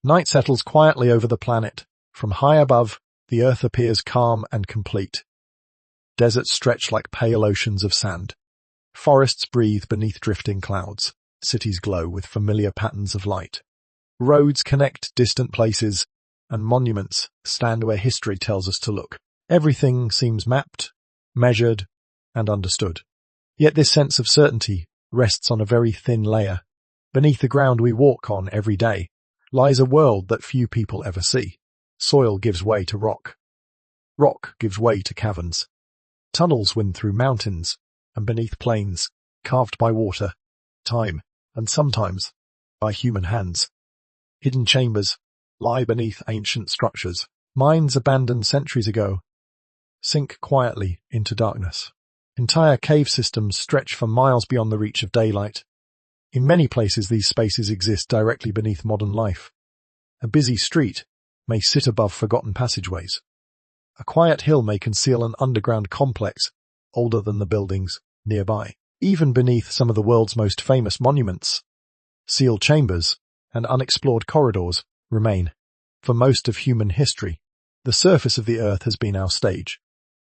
Night settles quietly over the planet. From high above, the Earth appears calm and complete. Deserts stretch like pale oceans of sand. Forests breathe beneath drifting clouds. Cities glow with familiar patterns of light. Roads connect distant places, and monuments stand where history tells us to look. Everything seems mapped, measured, and understood. Yet this sense of certainty rests on a very thin layer. Beneath the ground we walk on every day lies a world that few people ever see. Soil gives way to rock. Rock gives way to caverns. Tunnels wind through mountains and beneath plains, carved by water, time, and sometimes by human hands. Hidden chambers lie beneath ancient structures. Mines abandoned centuries ago sink quietly into darkness. Entire cave systems stretch for miles beyond the reach of daylight. In many places these spaces exist directly beneath modern life. A busy street may sit above forgotten passageways. A quiet hill may conceal an underground complex older than the buildings nearby. Even beneath some of the world's most famous monuments, sealed chambers and unexplored corridors remain. For most of human history, the surface of the earth has been our stage.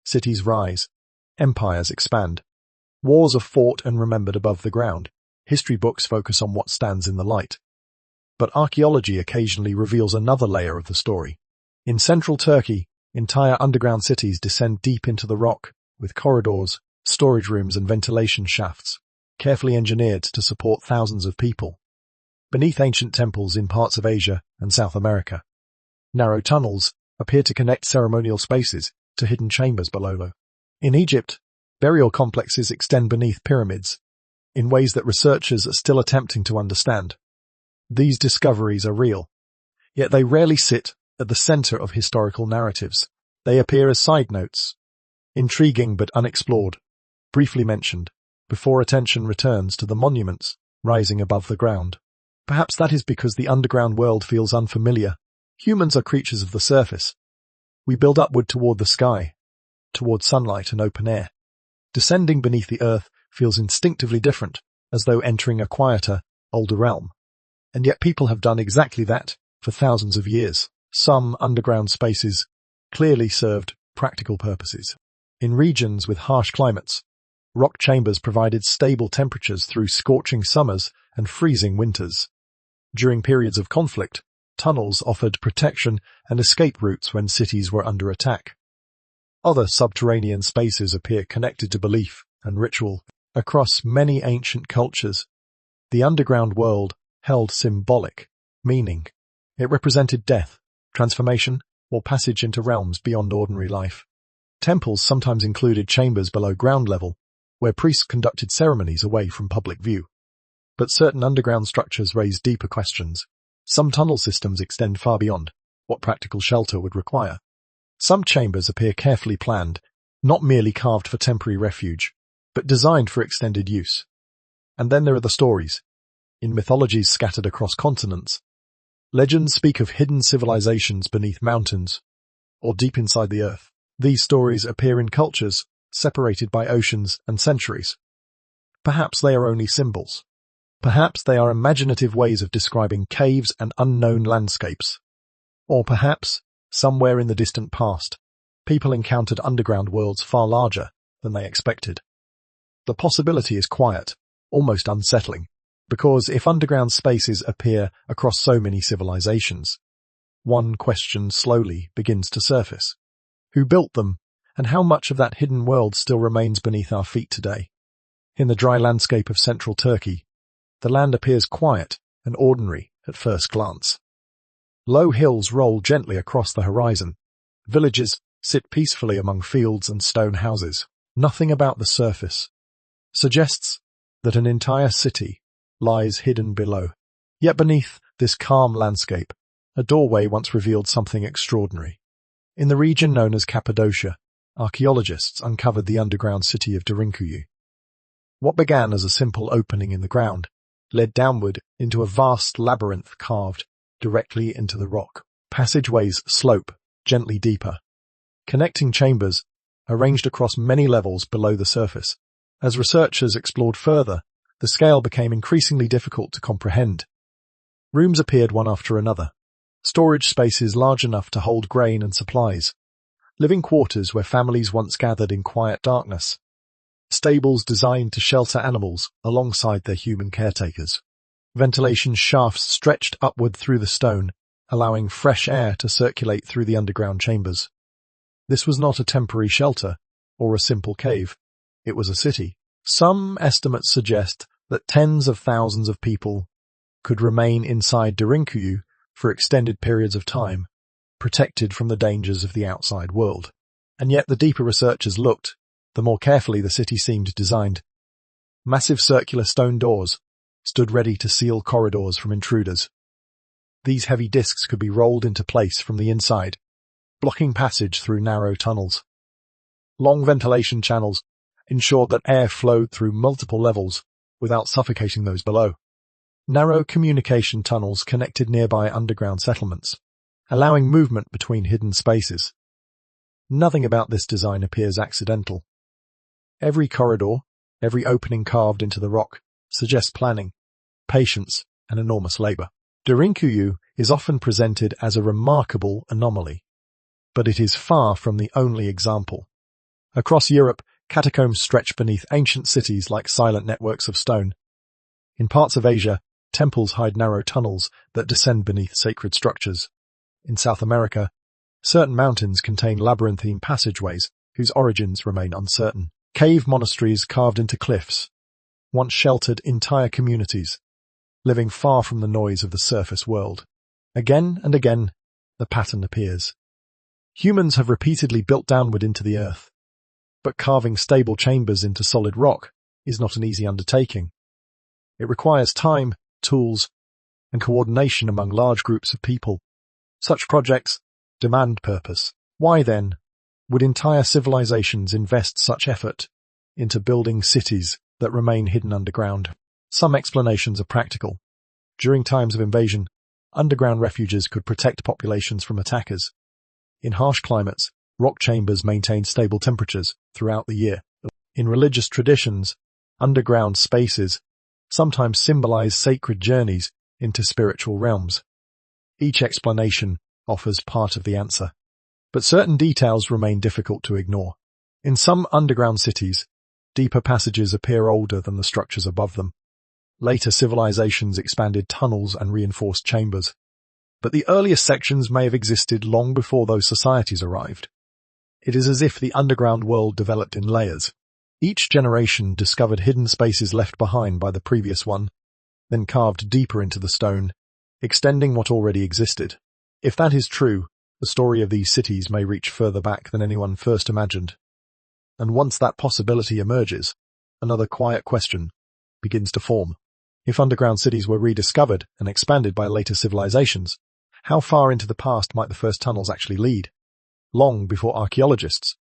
Cities rise, empires expand, wars are fought and remembered above the ground. History books focus on what stands in the light. But archaeology occasionally reveals another layer of the story. In central Turkey, entire underground cities descend deep into the rock, with corridors, storage rooms and ventilation shafts, carefully engineered to support thousands of people. Beneath ancient temples in parts of Asia and South America, narrow tunnels appear to connect ceremonial spaces to hidden chambers below. In Egypt, burial complexes extend beneath pyramids, in ways that researchers are still attempting to understand. These discoveries are real, yet they rarely sit at the center of historical narratives. They appear as side notes, intriguing but unexplored, briefly mentioned, before attention returns to the monuments rising above the ground. Perhaps that is because the underground world feels unfamiliar. Humans are creatures of the surface. We build upward toward the sky, toward sunlight and open air. Descending beneath the earth feels instinctively different, as though entering a quieter, older realm. And yet people have done exactly that for thousands of years. Some underground spaces clearly served practical purposes. In regions with harsh climates, rock chambers provided stable temperatures through scorching summers and freezing winters. During periods of conflict, tunnels offered protection and escape routes when cities were under attack. Other subterranean spaces appear connected to belief and ritual. Across many ancient cultures, the underground world held symbolic meaning. It represented death, transformation, or passage into realms beyond ordinary life. Temples sometimes included chambers below ground level, where priests conducted ceremonies away from public view. But certain underground structures raise deeper questions. Some tunnel systems extend far beyond what practical shelter would require. Some chambers appear carefully planned, not merely carved for temporary refuge, but designed for extended use. And then there are the stories. In mythologies scattered across continents, legends speak of hidden civilizations beneath mountains or deep inside the earth. These stories appear in cultures separated by oceans and centuries. Perhaps they are only symbols. Perhaps they are imaginative ways of describing caves and unknown landscapes. Or perhaps, somewhere in the distant past, people encountered underground worlds far larger than they expected. The possibility is quiet, almost unsettling, because if underground spaces appear across so many civilizations, one question slowly begins to surface. Who built them, and how much of that hidden world still remains beneath our feet today? In the dry landscape of central Turkey, the land appears quiet and ordinary at first glance. Low hills roll gently across the horizon. Villages sit peacefully among fields and stone houses. Nothing about the surface suggests that an entire city lies hidden below. Yet beneath this calm landscape, a doorway once revealed something extraordinary. In the region known as Cappadocia, archaeologists uncovered the underground city of Derinkuyu. What began as a simple opening in the ground led downward into a vast labyrinth carved directly into the rock. Passageways slope gently deeper, connecting chambers arranged across many levels below the surface. As researchers explored further, the scale became increasingly difficult to comprehend. Rooms appeared one after another, storage spaces large enough to hold grain and supplies, living quarters where families once gathered in quiet darkness, stables designed to shelter animals alongside their human caretakers. Ventilation shafts stretched upward through the stone, allowing fresh air to circulate through the underground chambers. This was not a temporary shelter or a simple cave. It was a city. Some estimates suggest that tens of thousands of people could remain inside Derinkuyu for extended periods of time, protected from the dangers of the outside world. And yet the deeper researchers looked, the more carefully the city seemed designed. Massive circular stone doors stood ready to seal corridors from intruders. These heavy discs could be rolled into place from the inside, blocking passage through narrow tunnels. Long ventilation channels ensured that air flowed through multiple levels without suffocating those below. Narrow communication tunnels connected nearby underground settlements, allowing movement between hidden spaces. Nothing about this design appears accidental. Every corridor, every opening carved into the rock, suggests planning, patience, and enormous labor. Derinkuyu is often presented as a remarkable anomaly, but it is far from the only example. Across Europe, catacombs stretch beneath ancient cities like silent networks of stone. In parts of Asia, temples hide narrow tunnels that descend beneath sacred structures. In South America, certain mountains contain labyrinthine passageways whose origins remain uncertain. Cave monasteries carved into cliffs once sheltered entire communities, living far from the noise of the surface world. Again and again, the pattern appears. Humans have repeatedly built downward into the earth, but carving stable chambers into solid rock is not an easy undertaking. It requires time, tools, and coordination among large groups of people. Such projects demand purpose. Why, then, would entire civilizations invest such effort into building cities that remain hidden underground? Some explanations are practical. During times of invasion, underground refuges could protect populations from attackers. In harsh climates, rock chambers maintained stable temperatures throughout the year. In religious traditions, underground spaces sometimes symbolize sacred journeys into spiritual realms. Each explanation offers part of the answer, but certain details remain difficult to ignore. In some underground cities, deeper passages appear older than the structures above them. Later civilizations expanded tunnels and reinforced chambers, but the earliest sections may have existed long before those societies arrived. It is as if the underground world developed in layers. Each generation discovered hidden spaces left behind by the previous one, then carved deeper into the stone, extending what already existed. If that is true, the story of these cities may reach further back than anyone first imagined. And once that possibility emerges, another quiet question begins to form. If underground cities were rediscovered and expanded by later civilizations, how far into the past might the first tunnels actually lead? Long before archaeologists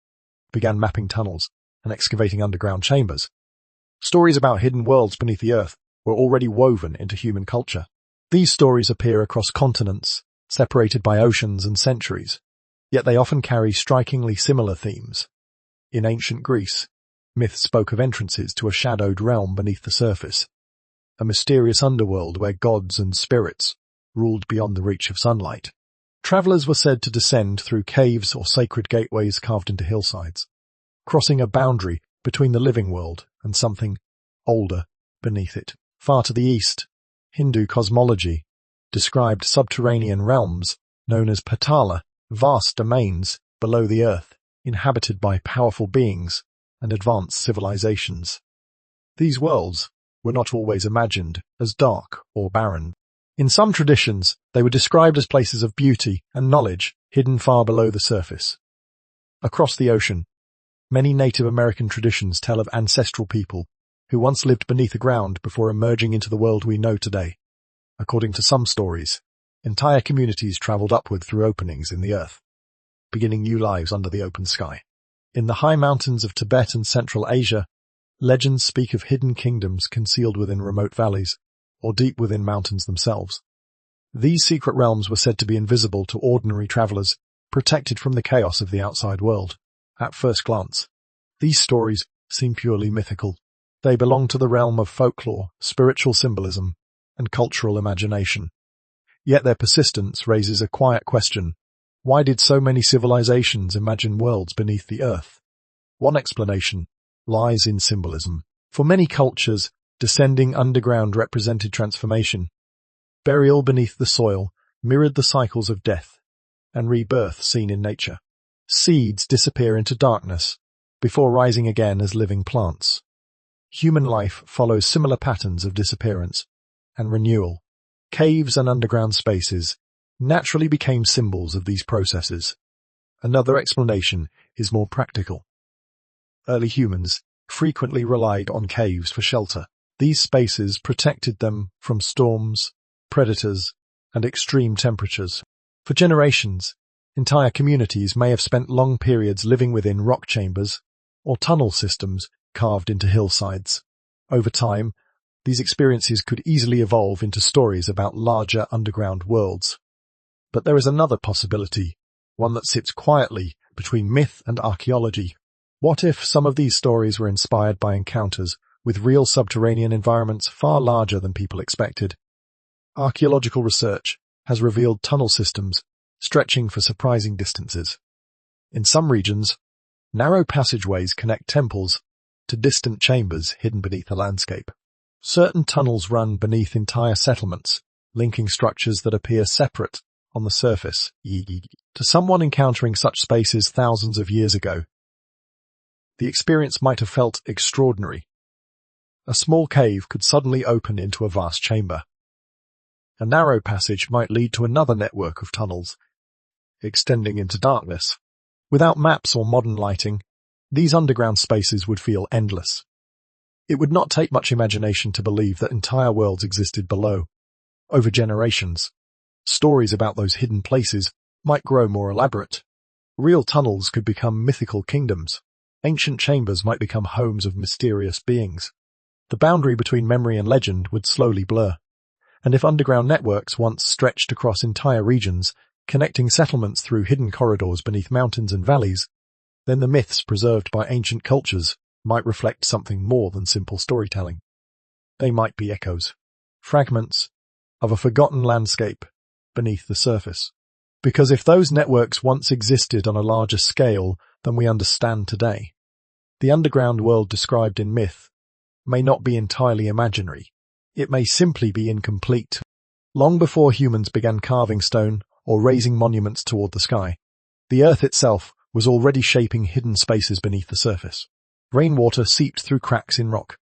began mapping tunnels and excavating underground chambers, stories about hidden worlds beneath the earth were already woven into human culture. These stories appear across continents, separated by oceans and centuries, yet they often carry strikingly similar themes. In ancient Greece, myth spoke of entrances to a shadowed realm beneath the surface, a mysterious underworld where gods and spirits ruled beyond the reach of sunlight. Travelers were said to descend through caves or sacred gateways carved into hillsides, crossing a boundary between the living world and something older beneath it. Far to the east, Hindu cosmology described subterranean realms known as Patala, vast domains below the earth, inhabited by powerful beings and advanced civilizations. These worlds were not always imagined as dark or barren. In some traditions, they were described as places of beauty and knowledge hidden far below the surface. Across the ocean, many Native American traditions tell of ancestral people who once lived beneath the ground before emerging into the world we know today. According to some stories, entire communities traveled upward through openings in the earth, beginning new lives under the open sky. In the high mountains of Tibet and Central Asia, legends speak of hidden kingdoms concealed within remote valleys or deep within mountains themselves. These secret realms were said to be invisible to ordinary travelers, protected from the chaos of the outside world. At first glance, these stories seem purely mythical. They belong to the realm of folklore, spiritual symbolism, and cultural imagination. Yet their persistence raises a quiet question. Why did so many civilizations imagine worlds beneath the earth? One explanation lies in symbolism. For many cultures, descending underground represented transformation. Burial beneath the soil mirrored the cycles of death and rebirth seen in nature. Seeds disappear into darkness before rising again as living plants. Human life follows similar patterns of disappearance and renewal. Caves and underground spaces naturally became symbols of these processes. Another explanation is more practical. Early humans frequently relied on caves for shelter. These spaces protected them from storms, predators, and extreme temperatures. For generations, entire communities may have spent long periods living within rock chambers or tunnel systems carved into hillsides. Over time, these experiences could easily evolve into stories about larger underground worlds. But there is another possibility, one that sits quietly between myth and archaeology. What if some of these stories were inspired by encounters with real subterranean environments far larger than people expected? Archaeological research has revealed tunnel systems stretching for surprising distances. In some regions, narrow passageways connect temples to distant chambers hidden beneath the landscape. Certain tunnels run beneath entire settlements, linking structures that appear separate on the surface. To someone encountering such spaces thousands of years ago, the experience might have felt extraordinary. A small cave could suddenly open into a vast chamber. A narrow passage might lead to another network of tunnels, extending into darkness. Without maps or modern lighting, these underground spaces would feel endless. It would not take much imagination to believe that entire worlds existed below. Over generations, stories about those hidden places might grow more elaborate. Real tunnels could become mythical kingdoms. Ancient chambers might become homes of mysterious beings. The boundary between memory and legend would slowly blur. And if underground networks once stretched across entire regions, connecting settlements through hidden corridors beneath mountains and valleys, then the myths preserved by ancient cultures might reflect something more than simple storytelling. They might be echoes, fragments of a forgotten landscape beneath the surface. Because if those networks once existed on a larger scale than we understand today, the underground world described in myth may not be entirely imaginary. It may simply be incomplete. Long before humans began carving stone or raising monuments toward the sky, the earth itself was already shaping hidden spaces beneath the surface. Rainwater seeped through cracks in rock.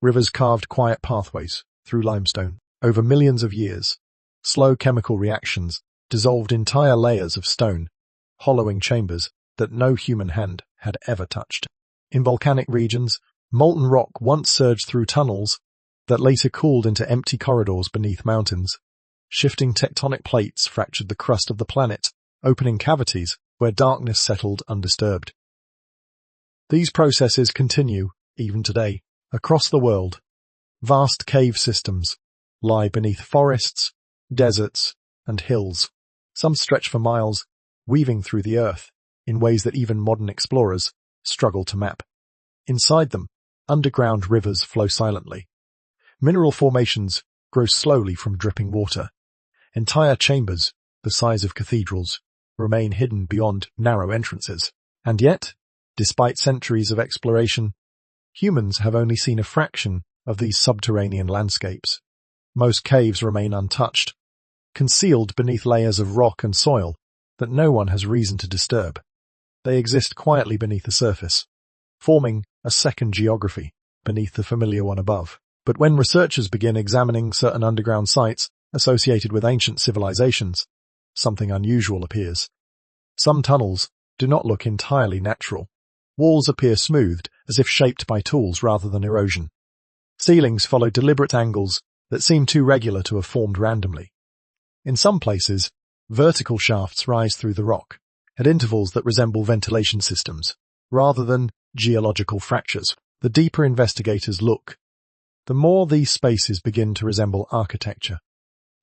Rivers carved quiet pathways through limestone. Over millions of years, slow chemical reactions dissolved entire layers of stone, hollowing chambers that no human hand had ever touched. In volcanic regions, molten rock once surged through tunnels that later cooled into empty corridors beneath mountains. Shifting tectonic plates fractured the crust of the planet, opening cavities where darkness settled undisturbed. These processes continue, even today, across the world. Vast cave systems lie beneath forests, deserts, and hills. Some stretch for miles, weaving through the earth in ways that even modern explorers struggle to map. Inside them, underground rivers flow silently. Mineral formations grow slowly from dripping water. Entire chambers, the size of cathedrals, remain hidden beyond narrow entrances. And yet, despite centuries of exploration, humans have only seen a fraction of these subterranean landscapes. Most caves remain untouched, concealed beneath layers of rock and soil that no one has reason to disturb. They exist quietly beneath the surface, forming a second geography beneath the familiar one above. But when researchers begin examining certain underground sites associated with ancient civilizations, something unusual appears. Some tunnels do not look entirely natural. Walls appear smoothed, as if shaped by tools rather than erosion. Ceilings follow deliberate angles that seem too regular to have formed randomly. In some places, vertical shafts rise through the rock, at intervals that resemble ventilation systems, rather than geological fractures. The deeper investigators look, the more these spaces begin to resemble architecture.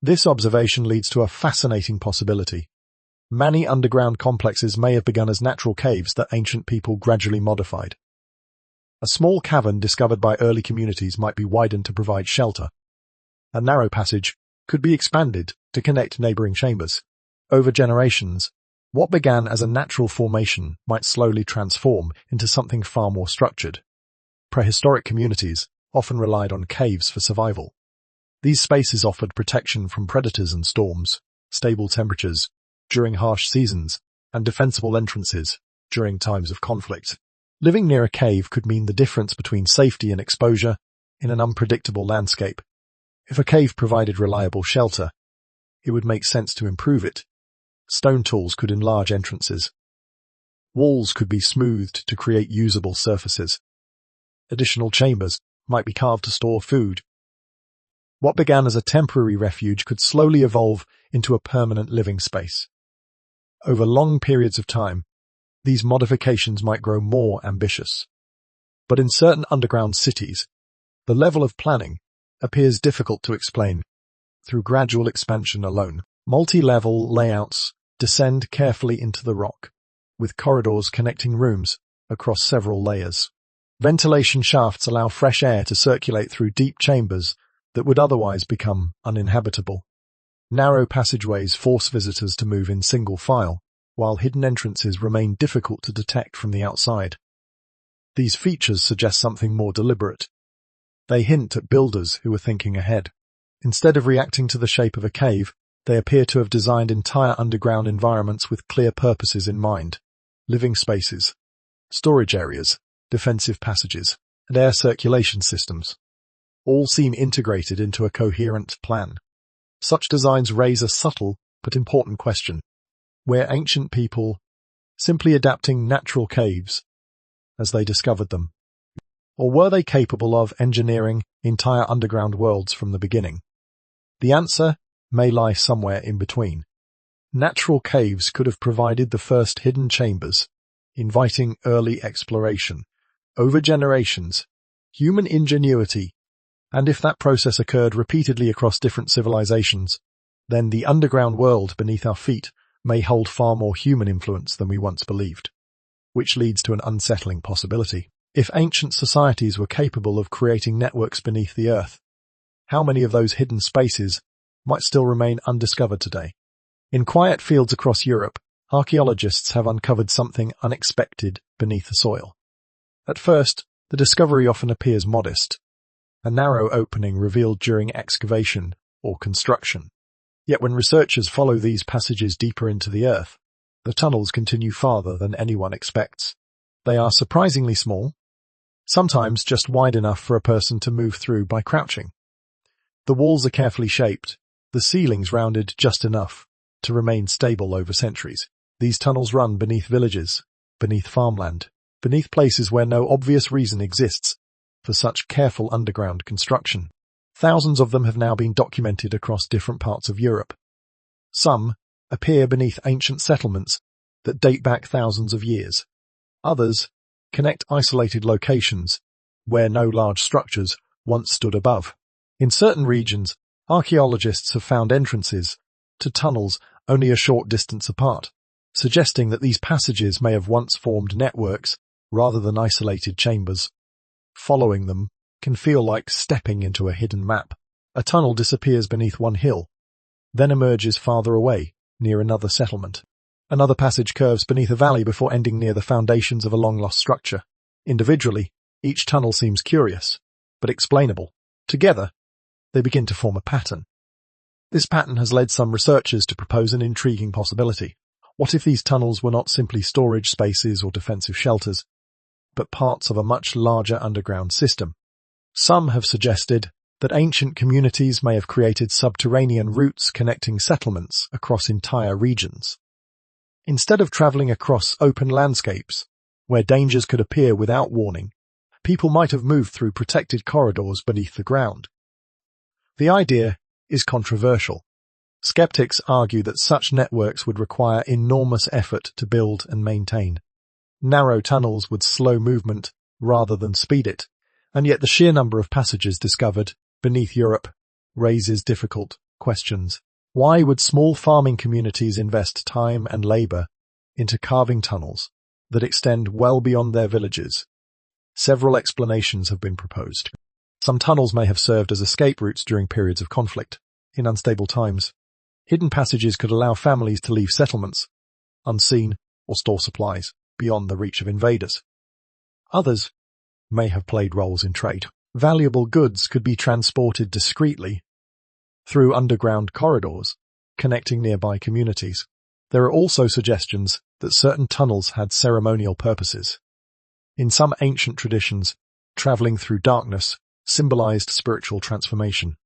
This observation leads to a fascinating possibility. Many underground complexes may have begun as natural caves that ancient people gradually modified. A small cavern discovered by early communities might be widened to provide shelter. A narrow passage could be expanded to connect neighboring chambers. Over generations, what began as a natural formation might slowly transform into something far more structured. Prehistoric communities often relied on caves for survival. These spaces offered protection from predators and storms, stable temperatures during harsh seasons, and defensible entrances during times of conflict. Living near a cave could mean the difference between safety and exposure in an unpredictable landscape. If a cave provided reliable shelter, it would make sense to improve it. Stone tools could enlarge entrances. Walls could be smoothed to create usable surfaces. Additional chambers might be carved to store food. What began as a temporary refuge could slowly evolve into a permanent living space. Over long periods of time, these modifications might grow more ambitious. But in certain underground cities, the level of planning appears difficult to explain. Through gradual expansion alone, multi-level layouts descend carefully into the rock, with corridors connecting rooms across several layers. Ventilation shafts allow fresh air to circulate through deep chambers that would otherwise become uninhabitable. Narrow passageways force visitors to move in single file, while hidden entrances remain difficult to detect from the outside. These features suggest something more deliberate. They hint at builders who were thinking ahead. Instead of reacting to the shape of a cave, they appear to have designed entire underground environments with clear purposes in mind. Living spaces, storage areas, defensive passages, and air circulation systems all seem integrated into a coherent plan. Such designs raise a subtle but important question. Were ancient people simply adapting natural caves as they discovered them? Or were they capable of engineering entire underground worlds from the beginning? The answer may lie somewhere in between. Natural caves could have provided the first hidden chambers, inviting early exploration. Over generations, human ingenuity, and if that process occurred repeatedly across different civilizations, then the underground world beneath our feet may hold far more human influence than we once believed. Which leads to an unsettling possibility. If ancient societies were capable of creating networks beneath the earth, how many of those hidden spaces might still remain undiscovered today? In quiet fields across Europe, archaeologists have uncovered something unexpected beneath the soil. At first, the discovery often appears modest, a narrow opening revealed during excavation or construction. Yet when researchers follow these passages deeper into the earth, the tunnels continue farther than anyone expects. They are surprisingly small, sometimes just wide enough for a person to move through by crouching. The walls are carefully shaped, the ceilings rounded just enough to remain stable over centuries. These tunnels run beneath villages, beneath farmland, beneath places where no obvious reason exists for such careful underground construction. Thousands of them have now been documented across different parts of Europe. Some appear beneath ancient settlements that date back thousands of years. Others connect isolated locations where no large structures once stood above. In certain regions, archaeologists have found entrances to tunnels only a short distance apart, suggesting that these passages may have once formed networks rather than isolated chambers. Following them can feel like stepping into a hidden map. A tunnel disappears beneath one hill, then emerges farther away near another settlement. Another passage curves beneath a valley before ending near the foundations of a long-lost structure. Individually, each tunnel seems curious, but explainable. Together, they begin to form a pattern. This pattern has led some researchers to propose an intriguing possibility. What if these tunnels were not simply storage spaces or defensive shelters, but parts of a much larger underground system? Some have suggested that ancient communities may have created subterranean routes connecting settlements across entire regions. Instead of traveling across open landscapes, where dangers could appear without warning, people might have moved through protected corridors beneath the ground. The idea is controversial. Skeptics argue that such networks would require enormous effort to build and maintain. Narrow tunnels would slow movement rather than speed it, and yet the sheer number of passages discovered beneath Europe raises difficult questions. Why would small farming communities invest time and labor into carving tunnels that extend well beyond their villages? Several explanations have been proposed. Some tunnels may have served as escape routes during periods of conflict. In unstable times, Hidden passages could allow families to leave settlements unseen or store supplies beyond the reach of invaders. Others may have played roles in trade. Valuable goods could be transported discreetly through underground corridors connecting nearby communities. There are also suggestions that certain tunnels had ceremonial purposes. In some ancient traditions, traveling through darkness symbolized spiritual transformation,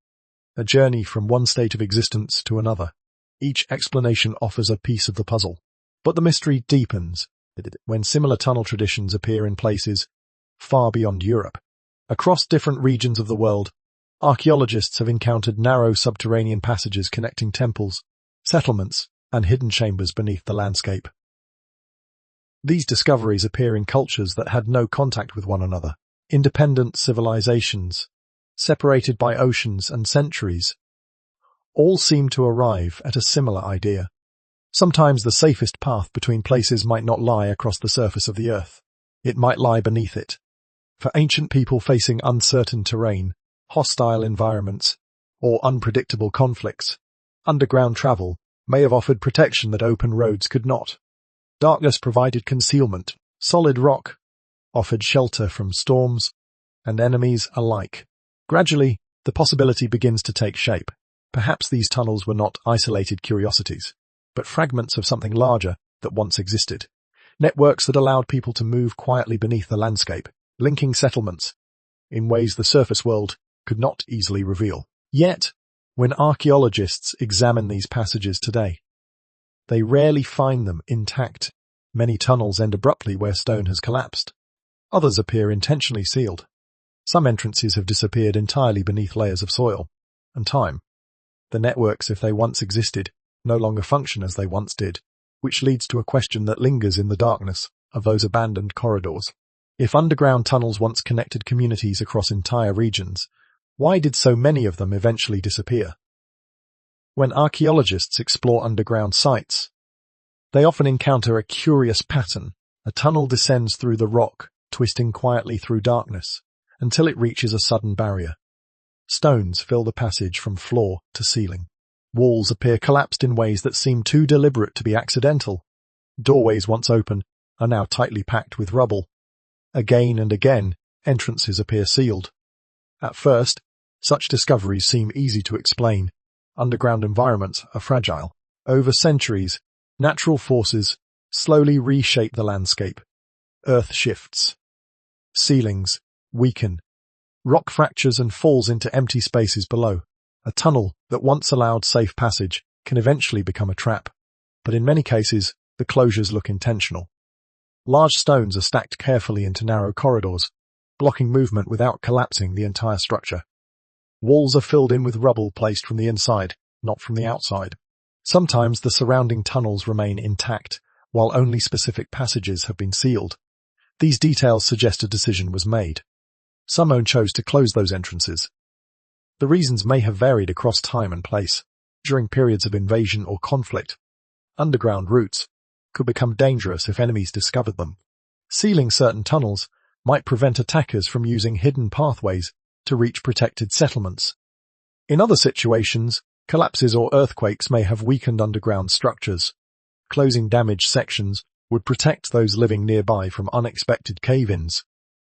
a journey from one state of existence to another. Each explanation offers a piece of the puzzle, but the mystery deepens when similar tunnel traditions appear in places far beyond Europe. Across different regions of the world, archaeologists have encountered narrow subterranean passages connecting temples, settlements, and hidden chambers beneath the landscape. These discoveries appear in cultures that had no contact with one another, independent civilizations, separated by oceans and centuries. All seem to arrive at a similar idea. Sometimes the safest path between places might not lie across the surface of the earth. It might lie beneath it. For ancient people facing uncertain terrain, hostile environments, or unpredictable conflicts, underground travel may have offered protection that open roads could not. Darkness provided concealment. Solid rock offered shelter from storms and enemies alike. Gradually, the possibility begins to take shape. Perhaps these tunnels were not isolated curiosities, but fragments of something larger that once existed. Networks that allowed people to move quietly beneath the landscape, linking settlements in ways the surface world could not easily reveal. Yet, when archaeologists examine these passages today, they rarely find them intact. Many tunnels end abruptly where stone has collapsed. Others appear intentionally sealed. Some entrances have disappeared entirely beneath layers of soil and time. The networks, if they once existed, no longer function as they once did, which leads to a question that lingers in the darkness of those abandoned corridors. If underground tunnels once connected communities across entire regions, why did so many of them eventually disappear? When archaeologists explore underground sites, they often encounter a curious pattern. A tunnel descends through the rock, twisting quietly through darkness, until it reaches a sudden barrier. Stones fill the passage from floor to ceiling. Walls appear collapsed in ways that seem too deliberate to be accidental. Doorways once open are now tightly packed with rubble. Again and again, entrances appear sealed. At first, such discoveries seem easy to explain. Underground environments are fragile. Over centuries, natural forces slowly reshape the landscape. Earth shifts. Ceilings weaken. Rock fractures and falls into empty spaces below. A tunnel that once allowed safe passage can eventually become a trap, but in many cases, the closures look intentional. Large stones are stacked carefully into narrow corridors, blocking movement without collapsing the entire structure. Walls are filled in with rubble placed from the inside, not from the outside. Sometimes the surrounding tunnels remain intact, while only specific passages have been sealed. These details suggest a decision was made. Someone chose to close those entrances. The reasons may have varied across time and place. During periods of invasion or conflict, underground routes could become dangerous if enemies discovered them. Sealing certain tunnels might prevent attackers from using hidden pathways to reach protected settlements. In other situations, collapses or earthquakes may have weakened underground structures. Closing damaged sections would protect those living nearby from unexpected cave-ins.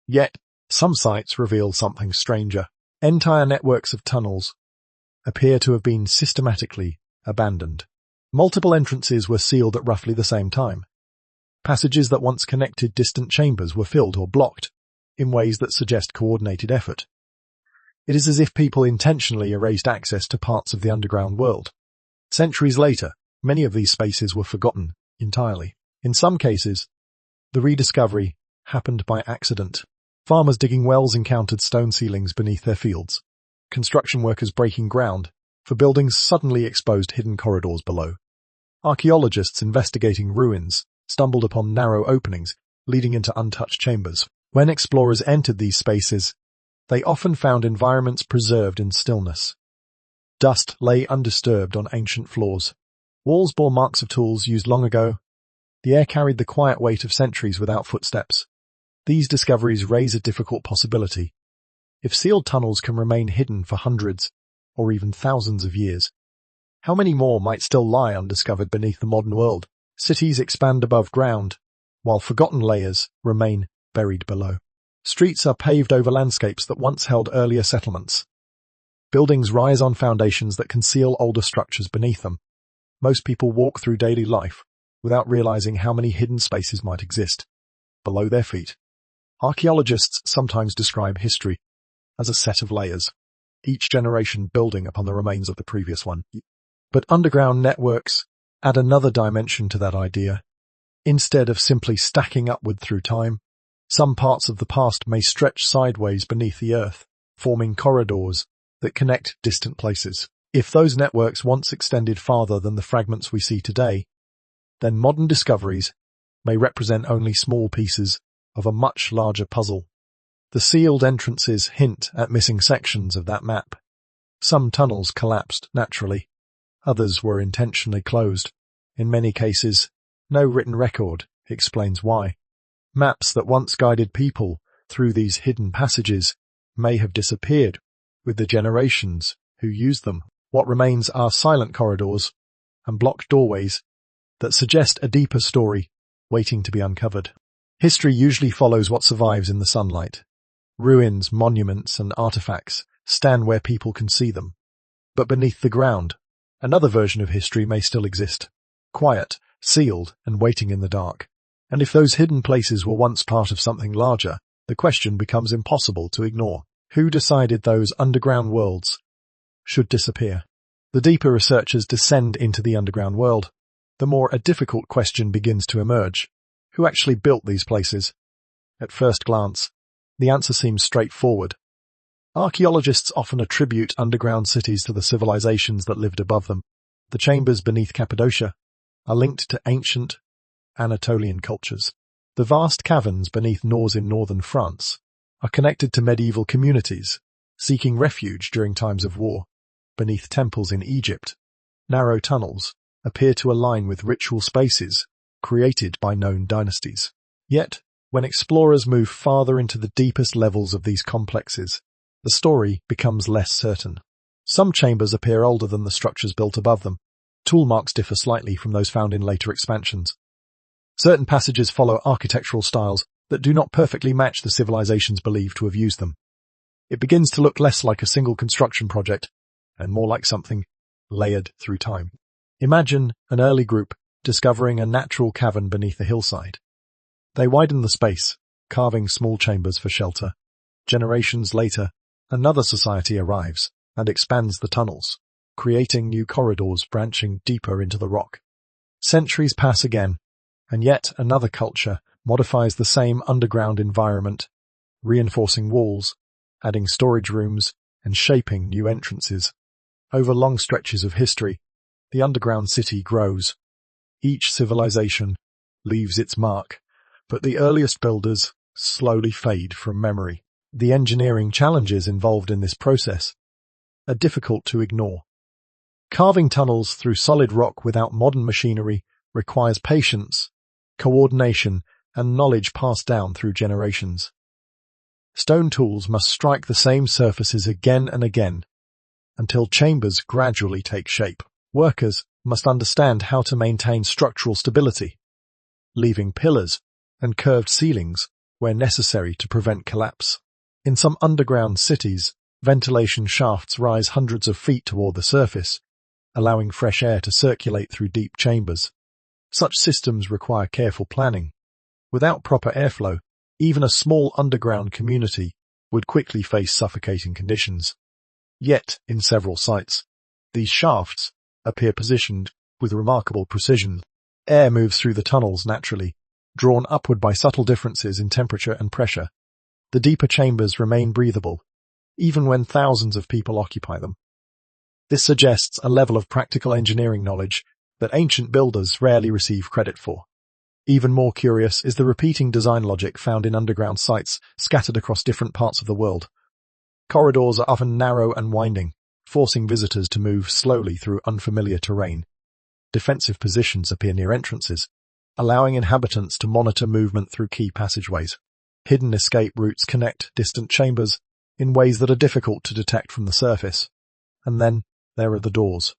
Yet, some sites reveal something stranger. Entire networks of tunnels appear to have been systematically abandoned. Multiple entrances were sealed at roughly the same time. Passages that once connected distant chambers were filled or blocked in ways that suggest coordinated effort. It is as if people intentionally erased access to parts of the underground world. Centuries later, many of these spaces were forgotten entirely. In some cases, the rediscovery happened by accident. Farmers digging wells encountered stone ceilings beneath their fields. Construction workers breaking ground for buildings suddenly exposed hidden corridors below. Archaeologists investigating ruins stumbled upon narrow openings leading into untouched chambers. When explorers entered these spaces, they often found environments preserved in stillness. Dust lay undisturbed on ancient floors. Walls bore marks of tools used long ago. The air carried the quiet weight of centuries without footsteps. These discoveries raise a difficult possibility. If sealed tunnels can remain hidden for hundreds or even thousands of years, How many more might still lie undiscovered beneath the modern world? Cities expand above ground, while forgotten layers remain buried below. Streets are paved over landscapes that once held earlier settlements. Buildings rise on foundations that conceal older structures beneath them. Most people walk through daily life without realizing how many hidden spaces might exist below their feet. Archaeologists sometimes describe history as a set of layers, each generation building upon the remains of the previous one. But underground networks add another dimension to that idea. Instead of simply stacking upward through time, some parts of the past may stretch sideways beneath the earth, forming corridors that connect distant places. If those networks once extended farther than the fragments we see today, then modern discoveries may represent only small pieces of a much larger puzzle. The sealed entrances hint at missing sections of that map. Some tunnels collapsed naturally, others were intentionally closed. In many cases, no written record explains why. Maps that once guided people through these hidden passages may have disappeared with the generations who used them. What remains are silent corridors and blocked doorways that suggest a deeper story waiting to be uncovered. History usually follows what survives in the sunlight. Ruins, monuments, and artifacts stand where people can see them. But beneath the ground, another version of history may still exist, quiet, sealed, and waiting in the dark. And if those hidden places were once part of something larger, the question becomes impossible to ignore. Who decided those underground worlds should disappear? The deeper researchers descend into the underground world, the more a difficult question begins to emerge. Who actually built these places? At first glance, the answer seems straightforward. Archaeologists often attribute underground cities to the civilizations that lived above them. The chambers beneath Cappadocia are linked to ancient Anatolian cultures. The vast caverns beneath Nors in northern France are connected to medieval communities seeking refuge during times of war. Beneath temples in Egypt, narrow tunnels appear to align with ritual spaces created by known dynasties. Yet, when explorers move farther into the deepest levels of these complexes, the story becomes less certain. Some chambers appear older than the structures built above them. Tool marks differ slightly from those found in later expansions. Certain passages follow architectural styles that do not perfectly match the civilizations believed to have used them. It begins to look less like a single construction project and more like something layered through time. Imagine an early group discovering a natural cavern beneath a hillside. They widen the space, carving small chambers for shelter. Generations later, another society arrives and expands the tunnels, creating new corridors branching deeper into the rock. Centuries pass again, and yet another culture modifies the same underground environment, reinforcing walls, adding storage rooms, and shaping new entrances. Over long stretches of history, the underground city grows. Each civilization leaves its mark, but the earliest builders slowly fade from memory. The engineering challenges involved in this process are difficult to ignore. Carving tunnels through solid rock without modern machinery requires patience, coordination, and knowledge passed down through generations. Stone tools must strike the same surfaces again and again until chambers gradually take shape. Workers must understand how to maintain structural stability, leaving pillars and curved ceilings where necessary to prevent collapse. In some underground cities, ventilation shafts rise hundreds of feet toward the surface, allowing fresh air to circulate through deep chambers. Such systems require careful planning. Without proper airflow, even a small underground community would quickly face suffocating conditions. Yet, in several sites, these shafts appear positioned with remarkable precision. Air moves through the tunnels naturally, drawn upward by subtle differences in temperature and pressure. The deeper chambers remain breathable, even when thousands of people occupy them. This suggests a level of practical engineering knowledge that ancient builders rarely receive credit for. Even more curious is the repeating design logic found in underground sites scattered across different parts of the world. Corridors are often narrow and winding, forcing visitors to move slowly through unfamiliar terrain. Defensive positions appear near entrances, allowing inhabitants to monitor movement through key passageways. Hidden escape routes connect distant chambers in ways that are difficult to detect from the surface. And then there are the doors.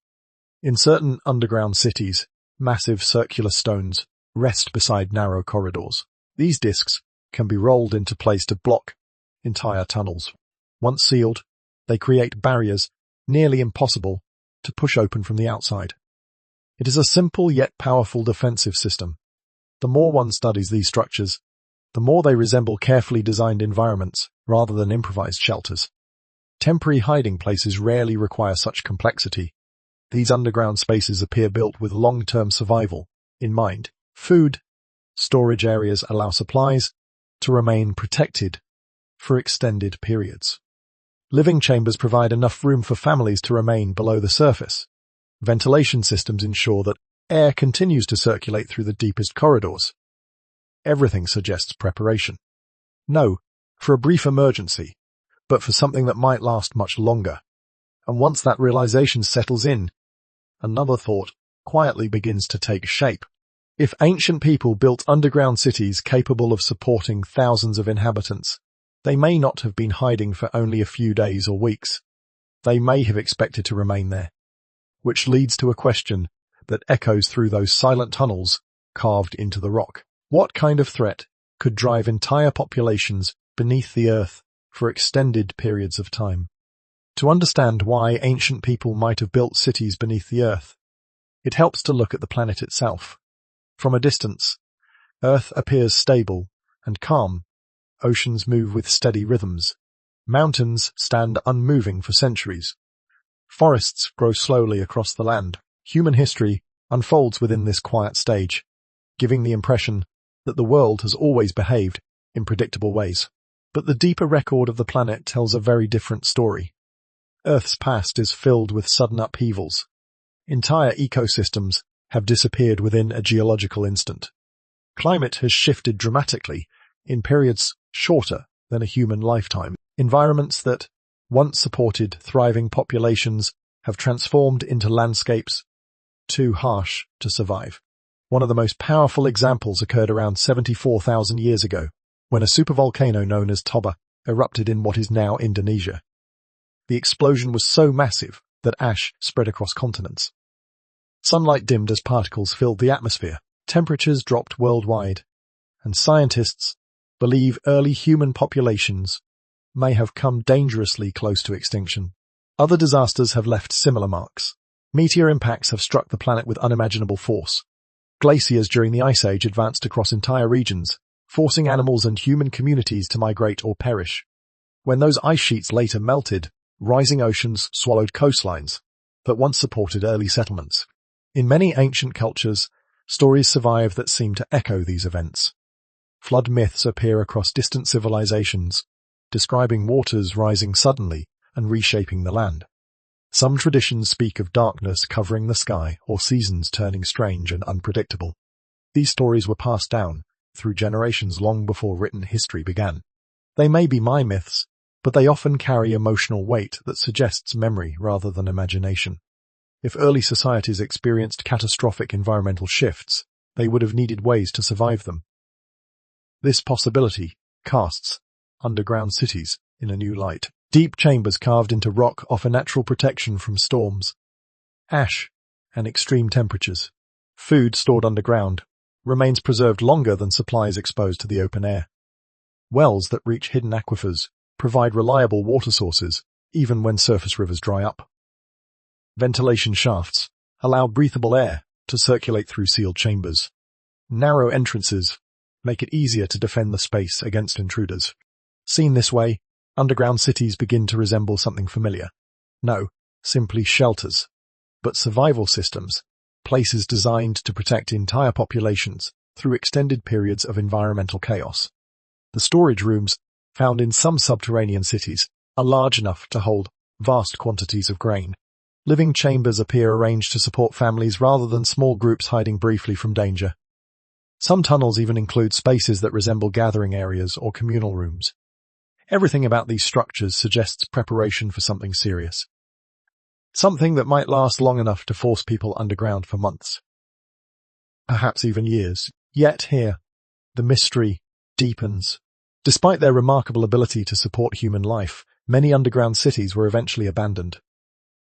In certain underground cities, massive circular stones rest beside narrow corridors. These discs can be rolled into place to block entire tunnels. Once sealed, they create barriers nearly impossible to push open from the outside. It is a simple yet powerful defensive system. The more one studies these structures, the more they resemble carefully designed environments rather than improvised shelters. Temporary hiding places rarely require such complexity. These underground spaces appear built with long-term survival in mind. Food storage areas allow supplies to remain protected for extended periods. Living chambers provide enough room for families to remain below the surface. Ventilation systems ensure that air continues to circulate through the deepest corridors. Everything suggests preparation. No, for a brief emergency, but for something that might last much longer. And once that realization settles in, another thought quietly begins to take shape. If ancient people built underground cities capable of supporting thousands of inhabitants, they may not have been hiding for only a few days or weeks. They may have expected to remain there, which leads to a question that echoes through those silent tunnels carved into the rock. What kind of threat could drive entire populations beneath the earth for extended periods of time? To understand why ancient people might have built cities beneath the earth, it helps to look at the planet itself. From a distance, Earth appears stable and calm. Oceans move with steady rhythms. Mountains stand unmoving for centuries. Forests grow slowly across the land. Human history unfolds within this quiet stage, giving the impression that the world has always behaved in predictable ways. But the deeper record of the planet tells a very different story. Earth's past is filled with sudden upheavals. Entire ecosystems have disappeared within a geological instant. Climate has shifted dramatically in periods shorter than a human lifetime. Environments that once supported thriving populations have transformed into landscapes too harsh to survive. One of the most powerful examples occurred around 74,000 years ago, when a supervolcano known as Toba erupted in what is now Indonesia. The explosion was so massive that ash spread across continents. Sunlight dimmed as particles filled the atmosphere. Temperatures dropped worldwide, and scientists believe early human populations may have come dangerously close to extinction. Other disasters have left similar marks. Meteor impacts have struck the planet with unimaginable force. Glaciers during the Ice Age advanced across entire regions, forcing animals and human communities to migrate or perish. When those ice sheets later melted, rising oceans swallowed coastlines that once supported early settlements. In many ancient cultures, stories survive that seem to echo these events. Flood myths appear across distant civilizations, describing waters rising suddenly and reshaping the land. Some traditions speak of darkness covering the sky or seasons turning strange and unpredictable. These stories were passed down through generations long before written history began. They may be my myths, but they often carry emotional weight that suggests memory rather than imagination. If early societies experienced catastrophic environmental shifts, they would have needed ways to survive them. This possibility casts underground cities in a new light. Deep chambers carved into rock offer natural protection from storms, ash, and extreme temperatures. Food stored underground remains preserved longer than supplies exposed to the open air. Wells that reach hidden aquifers provide reliable water sources even when surface rivers dry up. Ventilation shafts allow breathable air to circulate through sealed chambers. Narrow entrances make it easier to defend the space against intruders. Seen this way, underground cities begin to resemble something familiar. No, simply shelters, but survival systems, places designed to protect entire populations through extended periods of environmental chaos. The storage rooms found in some subterranean cities are large enough to hold vast quantities of grain. Living chambers appear arranged to support families rather than small groups hiding briefly from danger. Some tunnels even include spaces that resemble gathering areas or communal rooms. Everything about these structures suggests preparation for something serious. Something that might last long enough to force people underground for months. Perhaps even years. Yet here, the mystery deepens. Despite their remarkable ability to support human life, many underground cities were eventually abandoned.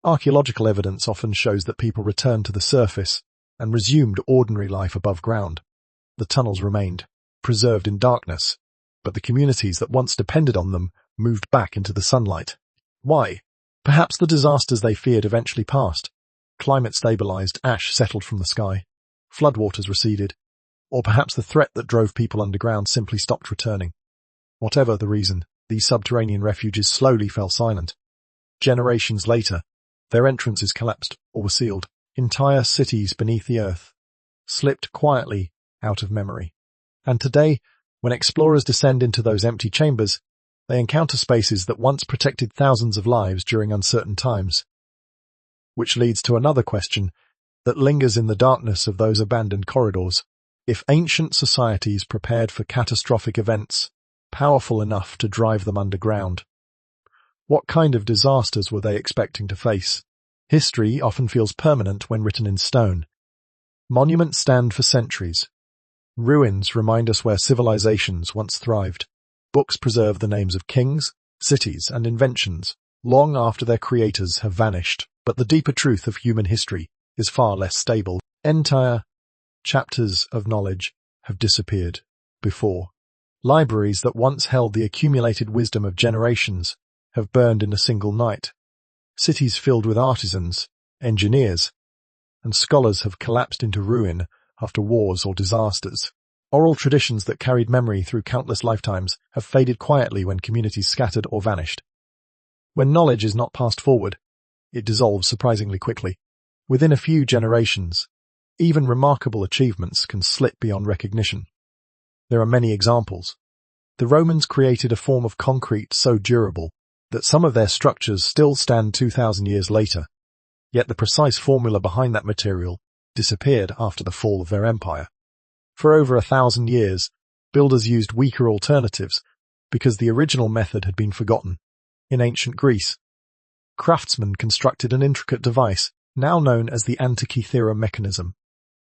Archaeological evidence often shows that people returned to the surface and resumed ordinary life above ground. The tunnels remained, preserved in darkness, but the communities that once depended on them moved back into the sunlight. Why? Perhaps the disasters they feared eventually passed. Climate stabilized, ash settled from the sky, floodwaters receded, or perhaps the threat that drove people underground simply stopped returning. Whatever the reason, these subterranean refuges slowly fell silent. Generations later, their entrances collapsed or were sealed. Entire cities beneath the earth slipped quietly out of memory. And today, when explorers descend into those empty chambers, they encounter spaces that once protected thousands of lives during uncertain times. Which leads to another question that lingers in the darkness of those abandoned corridors. If ancient societies prepared for catastrophic events, powerful enough to drive them underground, what kind of disasters were they expecting to face? History often feels permanent when written in stone. Monuments stand for centuries. Ruins remind us where civilizations once thrived. Books preserve the names of kings, cities, and inventions, long after their creators have vanished. But the deeper truth of human history is far less stable. Entire chapters of knowledge have disappeared before. Libraries that once held the accumulated wisdom of generations have burned in a single night. Cities filled with artisans, engineers, and scholars have collapsed into ruin after wars or disasters. Oral traditions that carried memory through countless lifetimes have faded quietly when communities scattered or vanished. When knowledge is not passed forward, it dissolves surprisingly quickly. Within a few generations, even remarkable achievements can slip beyond recognition. There are many examples. The Romans created a form of concrete so durable that some of their structures still stand 2,000 years later, yet the precise formula behind that material disappeared after the fall of their empire. For over 1,000 years, builders used weaker alternatives because the original method had been forgotten. In ancient Greece, craftsmen constructed an intricate device, now known as the Antikythera mechanism.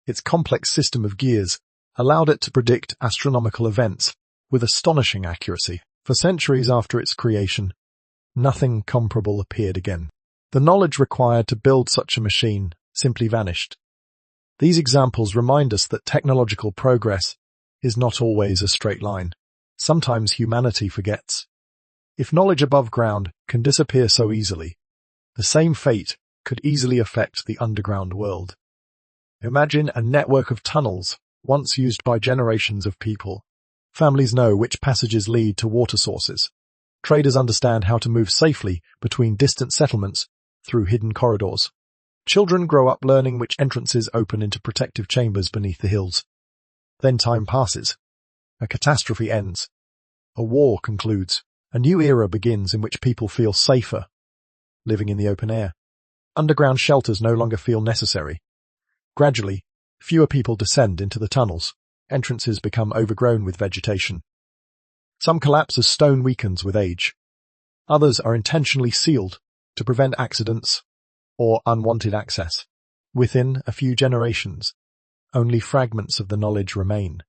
Its complex system of gears allowed it to predict astronomical events with astonishing accuracy. For centuries after its creation, nothing comparable appeared again. The knowledge required to build such a machine simply vanished. These examples remind us that technological progress is not always a straight line. Sometimes humanity forgets. If knowledge above ground can disappear so easily, the same fate could easily affect the underground world. Imagine a network of tunnels once used by generations of people. Families know which passages lead to water sources. Traders understand how to move safely between distant settlements through hidden corridors. Children grow up learning which entrances open into protective chambers beneath the hills. Then time passes. A catastrophe ends. A war concludes. A new era begins in which people feel safer, living in the open air. Underground shelters no longer feel necessary. Gradually, fewer people descend into the tunnels. Entrances become overgrown with vegetation. Some collapse as stone weakens with age. Others are intentionally sealed to prevent accidents or unwanted access. Within a few generations, only fragments of the knowledge remain.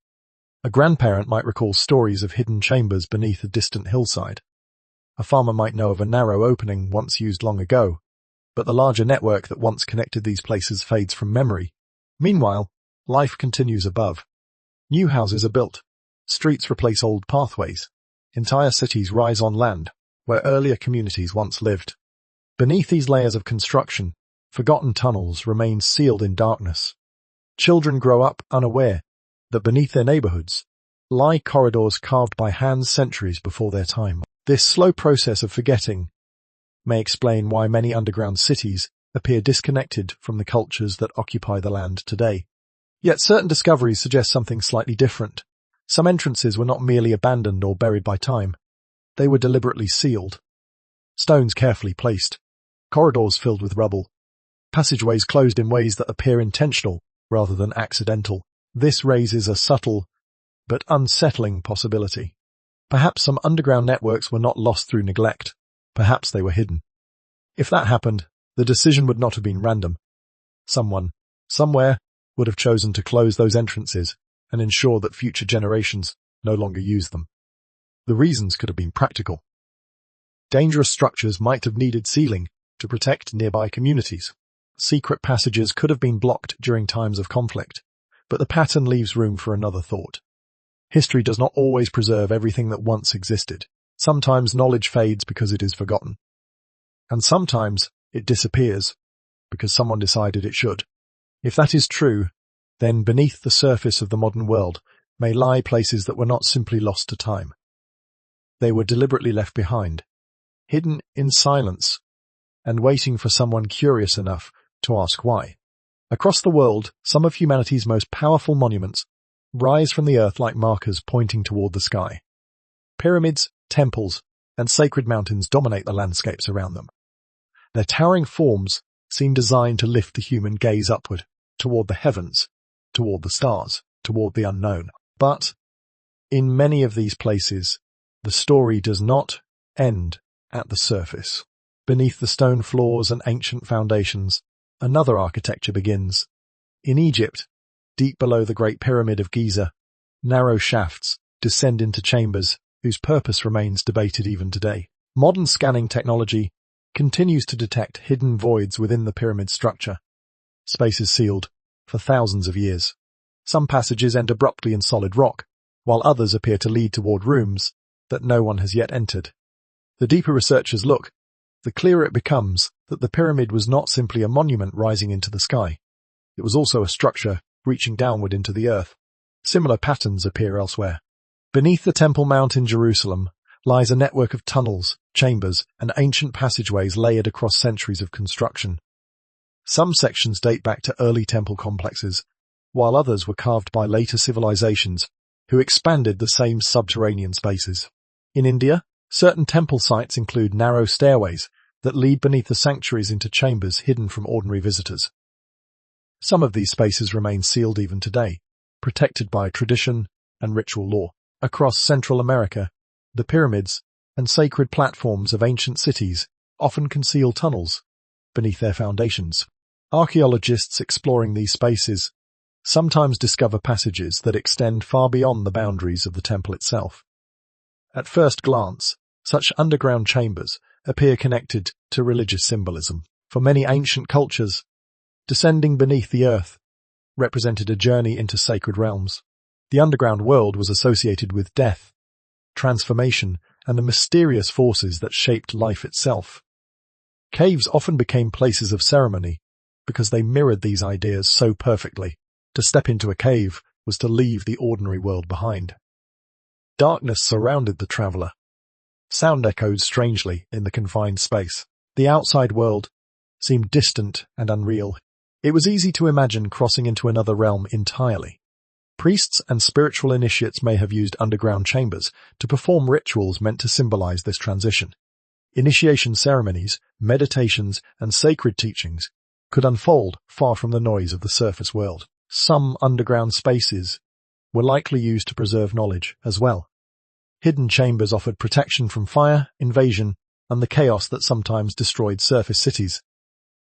A grandparent might recall stories of hidden chambers beneath a distant hillside. A farmer might know of a narrow opening once used long ago, but the larger network that once connected these places fades from memory. Meanwhile, life continues above. New houses are built. Streets replace old pathways. Entire cities rise on land where earlier communities once lived. Beneath these layers of construction, forgotten tunnels remain sealed in darkness. Children grow up unaware that beneath their neighborhoods lie corridors carved by hands centuries before their time. This slow process of forgetting may explain why many underground cities appear disconnected from the cultures that occupy the land today. Yet certain discoveries suggest something slightly different. Some entrances were not merely abandoned or buried by time. They were deliberately sealed. Stones carefully placed. Corridors filled with rubble. Passageways closed in ways that appear intentional rather than accidental. This raises a subtle but unsettling possibility. Perhaps some underground networks were not lost through neglect. Perhaps they were hidden. If that happened, the decision would not have been random. Someone, somewhere, would have chosen to close those entrances and ensure that future generations no longer use them. The reasons could have been practical. Dangerous structures might have needed sealing, to protect nearby communities. Secret passages could have been blocked during times of conflict, but the pattern leaves room for another thought. History does not always preserve everything that once existed. Sometimes knowledge fades because it is forgotten. And sometimes it disappears because someone decided it should. If that is true, then beneath the surface of the modern world may lie places that were not simply lost to time. They were deliberately left behind, hidden in silence, and waiting for someone curious enough to ask why. Across the world, some of humanity's most powerful monuments rise from the earth like markers pointing toward the sky. Pyramids, temples, and sacred mountains dominate the landscapes around them. Their towering forms seem designed to lift the human gaze upward, toward the heavens, toward the stars, toward the unknown. But in many of these places, the story does not end at the surface. Beneath the stone floors and ancient foundations, another architecture begins. In Egypt, deep below the Great Pyramid of Giza, narrow shafts descend into chambers whose purpose remains debated even today. Modern scanning technology continues to detect hidden voids within the pyramid structure, spaces sealed for thousands of years. Some passages end abruptly in solid rock, while others appear to lead toward rooms that no one has yet entered. The deeper researchers look, the clearer it becomes that the pyramid was not simply a monument rising into the sky. It was also a structure reaching downward into the earth. Similar patterns appear elsewhere. Beneath the Temple Mount in Jerusalem lies a network of tunnels, chambers, and ancient passageways layered across centuries of construction. Some sections date back to early temple complexes, while others were carved by later civilizations who expanded the same subterranean spaces. In India, certain temple sites include narrow stairways that lead beneath the sanctuaries into chambers hidden from ordinary visitors. Some of these spaces remain sealed even today, protected by tradition and ritual law. Across Central America, the pyramids and sacred platforms of ancient cities often conceal tunnels beneath their foundations. Archaeologists exploring these spaces sometimes discover passages that extend far beyond the boundaries of the temple itself. At first glance, such underground chambers appear connected to religious symbolism. For many ancient cultures, descending beneath the earth represented a journey into sacred realms. The underground world was associated with death, transformation, and the mysterious forces that shaped life itself. Caves often became places of ceremony because they mirrored these ideas so perfectly. To step into a cave was to leave the ordinary world behind. Darkness surrounded the traveler. Sound echoed strangely in the confined space. The outside world seemed distant and unreal. It was easy to imagine crossing into another realm entirely. Priests and spiritual initiates may have used underground chambers to perform rituals meant to symbolize this transition. Initiation ceremonies, meditations, and sacred teachings could unfold far from the noise of the surface world. Some underground spaces were likely used to preserve knowledge as well. Hidden chambers offered protection from fire, invasion, and the chaos that sometimes destroyed surface cities.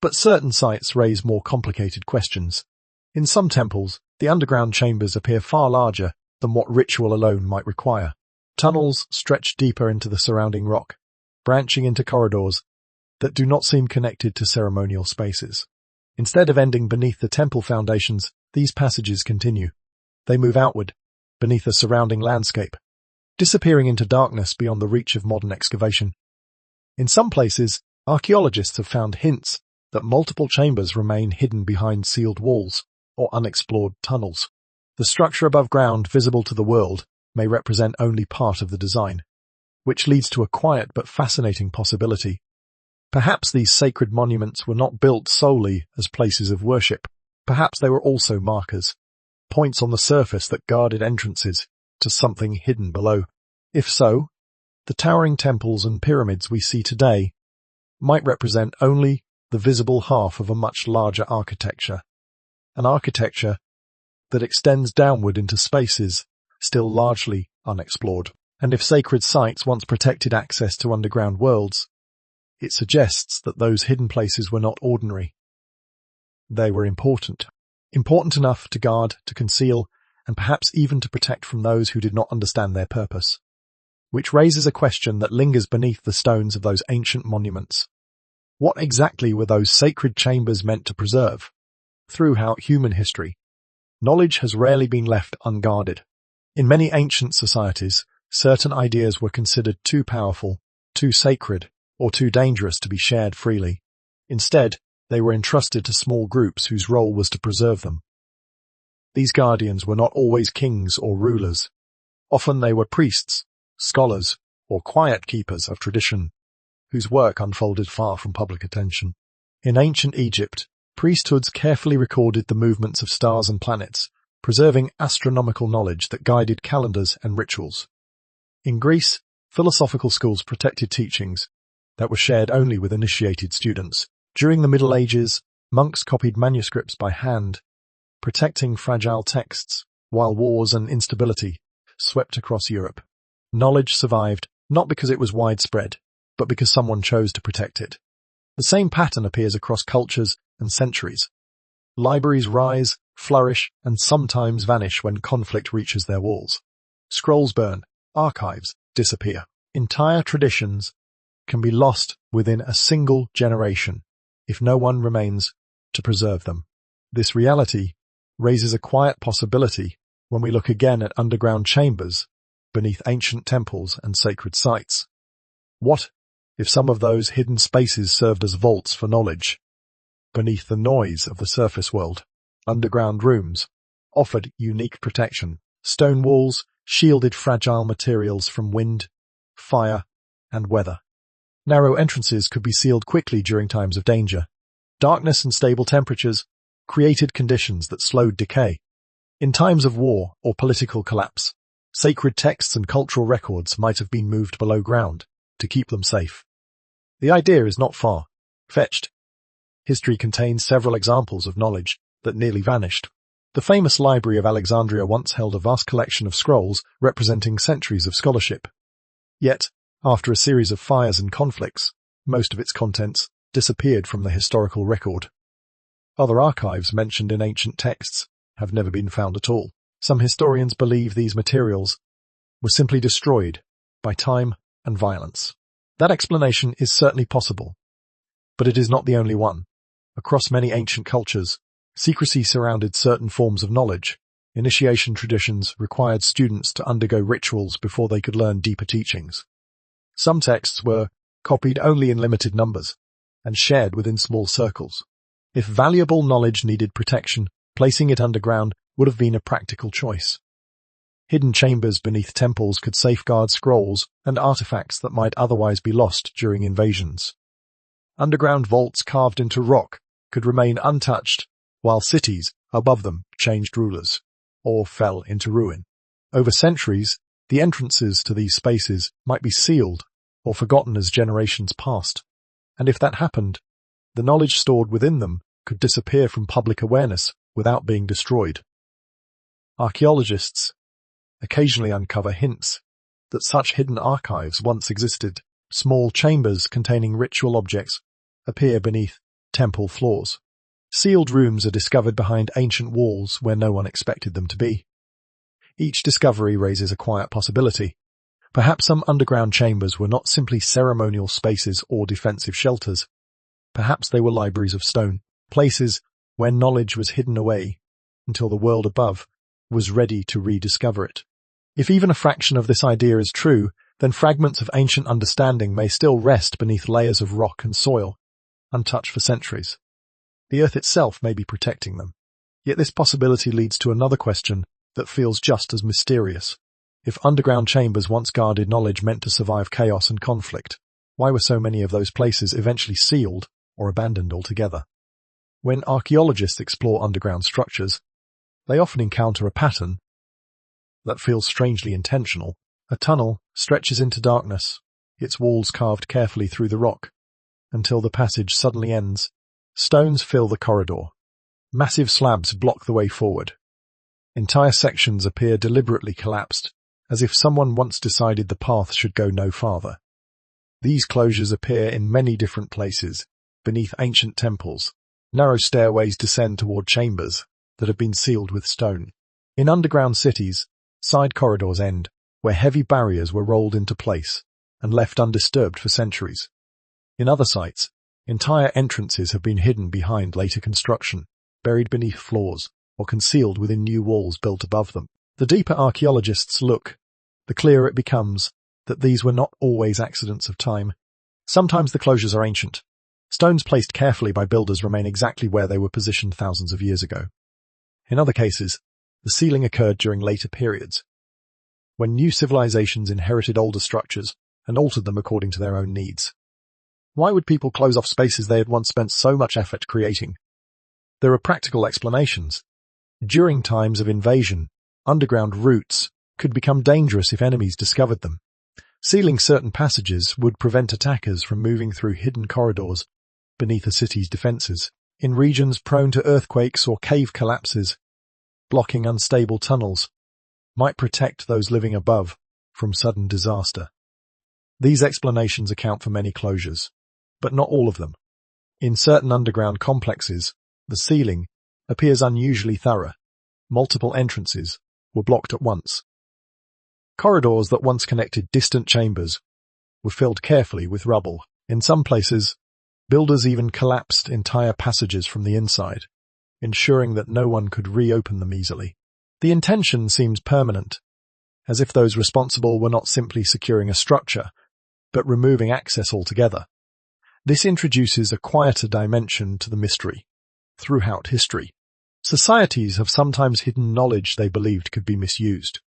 But certain sites raise more complicated questions. In some temples, the underground chambers appear far larger than what ritual alone might require. Tunnels stretch deeper into the surrounding rock, branching into corridors that do not seem connected to ceremonial spaces. Instead of ending beneath the temple foundations, these passages continue. They move outward, beneath the surrounding landscape, disappearing into darkness beyond the reach of modern excavation. In some places, archaeologists have found hints that multiple chambers remain hidden behind sealed walls or unexplored tunnels. The structure above ground visible to the world may represent only part of the design, which leads to a quiet but fascinating possibility. Perhaps these sacred monuments were not built solely as places of worship. Perhaps they were also markers, points on the surface that guarded entrances to something hidden below. If so, the towering temples and pyramids we see today might represent only the visible half of a much larger architecture, an architecture that extends downward into spaces still largely unexplored. And if sacred sites once protected access to underground worlds, it suggests that those hidden places were not ordinary. They were important enough to guard, to conceal, and perhaps even to protect from those who did not understand their purpose. Which raises a question that lingers beneath the stones of those ancient monuments. What exactly were those sacred chambers meant to preserve? Throughout human history, knowledge has rarely been left unguarded. In many ancient societies, certain ideas were considered too powerful, too sacred, or too dangerous to be shared freely. Instead, they were entrusted to small groups whose role was to preserve them. These guardians were not always kings or rulers. Often they were priests, scholars, or quiet keepers of tradition, whose work unfolded far from public attention. In ancient Egypt, priesthoods carefully recorded the movements of stars and planets, preserving astronomical knowledge that guided calendars and rituals. In Greece, philosophical schools protected teachings that were shared only with initiated students. During the Middle Ages, monks copied manuscripts by hand, protecting fragile texts, while wars and instability swept across Europe. Knowledge survived not because it was widespread, but because someone chose to protect it. The same pattern appears across cultures and centuries. Libraries rise, flourish, and sometimes vanish when conflict reaches their walls. Scrolls burn, archives disappear. Entire traditions can be lost within a single generation if no one remains to preserve them. This reality raises a quiet possibility when we look again at underground chambers beneath ancient temples and sacred sites. What if some of those hidden spaces served as vaults for knowledge? Beneath the noise of the surface world, underground rooms offered unique protection. Stone walls shielded fragile materials from wind, fire, and weather. Narrow entrances could be sealed quickly during times of danger. Darkness and stable temperatures created conditions that slowed decay. In times of war or political collapse, sacred texts and cultural records might have been moved below ground to keep them safe. The idea is not far-fetched. History contains several examples of knowledge that nearly vanished. The famous Library of Alexandria once held a vast collection of scrolls representing centuries of scholarship. Yet, after a series of fires and conflicts, most of its contents disappeared from the historical record. Other archives mentioned in ancient texts have never been found at all. Some historians believe these materials were simply destroyed by time and violence. That explanation is certainly possible, but it is not the only one. Across many ancient cultures, secrecy surrounded certain forms of knowledge. Initiation traditions required students to undergo rituals before they could learn deeper teachings. Some texts were copied only in limited numbers and shared within small circles. If valuable knowledge needed protection, placing it underground would have been a practical choice. Hidden chambers beneath temples could safeguard scrolls and artifacts that might otherwise be lost during invasions. Underground vaults carved into rock could remain untouched, while cities above them changed rulers or fell into ruin. Over centuries, the entrances to these spaces might be sealed or forgotten as generations passed, and if that happened, the knowledge stored within them could disappear from public awareness without being destroyed. Archaeologists occasionally uncover hints that such hidden archives once existed. Small chambers containing ritual objects appear beneath temple floors. Sealed rooms are discovered behind ancient walls where no one expected them to be. Each discovery raises a quiet possibility. Perhaps some underground chambers were not simply ceremonial spaces or defensive shelters. Perhaps they were libraries of stone, places where knowledge was hidden away until the world above was ready to rediscover it. If even a fraction of this idea is true, then fragments of ancient understanding may still rest beneath layers of rock and soil, untouched for centuries. The earth itself may be protecting them. Yet this possibility leads to another question that feels just as mysterious. If underground chambers once guarded knowledge meant to survive chaos and conflict, why were so many of those places eventually sealed or abandoned altogether? When archaeologists explore underground structures, they often encounter a pattern that feels strangely intentional. A tunnel stretches into darkness, its walls carved carefully through the rock, until the passage suddenly ends. Stones fill the corridor. Massive slabs block the way forward. Entire sections appear deliberately collapsed, as if someone once decided the path should go no farther. These closures appear in many different places, beneath ancient temples. Narrow stairways descend toward chambers that have been sealed with stone. In underground cities, side corridors end, where heavy barriers were rolled into place and left undisturbed for centuries. In other sites, Entire entrances have been hidden behind later construction, buried beneath floors, or concealed within new walls built above them. The deeper archaeologists look, the clearer it becomes that these were not always accidents of time. Sometimes the closures are ancient. Stones placed carefully by builders remain exactly where they were positioned thousands of years ago. In other cases, the sealing occurred during later periods, when new civilizations inherited older structures and altered them according to their own needs. Why would people close off spaces they had once spent so much effort creating? There are practical explanations. During times of invasion, underground routes could become dangerous if enemies discovered them. Sealing certain passages would prevent attackers from moving through hidden corridors beneath a city's defenses. In regions prone to earthquakes or cave collapses, blocking unstable tunnels might protect those living above from sudden disaster. These explanations account for many closures, but not all of them. In certain underground complexes, the sealing appears unusually thorough. Multiple entrances were blocked at once. Corridors that once connected distant chambers were filled carefully with rubble. In some places, builders even collapsed entire passages from the inside, ensuring that no one could reopen them easily. The intention seems permanent, as if those responsible were not simply securing a structure, but removing access altogether. This introduces a quieter dimension to the mystery. Throughout history, societies have sometimes hidden knowledge they believed could be misused.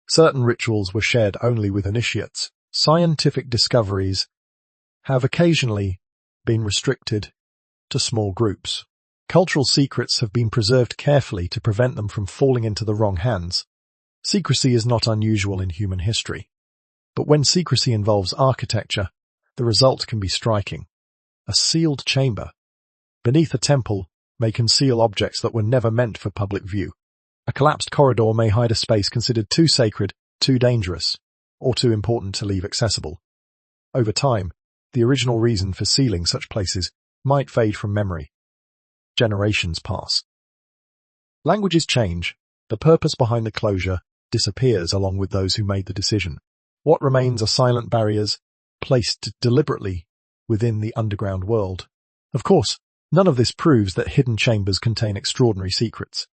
Certain rituals were shared only with initiates. Scientific discoveries have occasionally been restricted to small groups. Cultural secrets have been preserved carefully to prevent them from falling into the wrong hands. Secrecy is not unusual in human history, but when secrecy involves architecture, the result can be striking. A sealed chamber beneath a temple may conceal objects that were never meant for public view. A collapsed corridor may hide a space considered too sacred, too dangerous, or too important to leave accessible. Over time, the original reason for sealing such places might fade from memory. Generations pass. Languages change. The purpose behind the closure disappears along with those who made the decision. What remains are silent barriers placed deliberately within the underground world. Of course, none of this proves that hidden chambers contain extraordinary secrets.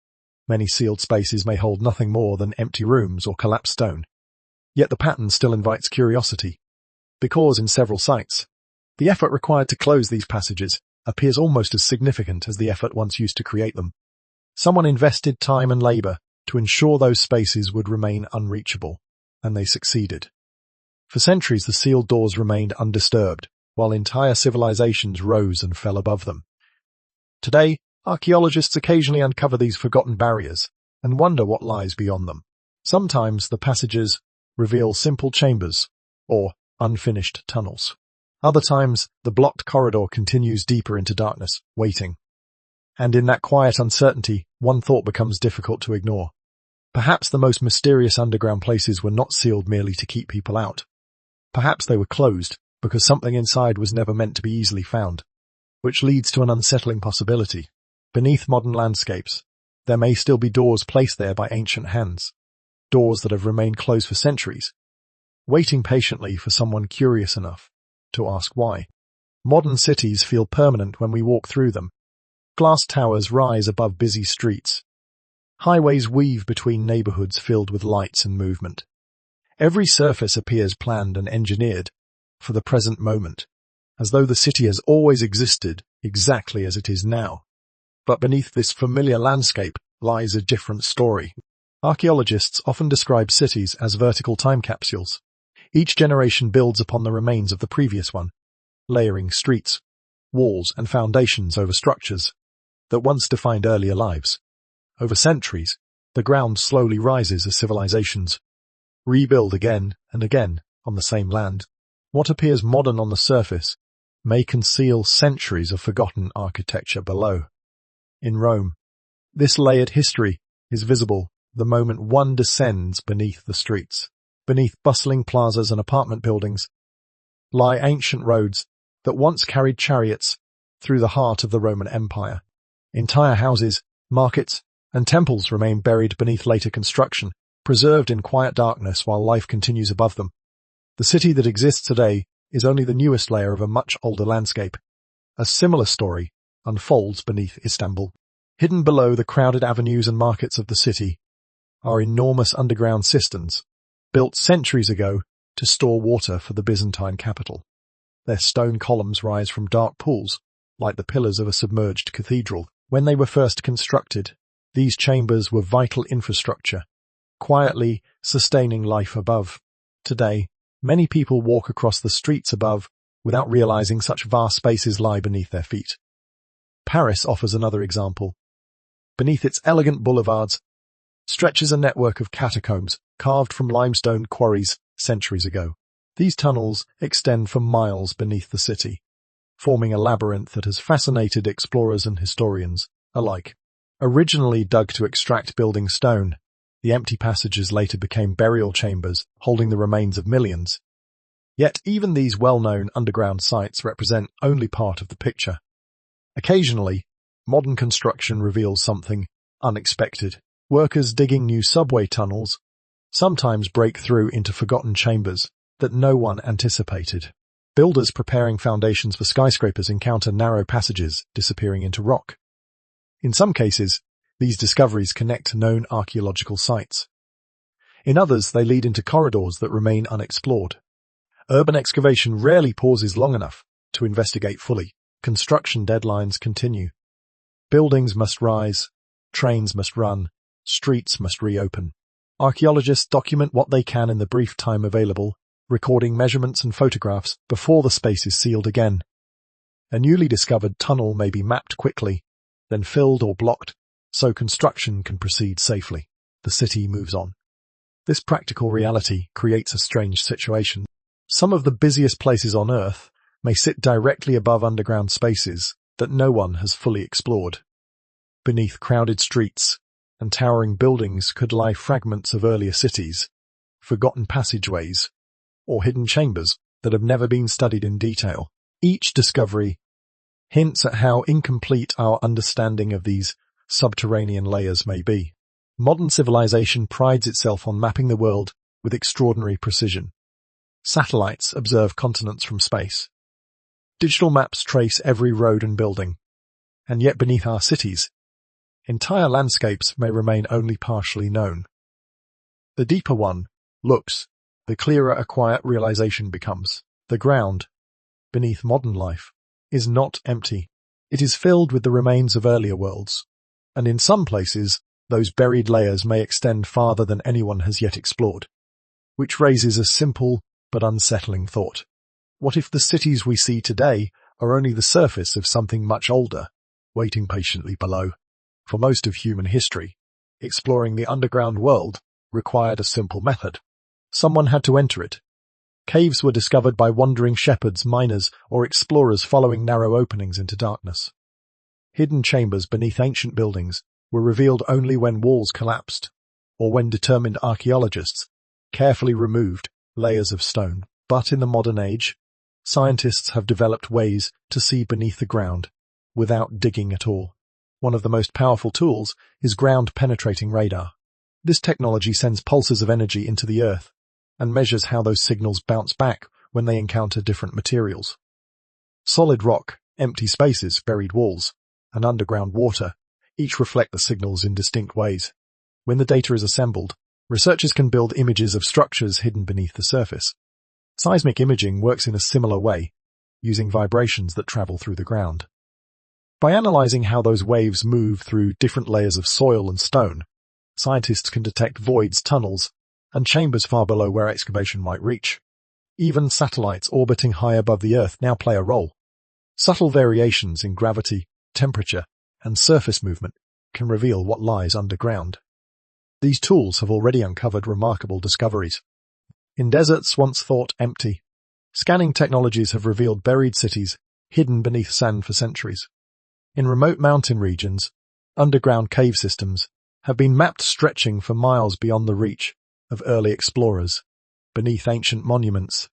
Many sealed spaces may hold nothing more than empty rooms or collapsed stone. Yet the pattern still invites curiosity, because in several sites, the effort required to close these passages appears almost as significant as the effort once used to create them. Someone invested time and labor to ensure those spaces would remain unreachable, and they succeeded. For centuries, the sealed doors remained undisturbed, while entire civilizations rose and fell above them. Today, archaeologists occasionally uncover these forgotten barriers and wonder what lies beyond them. Sometimes the passages reveal simple chambers or unfinished tunnels. Other times, the blocked corridor continues deeper into darkness, waiting. And in that quiet uncertainty, one thought becomes difficult to ignore. Perhaps the most mysterious underground places were not sealed merely to keep people out. Perhaps they were closed because something inside was never meant to be easily found, which leads to an unsettling possibility. Beneath modern landscapes, there may still be doors placed there by ancient hands, doors that have remained closed for centuries, waiting patiently for someone curious enough to ask why. Modern cities feel permanent when we walk through them. Glass towers rise above busy streets. Highways weave between neighborhoods filled with lights and movement. Every surface appears planned and engineered for the present moment, as though the city has always existed exactly as it is now. But beneath this familiar landscape lies a different story. Archaeologists often describe cities as vertical time capsules. Each generation builds upon the remains of the previous one, layering streets, walls, and foundations over structures that once defined earlier lives. Over centuries, the ground slowly rises as civilizations rebuild again and again on the same land. What appears modern on the surface may conceal centuries of forgotten architecture below. In Rome, this layered history is visible the moment one descends beneath the streets. Beneath bustling plazas and apartment buildings lie ancient roads that once carried chariots through the heart of the Roman Empire. Entire houses, markets, and temples remain buried beneath later construction, preserved in quiet darkness while life continues above them. The city that exists today is only the newest layer of a much older landscape, A similar story unfolds beneath Istanbul. Hidden below the crowded avenues and markets of the city are enormous underground cisterns, built centuries ago to store water for the Byzantine capital. Their stone columns rise from dark pools, like the pillars of a submerged cathedral. When they were first constructed, these chambers were vital infrastructure, quietly sustaining life above. Today, many people walk across the streets above without realizing such vast spaces lie beneath their feet. Paris offers another example. Beneath its elegant boulevards stretches a network of catacombs carved from limestone quarries centuries ago. These tunnels extend for miles beneath the city, forming a labyrinth that has fascinated explorers and historians alike. Originally dug to extract building stone, the empty passages later became burial chambers holding the remains of millions. Yet even these well-known underground sites represent only part of the picture. Occasionally, modern construction reveals something unexpected. Workers digging new subway tunnels sometimes break through into forgotten chambers that no one anticipated. Builders preparing foundations for skyscrapers encounter narrow passages disappearing into rock. In some cases, these discoveries connect to known archaeological sites. In others, they lead into corridors that remain unexplored. Urban excavation rarely pauses long enough to investigate fully. Construction deadlines continue. Buildings must rise, trains must run, streets must reopen. Archaeologists document what they can in the brief time available, recording measurements and photographs before the space is sealed again. A newly discovered tunnel may be mapped quickly, then filled or blocked, so construction can proceed safely. The city moves on. This practical reality creates a strange situation. Some of the busiest places on Earth may sit directly above underground spaces that no one has fully explored. Beneath crowded streets and towering buildings could lie fragments of earlier cities, forgotten passageways, or hidden chambers that have never been studied in detail. Each discovery hints at how incomplete our understanding of these subterranean layers may be. Modern civilization prides itself on mapping the world with extraordinary precision. Satellites observe continents from space. Digital maps trace every road and building. And yet beneath our cities, entire landscapes may remain only partially known. The deeper one looks, the clearer a quiet realization becomes. The ground, beneath modern life, is not empty. It is filled with the remains of earlier worlds. And in some places, those buried layers may extend farther than anyone has yet explored. Which raises a simple but unsettling thought. What if the cities we see today are only the surface of something much older, waiting patiently below? For most of human history, exploring the underground world required a simple method. Someone had to enter it. Caves were discovered by wandering shepherds, miners, or explorers following narrow openings into darkness. Hidden chambers beneath ancient buildings were revealed only when walls collapsed, or when determined archaeologists carefully removed layers of stone. But in the modern age, scientists have developed ways to see beneath the ground without digging at all. One of the most powerful tools is ground-penetrating radar. This technology sends pulses of energy into the earth and measures how those signals bounce back when they encounter different materials. Solid rock, empty spaces, buried walls, and underground water each reflect the signals in distinct ways. When the data is assembled, researchers can build images of structures hidden beneath the surface. Seismic imaging works in a similar way, using vibrations that travel through the ground. By analyzing how those waves move through different layers of soil and stone, scientists can detect voids, tunnels, and chambers far below where excavation might reach. Even satellites orbiting high above the Earth now play a role. Subtle variations in gravity, temperature, and surface movement can reveal what lies underground. These tools have already uncovered remarkable discoveries. In deserts once thought empty, scanning technologies have revealed buried cities hidden beneath sand for centuries. In remote mountain regions, underground cave systems have been mapped stretching for miles beyond the reach of early explorers. Beneath ancient monuments,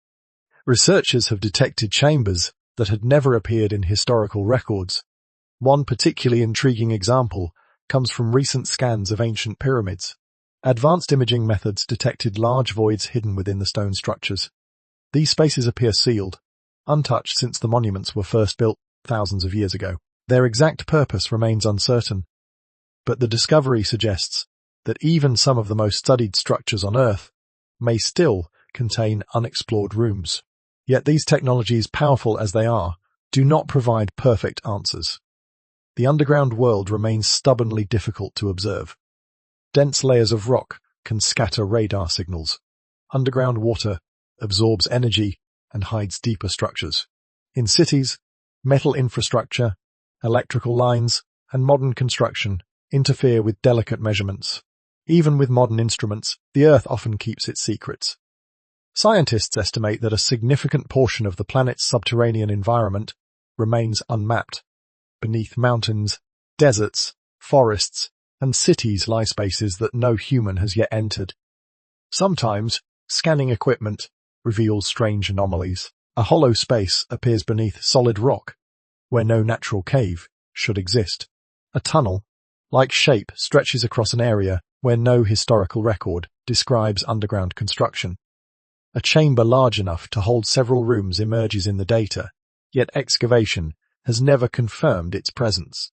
researchers have detected chambers that had never appeared in historical records. One particularly intriguing example comes from recent scans of ancient pyramids. Advanced imaging methods detected large voids hidden within the stone structures. These spaces appear sealed, untouched since the monuments were first built. thousands of years ago. Their exact purpose remains uncertain, but the discovery suggests that even some of the most studied structures on Earth may still contain unexplored rooms. Yet these technologies, powerful as they are, do not provide perfect answers. The underground world remains stubbornly difficult to observe. Dense layers of rock can scatter radar signals. Underground water absorbs energy and hides deeper structures. In cities, metal infrastructure, electrical lines, and modern construction interfere with delicate measurements. Even with modern instruments, the Earth often keeps its secrets. Scientists estimate that a significant portion of the planet's subterranean environment remains unmapped. Beneath mountains, deserts, forests, and cities lie spaces that no human has yet entered. Sometimes, scanning equipment reveals strange anomalies. A hollow space appears beneath solid rock, where no natural cave should exist. A tunnel-like shape stretches across an area where no historical record describes underground construction. A chamber large enough to hold several rooms emerges in the data, yet excavation has never confirmed its presence.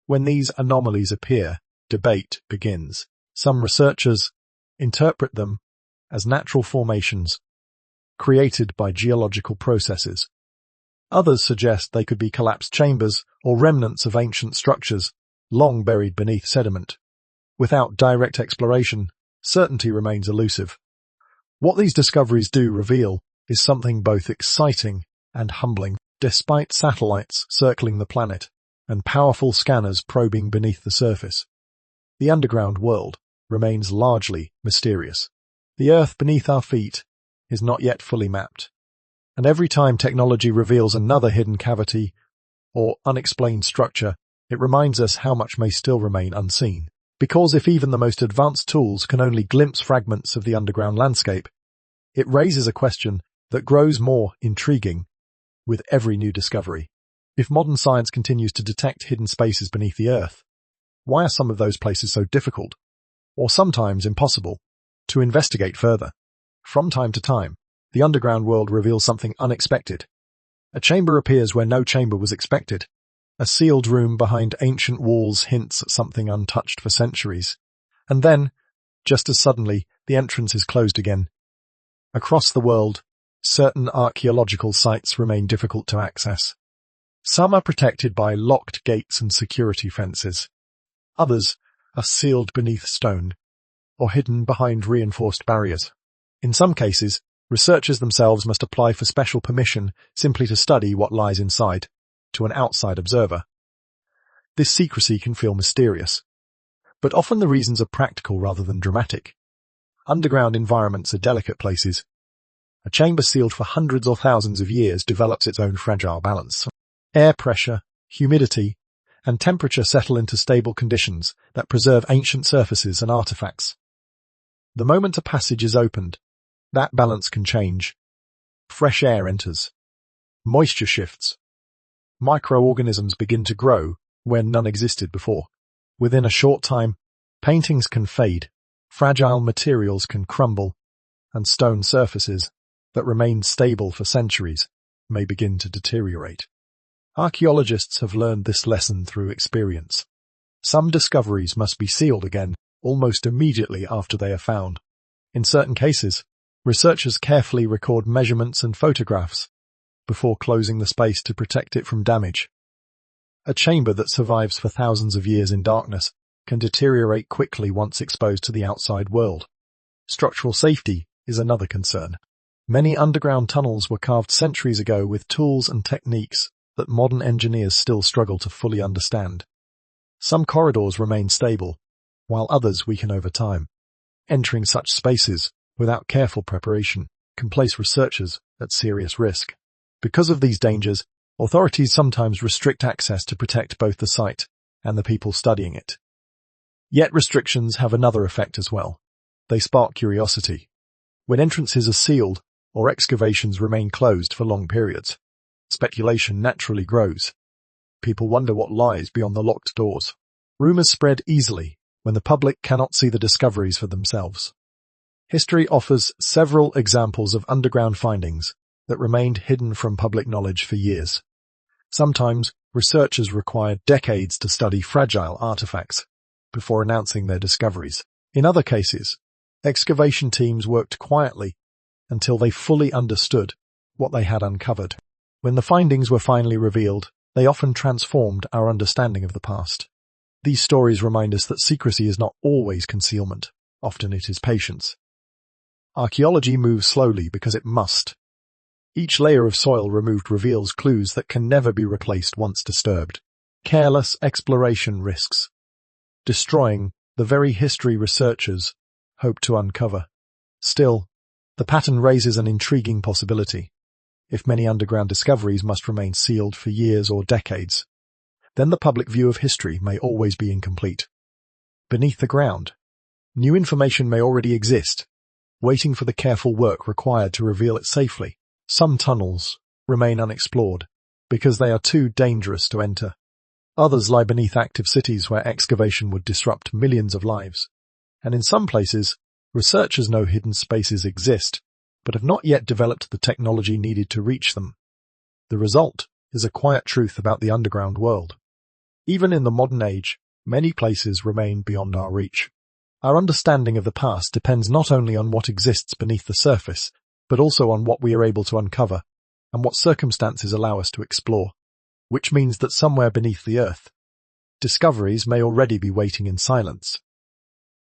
When these anomalies appear, debate begins. Some researchers interpret them as natural formations created by geological processes. Others suggest they could be collapsed chambers or remnants of ancient structures long buried beneath sediment. Without direct exploration, certainty remains elusive. What these discoveries do reveal is something both exciting and humbling. Despite satellites circling the planet and powerful scanners probing beneath the surface, the underground world remains largely mysterious. The Earth beneath our feet is not yet fully mapped, and every time technology reveals another hidden cavity or unexplained structure, it reminds us how much may still remain unseen. Because if even the most advanced tools can only glimpse fragments of the underground landscape, it raises a question that grows more intriguing with every new discovery. If modern science continues to detect hidden spaces beneath the Earth, why are some of those places so difficult, or sometimes impossible, to investigate further? From time to time, the underground world reveals something unexpected. A chamber appears where no chamber was expected. A sealed room behind ancient walls hints at something untouched for centuries. And then, just as suddenly, the entrance is closed again. Across the world, certain archaeological sites remain difficult to access. Some are protected by locked gates and security fences. Others are sealed beneath stone or hidden behind reinforced barriers. In some cases, researchers themselves must apply for special permission simply to study what lies inside, to an outside observer. This secrecy can feel mysterious, but often the reasons are practical rather than dramatic. Underground environments are delicate places. A chamber sealed for hundreds or thousands of years develops its own fragile balance. Air pressure, humidity, and temperature settle into stable conditions that preserve ancient surfaces and artifacts. The moment a passage is opened, that balance can change. Fresh air enters. Moisture shifts. Microorganisms begin to grow where none existed before. Within a short time, paintings can fade, fragile materials can crumble, and stone surfaces that remained stable for centuries may begin to deteriorate. Archaeologists have learned this lesson through experience. Some discoveries must be sealed again almost immediately after they are found. In certain cases, researchers carefully record measurements and photographs before closing the space to protect it from damage. A chamber that survives for thousands of years in darkness can deteriorate quickly once exposed to the outside world. Structural safety is another concern. Many underground tunnels were carved centuries ago with tools and techniques that modern engineers still struggle to fully understand. Some corridors remain stable, while others weaken over time. Entering such spaces without careful preparation can place researchers at serious risk. Because of these dangers, authorities sometimes restrict access to protect both the site and the people studying it. Yet restrictions have another effect as well. They spark curiosity. When entrances are sealed or excavations remain closed for long periods, speculation naturally grows. People wonder what lies beyond the locked doors. Rumors spread easily when the public cannot see the discoveries for themselves. History offers several examples of underground findings that remained hidden from public knowledge for years. Sometimes, researchers required decades to study fragile artifacts before announcing their discoveries. In other cases, excavation teams worked quietly until they fully understood what they had uncovered. When the findings were finally revealed, they often transformed our understanding of the past. These stories remind us that secrecy is not always concealment. Often it is patience. Archaeology moves slowly because it must. Each layer of soil removed reveals clues that can never be replaced once disturbed. Careless exploration risks destroying the very history researchers hope to uncover. Still, the pattern raises an intriguing possibility. If many underground discoveries must remain sealed for years or decades, then the public view of history may always be incomplete. Beneath the ground, new information may already exist, waiting for the careful work required to reveal it safely. Some tunnels remain unexplored because they are too dangerous to enter. Others lie beneath active cities where excavation would disrupt millions of lives. And in some places, researchers know hidden spaces exist, but have not yet developed the technology needed to reach them. The result is a quiet truth about the underground world. Even in the modern age, many places remain beyond our reach. Our understanding of the past depends not only on what exists beneath the surface, but also on what we are able to uncover and what circumstances allow us to explore, which means that somewhere beneath the earth, discoveries may already be waiting in silence.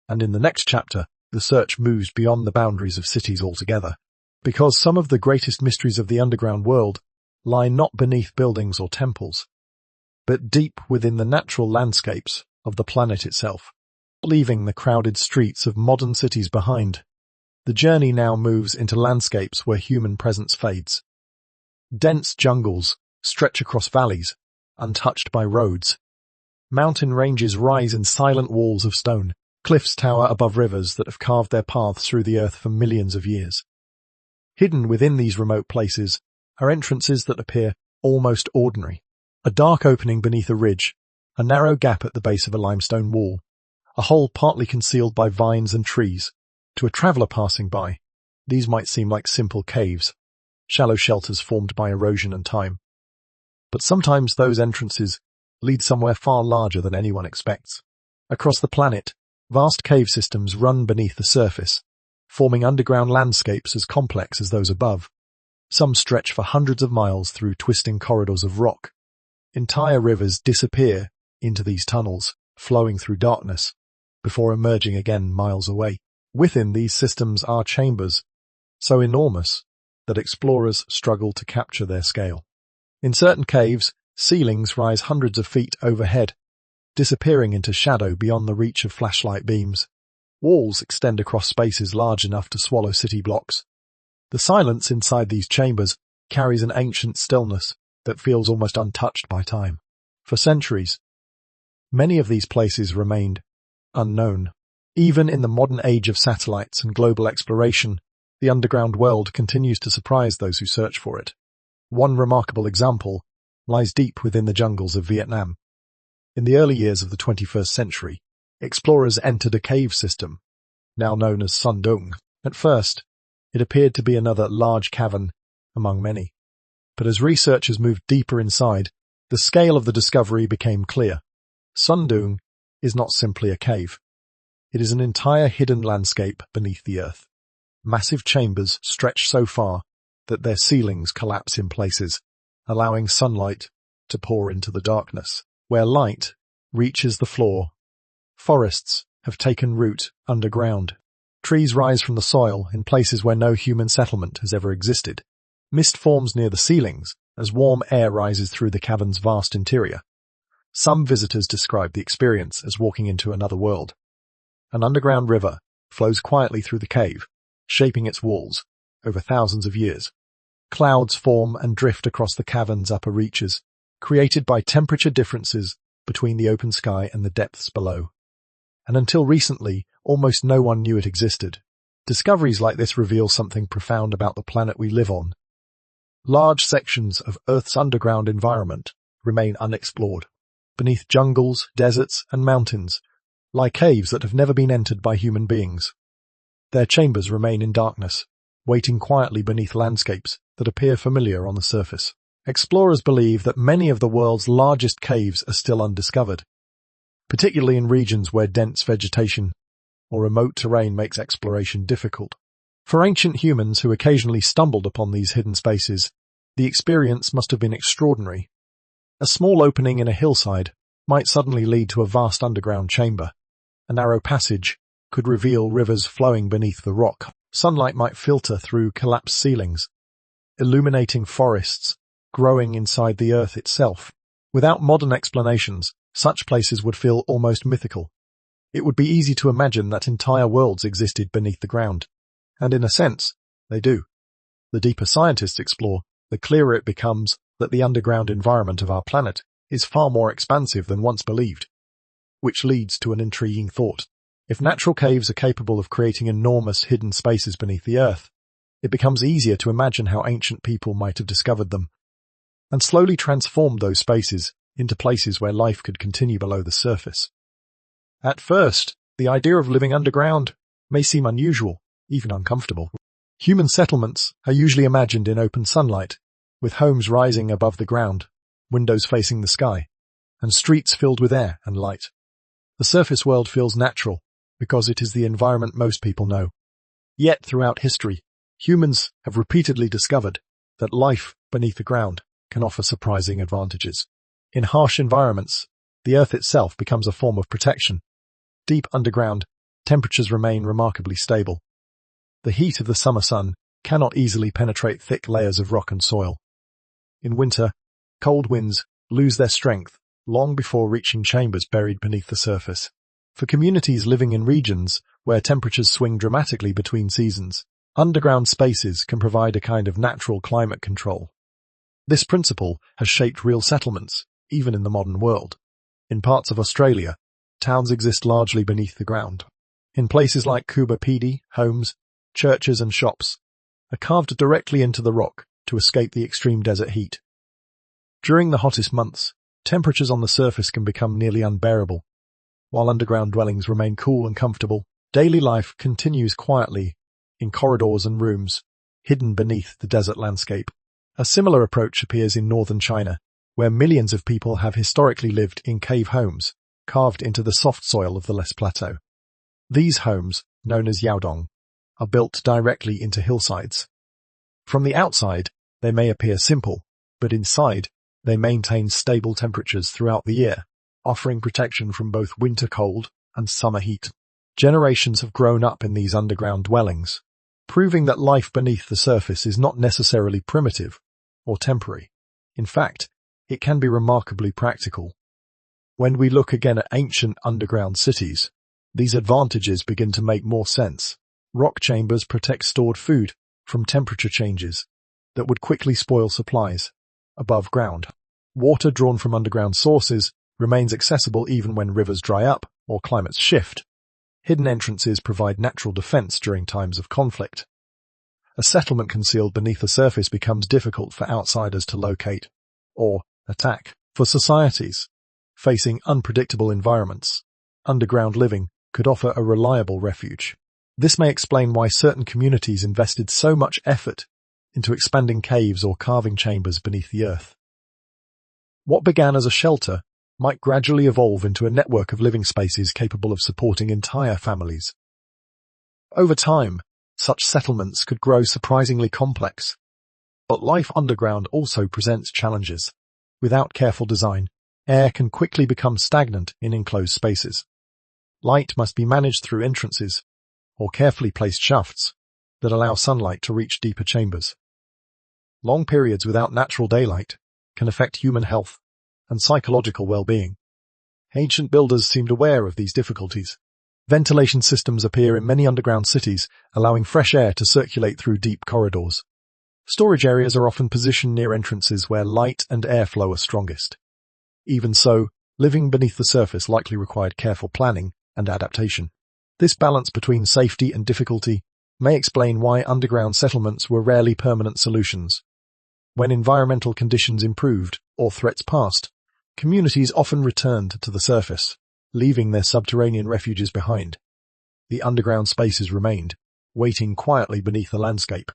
And in the next chapter, the search moves beyond the boundaries of cities altogether, because some of the greatest mysteries of the underground world lie not beneath buildings or temples, but deep within the natural landscapes of the planet itself. Leaving the crowded streets of modern cities behind, the journey now moves into landscapes where human presence fades. Dense jungles stretch across valleys, untouched by roads. Mountain ranges rise in silent walls of stone. Cliffs tower above rivers that have carved their paths through the earth for millions of years. Hidden within these remote places are entrances that appear almost ordinary. A dark opening beneath a ridge, a narrow gap at the base of a limestone wall, a hole partly concealed by vines and trees. To a traveller passing by, these might seem like simple caves, shallow shelters formed by erosion and time. But sometimes those entrances lead somewhere far larger than anyone expects. Across the planet, vast cave systems run beneath the surface, forming underground landscapes as complex as those above. Some stretch for hundreds of miles through twisting corridors of rock. Entire rivers disappear into these tunnels, flowing through darkness, before emerging again miles away. Within these systems are chambers, so enormous that explorers struggle to capture their scale. In certain caves, ceilings rise hundreds of feet overhead, disappearing into shadow beyond the reach of flashlight beams. Walls extend across spaces large enough to swallow city blocks. The silence inside these chambers carries an ancient stillness that feels almost untouched by time. For centuries, many of these places remained unknown. Even in the modern age of satellites and global exploration, the underground world continues to surprise those who search for it. One remarkable example lies deep within the jungles of Vietnam. In the early years of the 21st century, explorers entered a cave system, now known as Sun Dung. At first, it appeared to be another large cavern among many. But as researchers moved deeper inside, the scale of the discovery became clear. Sun Dung is not simply a cave. It is an entire hidden landscape beneath the earth. Massive chambers stretch so far that their ceilings collapse in places, allowing sunlight to pour into the darkness. Where light reaches the floor, forests have taken root underground. Trees rise from the soil in places where no human settlement has ever existed. Mist forms near the ceilings as warm air rises through the cavern's vast interior. Some visitors describe the experience as walking into another world. An underground river flows quietly through the cave, shaping its walls over thousands of years. Clouds form and drift across the cavern's upper reaches, created by temperature differences between the open sky and the depths below. And until recently, almost no one knew it existed. Discoveries like this reveal something profound about the planet we live on. Large sections of Earth's underground environment remain unexplored. Beneath jungles, deserts, and mountains lie caves that have never been entered by human beings. Their chambers remain in darkness, waiting quietly beneath landscapes that appear familiar on the surface. Explorers believe that many of the world's largest caves are still undiscovered, particularly in regions where dense vegetation or remote terrain makes exploration difficult. For ancient humans who occasionally stumbled upon these hidden spaces, the experience must have been extraordinary. A small opening in a hillside might suddenly lead to a vast underground chamber. A narrow passage could reveal rivers flowing beneath the rock. Sunlight might filter through collapsed ceilings, illuminating forests growing inside the earth itself. Without modern explanations, such places would feel almost mythical. It would be easy to imagine that entire worlds existed beneath the ground. And in a sense, they do. The deeper scientists explore, the clearer it becomes that the underground environment of our planet is far more expansive than once believed. Which leads to an intriguing thought. If natural caves are capable of creating enormous hidden spaces beneath the earth, it becomes easier to imagine how ancient people might have discovered them and slowly transformed those spaces into places where life could continue below the surface. At first, the idea of living underground may seem unusual, even uncomfortable. Human settlements are usually imagined in open sunlight, with homes rising above the ground, windows facing the sky, and streets filled with air and light. The surface world feels natural because it is the environment most people know. Yet throughout history, humans have repeatedly discovered that life beneath the ground can offer surprising advantages. In harsh environments, the earth itself becomes a form of protection. Deep underground, temperatures remain remarkably stable. The heat of the summer sun cannot easily penetrate thick layers of rock and soil. In winter, cold winds lose their strength long before reaching chambers buried beneath the surface. For communities living in regions where temperatures swing dramatically between seasons, underground spaces can provide a kind of natural climate control. This principle has shaped real settlements, even in the modern world. In parts of Australia, towns exist largely beneath the ground. In places like Kuba Pedy, homes, churches and shops are carved directly into the rock to escape the extreme desert heat. During the hottest months, temperatures on the surface can become nearly unbearable. While underground dwellings remain cool and comfortable, daily life continues quietly in corridors and rooms, hidden beneath the desert landscape. A similar approach appears in northern China, where millions of people have historically lived in cave homes, carved into the soft soil of the Les Plateau. These homes, known as yaodong, are built directly into hillsides. From the outside, they may appear simple, but inside, they maintain stable temperatures throughout the year, offering protection from both winter cold and summer heat. Generations have grown up in these underground dwellings, proving that life beneath the surface is not necessarily primitive or temporary. In fact, it can be remarkably practical. When we look again at ancient underground cities, these advantages begin to make more sense. Rock chambers protect stored food from temperature changes that would quickly spoil supplies above ground. Water drawn from underground sources remains accessible even when rivers dry up or climates shift. Hidden entrances provide natural defense during times of conflict. A settlement concealed beneath the surface becomes difficult for outsiders to locate or attack. For societies facing unpredictable environments, underground living could offer a reliable refuge. This may explain why certain communities invested so much effort into expanding caves or carving chambers beneath the earth. What began as a shelter might gradually evolve into a network of living spaces capable of supporting entire families. Over time, such settlements could grow surprisingly complex. But life underground also presents challenges. Without careful design, air can quickly become stagnant in enclosed spaces. Light must be managed through entrances or carefully placed shafts that allow sunlight to reach deeper chambers. Long periods without natural daylight can affect human health and psychological well-being. Ancient builders seemed aware of these difficulties. Ventilation systems appear in many underground cities, allowing fresh air to circulate through deep corridors. Storage areas are often positioned near entrances where light and airflow are strongest. Even so, living beneath the surface likely required careful planning and adaptation. This balance between safety and difficulty may explain why underground settlements were rarely permanent solutions. When environmental conditions improved or threats passed, communities often returned to the surface, leaving their subterranean refuges behind. The underground spaces remained, waiting quietly beneath the landscape.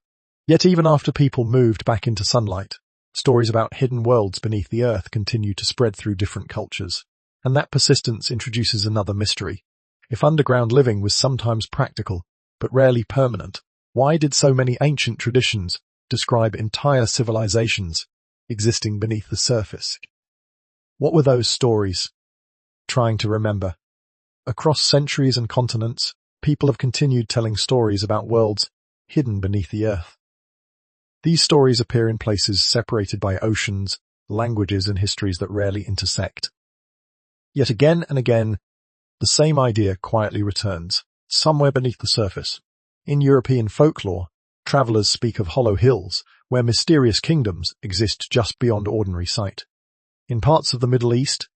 Yet even after people moved back into sunlight, Stories about hidden worlds beneath the earth continue to spread through different cultures, and that persistence introduces another mystery. If underground living was sometimes practical, but rarely permanent, why did so many ancient traditions describe entire civilizations existing beneath the surface? What were those stories trying to remember? Across centuries and continents, people have continued telling stories about worlds hidden beneath the earth. These stories appear in places separated by oceans, languages, and histories that rarely intersect. Yet again and again, the same idea quietly returns, somewhere beneath the surface. In European folklore, travelers speak of hollow hills, where mysterious kingdoms exist just beyond ordinary sight. In parts of the Middle East,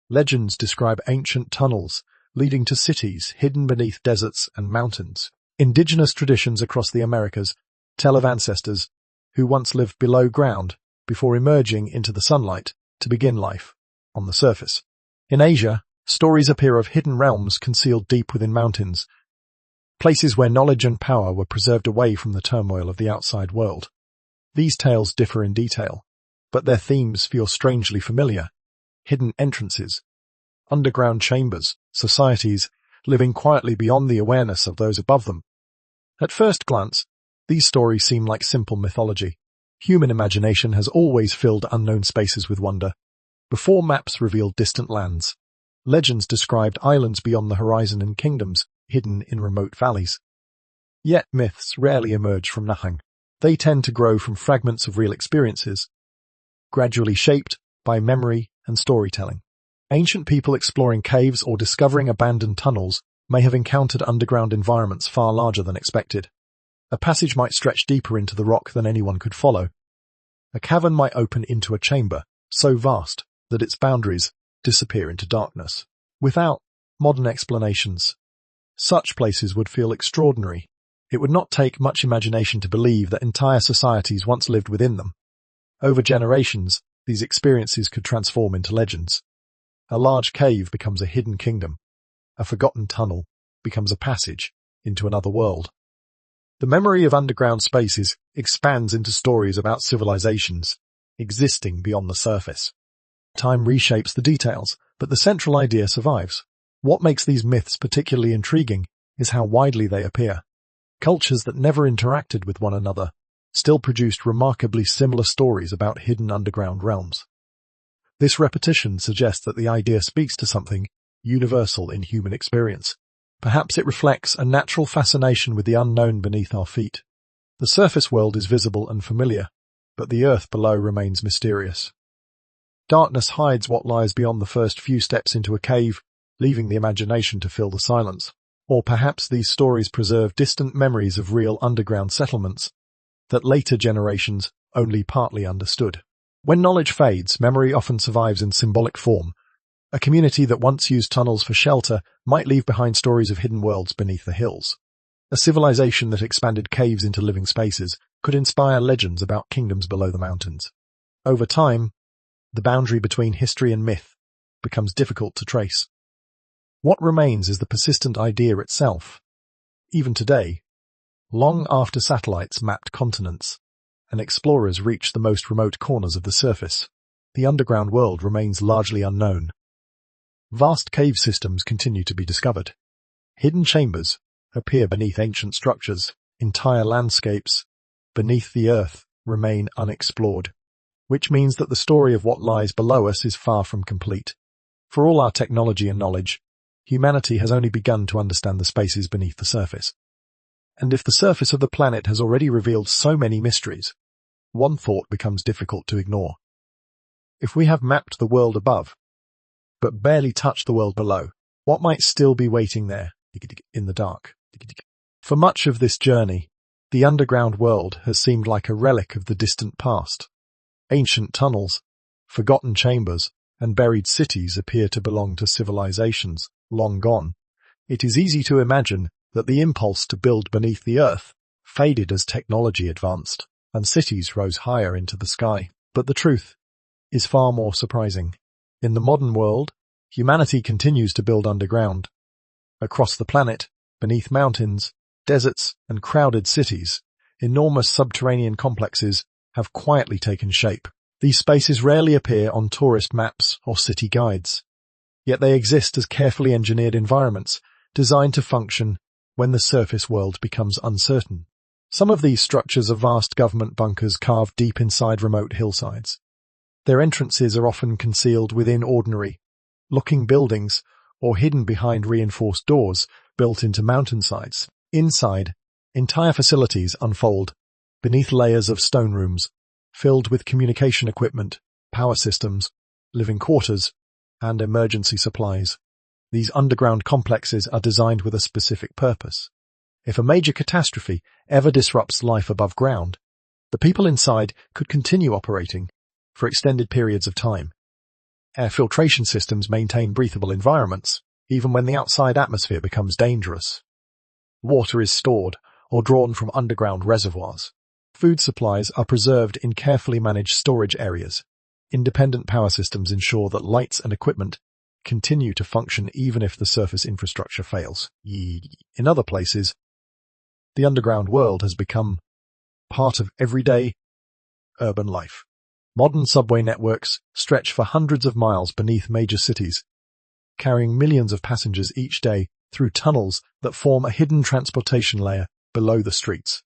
legends describe ancient tunnels leading to cities hidden beneath deserts and mountains. Indigenous traditions across the Americas tell of ancestors who once lived below ground before emerging into the sunlight to begin life on the surface. In Asia, stories appear of hidden realms concealed deep within mountains, places where knowledge and power were preserved away from the turmoil of the outside world. These tales differ in detail, but their themes feel strangely familiar. Hidden entrances, underground chambers, societies living quietly beyond the awareness of those above them. At first glance, these stories seem like simple mythology. Human imagination has always filled unknown spaces with wonder. Before maps revealed distant lands, legends described islands beyond the horizon and kingdoms hidden in remote valleys. Yet myths rarely emerge from nothing. They tend to grow from fragments of real experiences, gradually shaped by memory and storytelling. Ancient people exploring caves or discovering abandoned tunnels may have encountered underground environments far larger than expected. A passage might stretch deeper into the rock than anyone could follow. A cavern might open into a chamber so vast that its boundaries disappear into darkness. Without modern explanations, such places would feel extraordinary. It would not take much imagination to believe that entire societies once lived within them. Over generations, these experiences could transform into legends. A large cave becomes a hidden kingdom. A forgotten tunnel becomes a passage into another world. The memory of underground spaces expands into stories about civilizations existing beyond the surface. Time reshapes the details, but the central idea survives. What makes these myths particularly intriguing is how widely they appear. Cultures that never interacted with one another still produced remarkably similar stories about hidden underground realms. This repetition suggests that the idea speaks to something universal in human experience. Perhaps it reflects a natural fascination with the unknown beneath our feet. The surface world is visible and familiar, but the earth below remains mysterious. Darkness hides what lies beyond the first few steps into a cave, leaving the imagination to fill the silence. Or perhaps these stories preserve distant memories of real underground settlements that later generations only partly understood. When knowledge fades, memory often survives in symbolic form. A community that once used tunnels for shelter might leave behind stories of hidden worlds beneath the hills. A civilization that expanded caves into living spaces could inspire legends about kingdoms below the mountains. Over time, the boundary between history and myth becomes difficult to trace. What remains is the persistent idea itself. Even today, long after satellites mapped continents and explorers reached the most remote corners of the surface, the underground world remains largely unknown. Vast cave systems continue to be discovered. Hidden chambers appear beneath ancient structures. Entire landscapes beneath the earth remain unexplored, which means that the story of what lies below us is far from complete. For all our technology and knowledge, humanity has only begun to understand the spaces beneath the surface. And if the surface of the planet has already revealed so many mysteries, one thought becomes difficult to ignore. If we have mapped the world above, but barely touched the world below, what might still be waiting there in the dark? For much of this journey, the underground world has seemed like a relic of the distant past. Ancient tunnels, forgotten chambers, and buried cities appear to belong to civilizations long gone. It is easy to imagine that the impulse to build beneath the earth faded as technology advanced and cities rose higher into the sky. But the truth is far more surprising. In the modern world, humanity continues to build underground. Across the planet, beneath mountains, deserts, and crowded cities, enormous subterranean complexes have quietly taken shape. These spaces rarely appear on tourist maps or city guides, yet they exist as carefully engineered environments designed to function when the surface world becomes uncertain. Some of these structures are vast government bunkers carved deep inside remote hillsides. Their entrances are often concealed within ordinary-looking buildings or hidden behind reinforced doors built into mountainsides. Inside, entire facilities unfold beneath layers of stone rooms, filled with communication equipment, power systems, living quarters, and emergency supplies. These underground complexes are designed with a specific purpose. If a major catastrophe ever disrupts life above ground, the people inside could continue operating for extended periods of time. Air filtration systems maintain breathable environments, even when the outside atmosphere becomes dangerous. Water is stored or drawn from underground reservoirs. Food supplies are preserved in carefully managed storage areas. Independent power systems ensure that lights and equipment continue to function even if the surface infrastructure fails. In other places, the underground world has become part of everyday urban life. Modern subway networks stretch for hundreds of miles beneath major cities, carrying millions of passengers each day through tunnels that form a hidden transportation layer below the streets.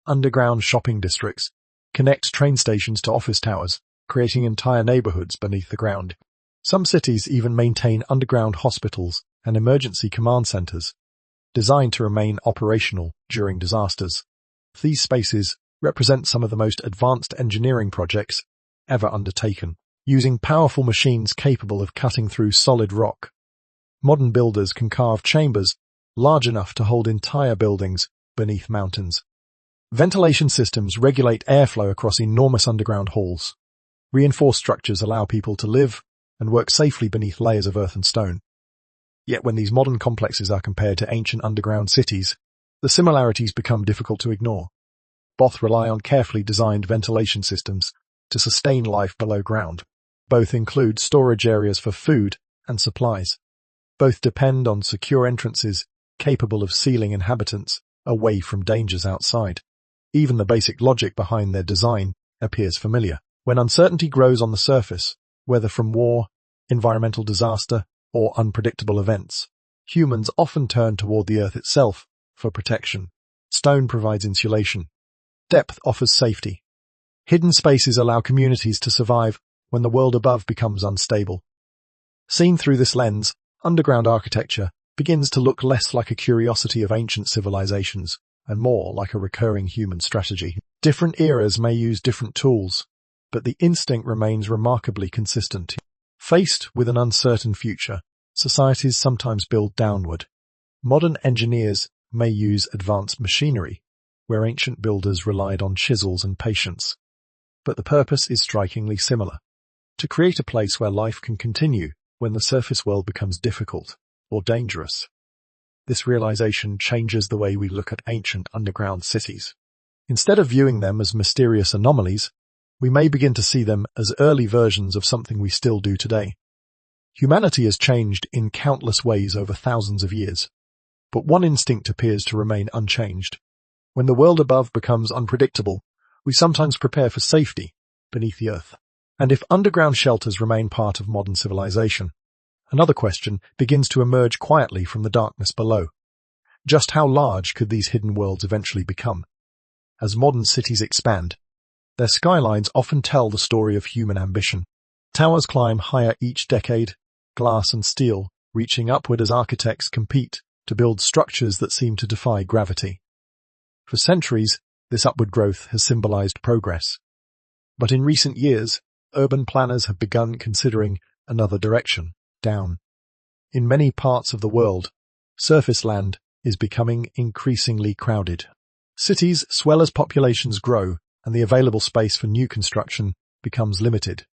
Underground shopping districts connect train stations to office towers, creating entire neighborhoods beneath the ground. Some cities even maintain underground hospitals and emergency command centers, designed to remain operational during disasters. These spaces represent some of the most advanced engineering projects ever undertaken, using powerful machines capable of cutting through solid rock. Modern builders can carve chambers large enough to hold entire buildings beneath mountains. Ventilation systems regulate airflow across enormous underground halls. Reinforced structures allow people to live and work safely beneath layers of earth and stone. Yet when these modern complexes are compared to ancient underground cities, the similarities become difficult to ignore. Both rely on carefully designed ventilation systems to sustain life below ground. Both include storage areas for food and supplies. Both depend on secure entrances capable of sealing inhabitants away from dangers outside. Even the basic logic behind their design appears familiar. When uncertainty grows on the surface, whether from war, environmental disaster, or unpredictable events, humans often turn toward the earth itself for protection. Stone provides insulation. Depth offers safety. Hidden spaces allow communities to survive when the world above becomes unstable. Seen through this lens, underground architecture begins to look less like a curiosity of ancient civilizations and more like a recurring human strategy. Different eras may use different tools, but the instinct remains remarkably consistent. Faced with an uncertain future, societies sometimes build downward. Modern engineers may use advanced machinery, where ancient builders relied on chisels and patience. But the purpose is strikingly similar: to create a place where life can continue when the surface world becomes difficult or dangerous. This realization changes the way we look at ancient underground cities. Instead of viewing them as mysterious anomalies, we may begin to see them as early versions of something we still do today. Humanity has changed in countless ways over thousands of years, but one instinct appears to remain unchanged. When the world above becomes unpredictable, we sometimes prepare for safety beneath the earth. And if underground shelters remain part of modern civilization, another question begins to emerge quietly from the darkness below. Just how large could these hidden worlds eventually become? As modern cities expand, their skylines often tell the story of human ambition. Towers climb higher each decade, glass and steel reaching upward as architects compete to build structures that seem to defy gravity. For centuries, this upward growth has symbolized progress. But in recent years, urban planners have begun considering another direction: down. In many parts of the world, surface land is becoming increasingly crowded. Cities swell as populations grow, and the available space for new construction becomes limited.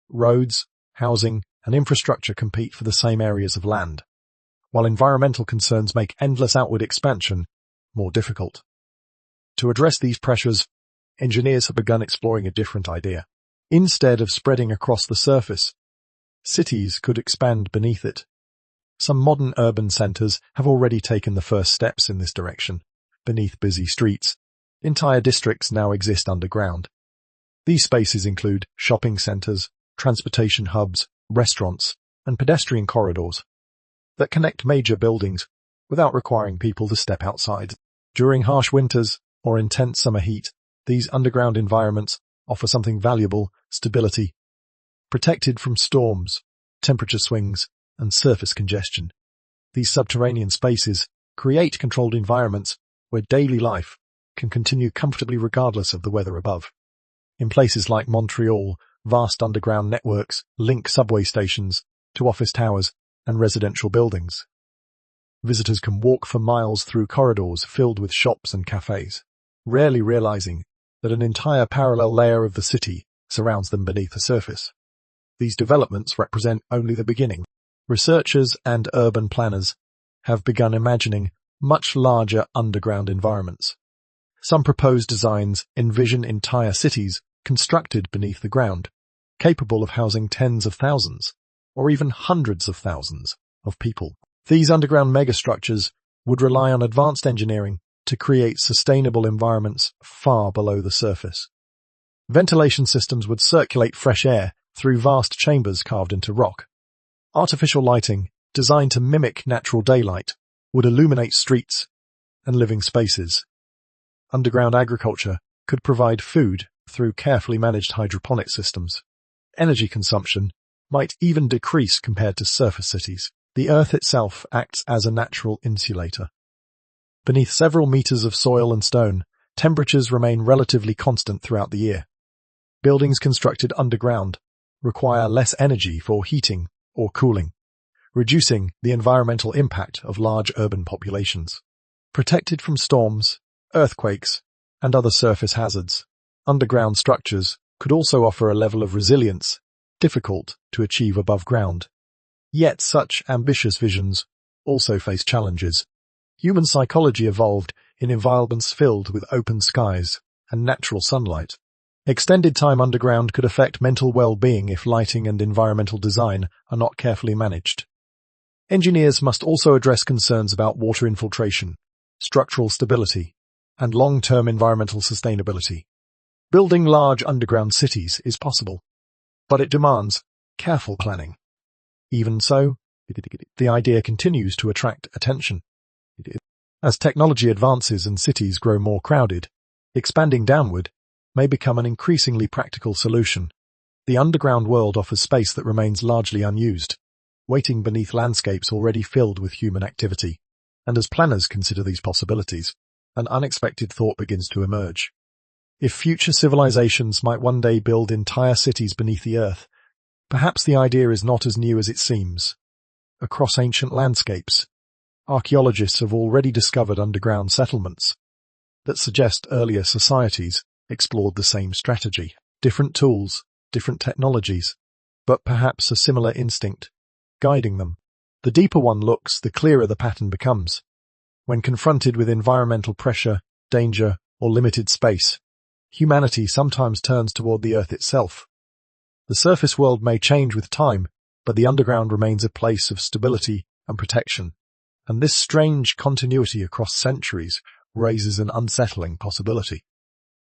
Roads, housing, and infrastructure compete for the same areas of land, while environmental concerns make endless outward expansion more difficult. To address these pressures, engineers have begun exploring a different idea. Instead of spreading across the surface, cities could expand beneath it. Some modern urban centers have already taken the first steps in this direction. Beneath busy streets, entire districts now exist underground. These spaces include shopping centers, transportation hubs, restaurants, and pedestrian corridors that connect major buildings without requiring people to step outside. During harsh winters or intense summer heat, these underground environments offer something valuable: stability, protected from storms, temperature swings, and surface congestion. These subterranean spaces create controlled environments where daily life can continue comfortably regardless of the weather above. In places like Montreal, vast underground networks link subway stations to office towers and residential buildings. Visitors can walk for miles through corridors filled with shops and cafes, rarely realizing that an entire parallel layer of the city surrounds them beneath the surface. These developments represent only the beginning. Researchers and urban planners have begun imagining much larger underground environments. Some proposed designs envision entire cities constructed beneath the ground, capable of housing tens of thousands, or even hundreds of thousands of people. These underground megastructures would rely on advanced engineering to create sustainable environments far below the surface. Ventilation systems would circulate fresh air through vast chambers carved into rock. Artificial lighting, designed to mimic natural daylight, would illuminate streets and living spaces. Underground agriculture could provide food through carefully managed hydroponic systems. Energy consumption might even decrease compared to surface cities. The earth itself acts as a natural insulator. Beneath several meters of soil and stone, temperatures remain relatively constant throughout the year. Buildings constructed underground require less energy for heating or cooling, reducing the environmental impact of large urban populations. Protected from storms, earthquakes, and other surface hazards, underground structures could also offer a level of resilience difficult to achieve above ground. Yet such ambitious visions also face challenges. Human psychology evolved in environments filled with open skies and natural sunlight. Extended time underground could affect mental well-being if lighting and environmental design are not carefully managed. Engineers must also address concerns about water infiltration, structural stability, and long-term environmental sustainability. Building large underground cities is possible, but it demands careful planning. Even so, the idea continues to attract attention. As technology advances and cities grow more crowded, expanding downward may become an increasingly practical solution. The underground world offers space that remains largely unused, waiting beneath landscapes already filled with human activity. And as planners consider these possibilities, an unexpected thought begins to emerge. If future civilizations might one day build entire cities beneath the earth, perhaps the idea is not as new as it seems. Across ancient landscapes, archaeologists have already discovered underground settlements that suggest earlier societies explored the same strategy. Different tools, different technologies, but perhaps a similar instinct guiding them. The deeper one looks, the clearer the pattern becomes. When confronted with environmental pressure, danger, or limited space, humanity sometimes turns toward the earth itself. The surface world may change with time, but the underground remains a place of stability and protection. And this strange continuity across centuries raises an unsettling possibility.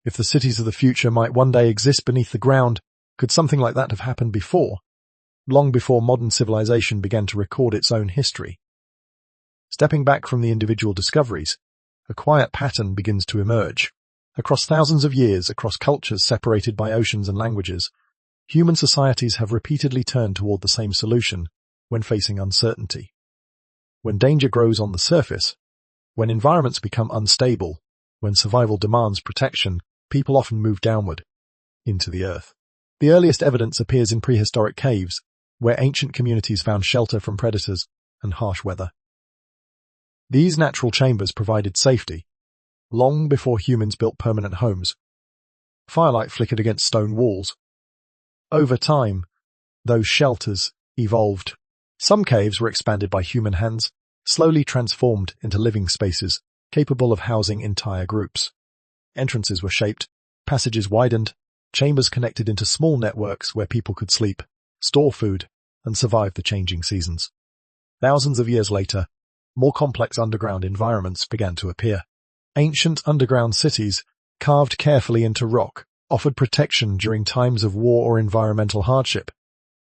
If the cities of the future might one day exist beneath the ground, could something like that have happened before, long before modern civilization began to record its own history? Stepping back from the individual discoveries, a quiet pattern begins to emerge. Across thousands of years, across cultures separated by oceans and languages, human societies have repeatedly turned toward the same solution when facing uncertainty. When danger grows on the surface, when environments become unstable, when survival demands protection, people often move downward, into the earth. The earliest evidence appears in prehistoric caves, where ancient communities found shelter from predators and harsh weather. These natural chambers provided safety, long before humans built permanent homes. Firelight flickered against stone walls. Over time, those shelters evolved. Some caves were expanded by human hands, slowly transformed into living spaces capable of housing entire groups. Entrances were shaped, passages widened, chambers connected into small networks where people could sleep, store food, and survive the changing seasons. Thousands of years later, more complex underground environments began to appear. Ancient underground cities, carved carefully into rock, offered protection during times of war or environmental hardship.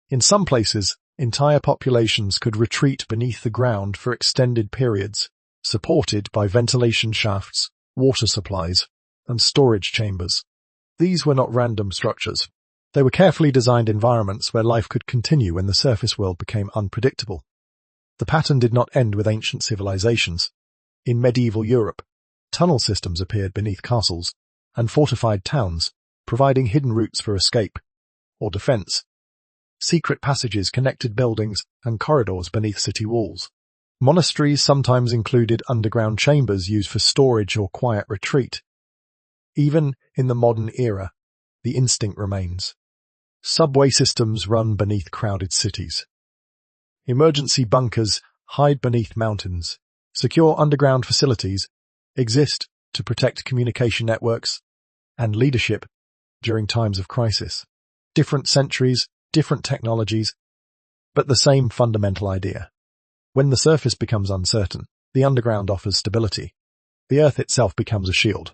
In some places, entire populations could retreat beneath the ground for extended periods, supported by ventilation shafts, water supplies, and storage chambers. These were not random structures. They were carefully designed environments where life could continue when the surface world became unpredictable. The pattern did not end with ancient civilizations. In medieval Europe, tunnel systems appeared beneath castles and fortified towns, providing hidden routes for escape or defense. Secret passages connected buildings and corridors beneath city walls. Monasteries sometimes included underground chambers used for storage or quiet retreat. Even in the modern era, the instinct remains. Subway systems run beneath crowded cities. Emergency bunkers hide beneath mountains. Secure underground facilities exist to protect communication networks and leadership during times of crisis. Different centuries, different technologies, but the same fundamental idea. When the surface becomes uncertain, the underground offers stability. The earth itself becomes a shield.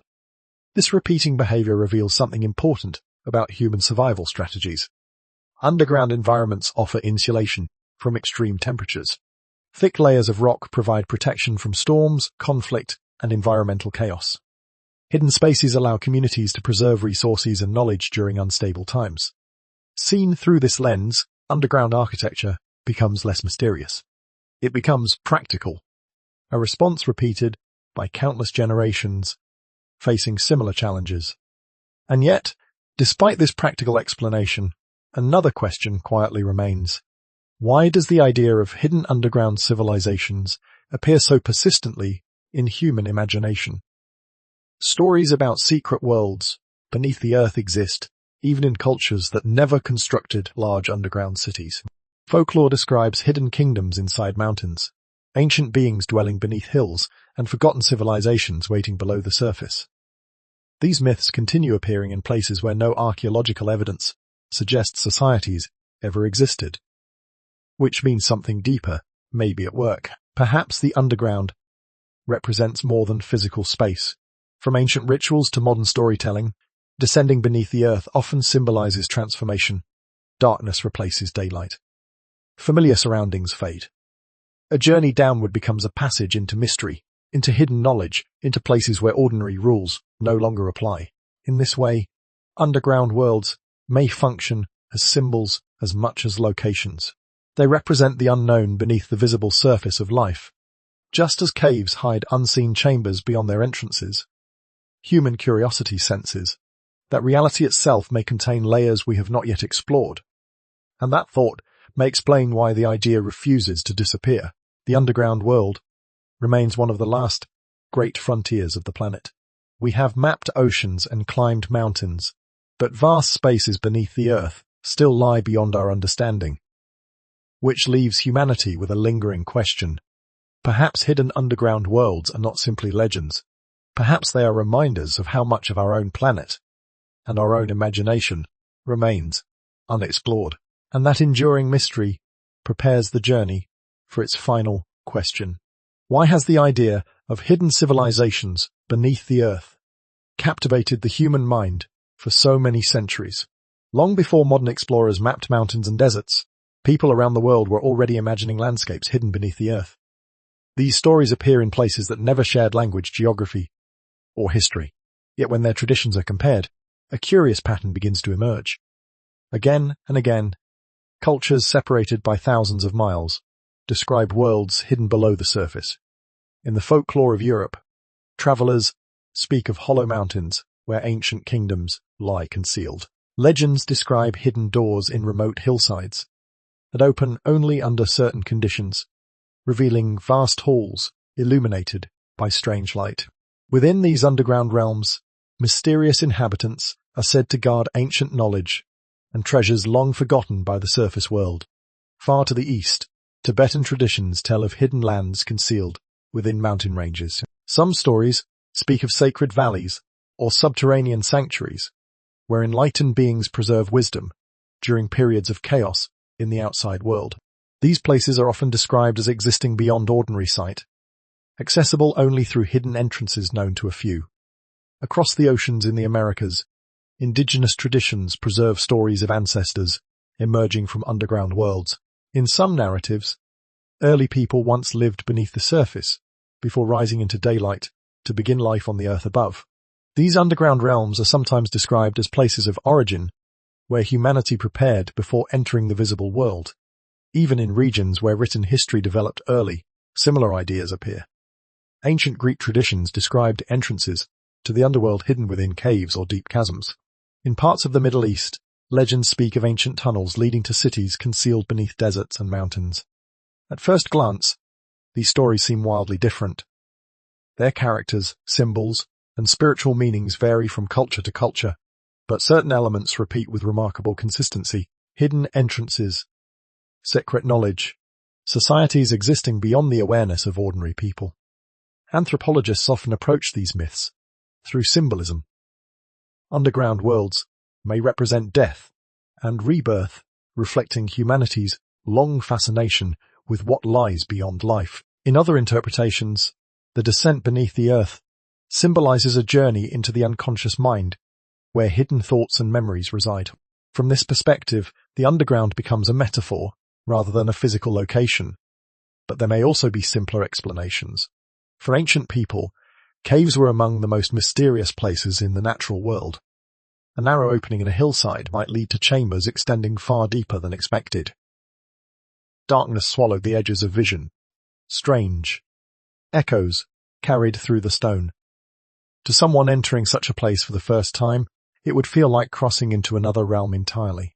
This repeating behavior reveals something important about human survival strategies. Underground environments offer insulation from extreme temperatures. Thick layers of rock provide protection from storms, conflict, and environmental chaos. Hidden spaces allow communities to preserve resources and knowledge during unstable times. Seen through this lens, underground architecture becomes less mysterious. It becomes practical, a response repeated by countless generations facing similar challenges. And yet, despite this practical explanation, another question quietly remains. Why does the idea of hidden underground civilizations appear so persistently in human imagination? Stories about secret worlds beneath the earth exist, even in cultures that never constructed large underground cities. Folklore describes hidden kingdoms inside mountains, ancient beings dwelling beneath hills, and forgotten civilizations waiting below the surface. These myths continue appearing in places where no archaeological evidence suggests societies ever existed, which means something deeper may be at work. Perhaps the underground represents more than physical space. From ancient rituals to modern storytelling, descending beneath the earth often symbolizes transformation. Darkness replaces daylight. Familiar surroundings fade. A journey downward becomes a passage into mystery, into hidden knowledge, into places where ordinary rules no longer apply. In this way, underground worlds may function as symbols as much as locations. They represent the unknown beneath the visible surface of life. Just as caves hide unseen chambers beyond their entrances, human curiosity senses that reality itself may contain layers we have not yet explored. And that thought may explain why the idea refuses to disappear. The underground world remains one of the last great frontiers of the planet. We have mapped oceans and climbed mountains, but vast spaces beneath the earth still lie beyond our understanding, which leaves humanity with a lingering question. Perhaps hidden underground worlds are not simply legends. Perhaps they are reminders of how much of our own planet and our own imagination remains unexplored, and that enduring mystery prepares the journey for its final question. Why has the idea of hidden civilizations beneath the earth captivated the human mind for so many centuries? Long before modern explorers mapped mountains and deserts, people around the world were already imagining landscapes hidden beneath the earth. These stories appear in places that never shared language, geography, or history. Yet when their traditions are compared, a curious pattern begins to emerge. Again and again, cultures separated by thousands of miles describe worlds hidden below the surface. In the folklore of Europe, travelers speak of hollow mountains where ancient kingdoms lie concealed. Legends describe hidden doors in remote hillsides that open only under certain conditions, revealing vast halls illuminated by strange light. Within these underground realms, mysterious inhabitants are said to guard ancient knowledge and treasures long forgotten by the surface world. Far to the east, Tibetan traditions tell of hidden lands concealed within mountain ranges. Some stories speak of sacred valleys or subterranean sanctuaries, where enlightened beings preserve wisdom during periods of chaos in the outside world. These places are often described as existing beyond ordinary sight, accessible only through hidden entrances known to a few. Across the oceans in the Americas, Indigenous traditions preserve stories of ancestors emerging from underground worlds. In some narratives, early people once lived beneath the surface before rising into daylight to begin life on the earth above. These underground realms are sometimes described as places of origin, where humanity prepared before entering the visible world. Even in regions where written history developed early, similar ideas appear. Ancient Greek traditions described entrances to the underworld hidden within caves or deep chasms. In parts of the Middle East, legends speak of ancient tunnels leading to cities concealed beneath deserts and mountains. At first glance, these stories seem wildly different. Their characters, symbols, and spiritual meanings vary from culture to culture, but certain elements repeat with remarkable consistency. Hidden entrances, secret knowledge, societies existing beyond the awareness of ordinary people. Anthropologists often approach these myths through symbolism. Underground worlds may represent death and rebirth, reflecting humanity's long fascination with what lies beyond life. In other interpretations, the descent beneath the earth symbolizes a journey into the unconscious mind, where hidden thoughts and memories reside. From this perspective, the underground becomes a metaphor rather than a physical location, but there may also be simpler explanations. For ancient people, caves were among the most mysterious places in the natural world. A narrow opening in a hillside might lead to chambers extending far deeper than expected. Darkness swallowed the edges of vision. Strange echoes carried through the stone. To someone entering such a place for the first time, it would feel like crossing into another realm entirely.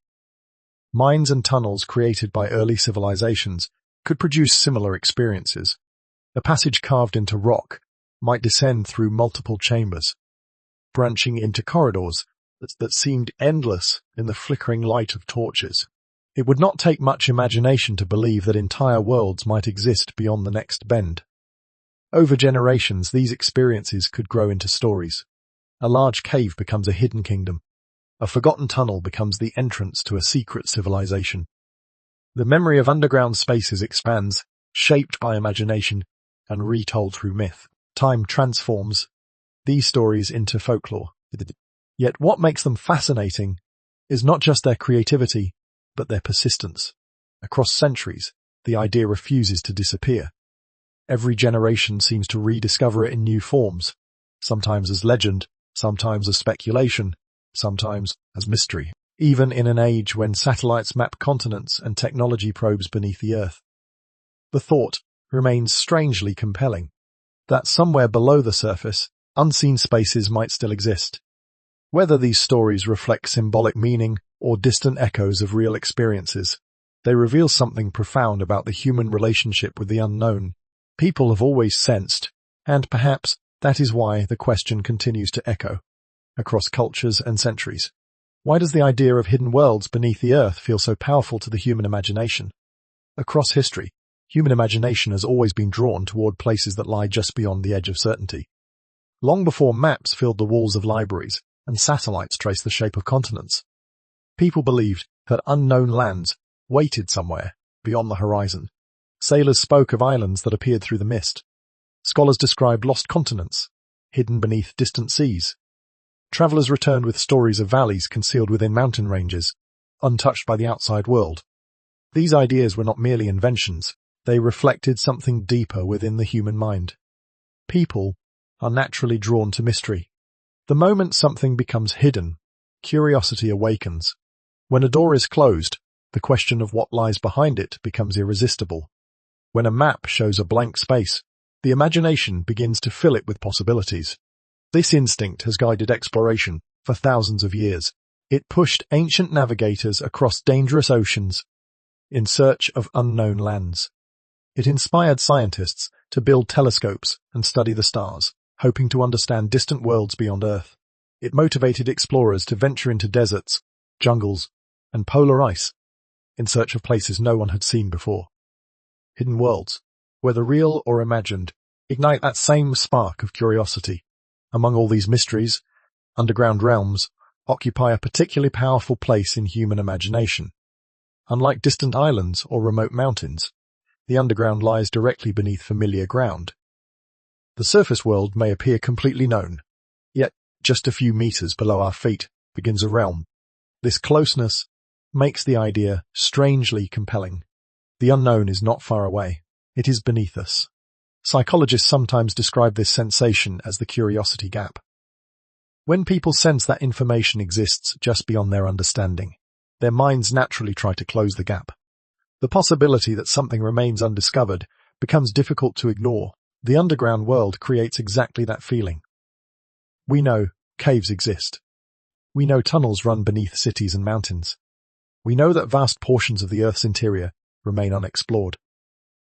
Mines and tunnels created by early civilizations could produce similar experiences. A passage carved into rock might descend through multiple chambers, branching into corridors that seemed endless in the flickering light of torches. It would not take much imagination to believe that entire worlds might exist beyond the next bend. Over generations, these experiences could grow into stories. A large cave becomes a hidden kingdom. A forgotten tunnel becomes the entrance to a secret civilization. The memory of underground spaces expands, shaped by imagination and retold through myth. Time transforms these stories into folklore. Yet what makes them fascinating is not just their creativity, but their persistence. Across centuries, the idea refuses to disappear. Every generation seems to rediscover it in new forms, sometimes as legend, sometimes as speculation, sometimes as mystery. Even in an age when satellites map continents and technology probes beneath the earth, the thought remains strangely compelling that somewhere below the surface, unseen spaces might still exist. Whether these stories reflect symbolic meaning or distant echoes of real experiences, they reveal something profound about the human relationship with the unknown. People have always sensed, and perhaps that is why the question continues to echo across cultures and centuries. Why does the idea of hidden worlds beneath the earth feel so powerful to the human imagination? Across history, human imagination has always been drawn toward places that lie just beyond the edge of certainty. Long before maps filled the walls of libraries and satellites traced the shape of continents, people believed that unknown lands waited somewhere beyond the horizon. Sailors spoke of islands that appeared through the mist. Scholars described lost continents, hidden beneath distant seas. Travelers returned with stories of valleys concealed within mountain ranges, untouched by the outside world. These ideas were not merely inventions, they reflected something deeper within the human mind. People are naturally drawn to mystery. The moment something becomes hidden, curiosity awakens. When a door is closed, the question of what lies behind it becomes irresistible. When a map shows a blank space, the imagination begins to fill it with possibilities. This instinct has guided exploration for thousands of years. It pushed ancient navigators across dangerous oceans in search of unknown lands. It inspired scientists to build telescopes and study the stars, hoping to understand distant worlds beyond Earth. It motivated explorers to venture into deserts, jungles, and polar ice in search of places no one had seen before. Hidden worlds, whether real or imagined, ignite that same spark of curiosity. Among all these mysteries, underground realms occupy a particularly powerful place in human imagination. Unlike distant islands or remote mountains, the underground lies directly beneath familiar ground. The surface world may appear completely known, yet just a few meters below our feet, begins a realm. This closeness makes the idea strangely compelling. The unknown is not far away. It is beneath us. Psychologists sometimes describe this sensation as the curiosity gap. When people sense that information exists just beyond their understanding, their minds naturally try to close the gap. The possibility that something remains undiscovered becomes difficult to ignore. The underground world creates exactly that feeling. We know caves exist. We know tunnels run beneath cities and mountains. We know that vast portions of the Earth's interior remain unexplored.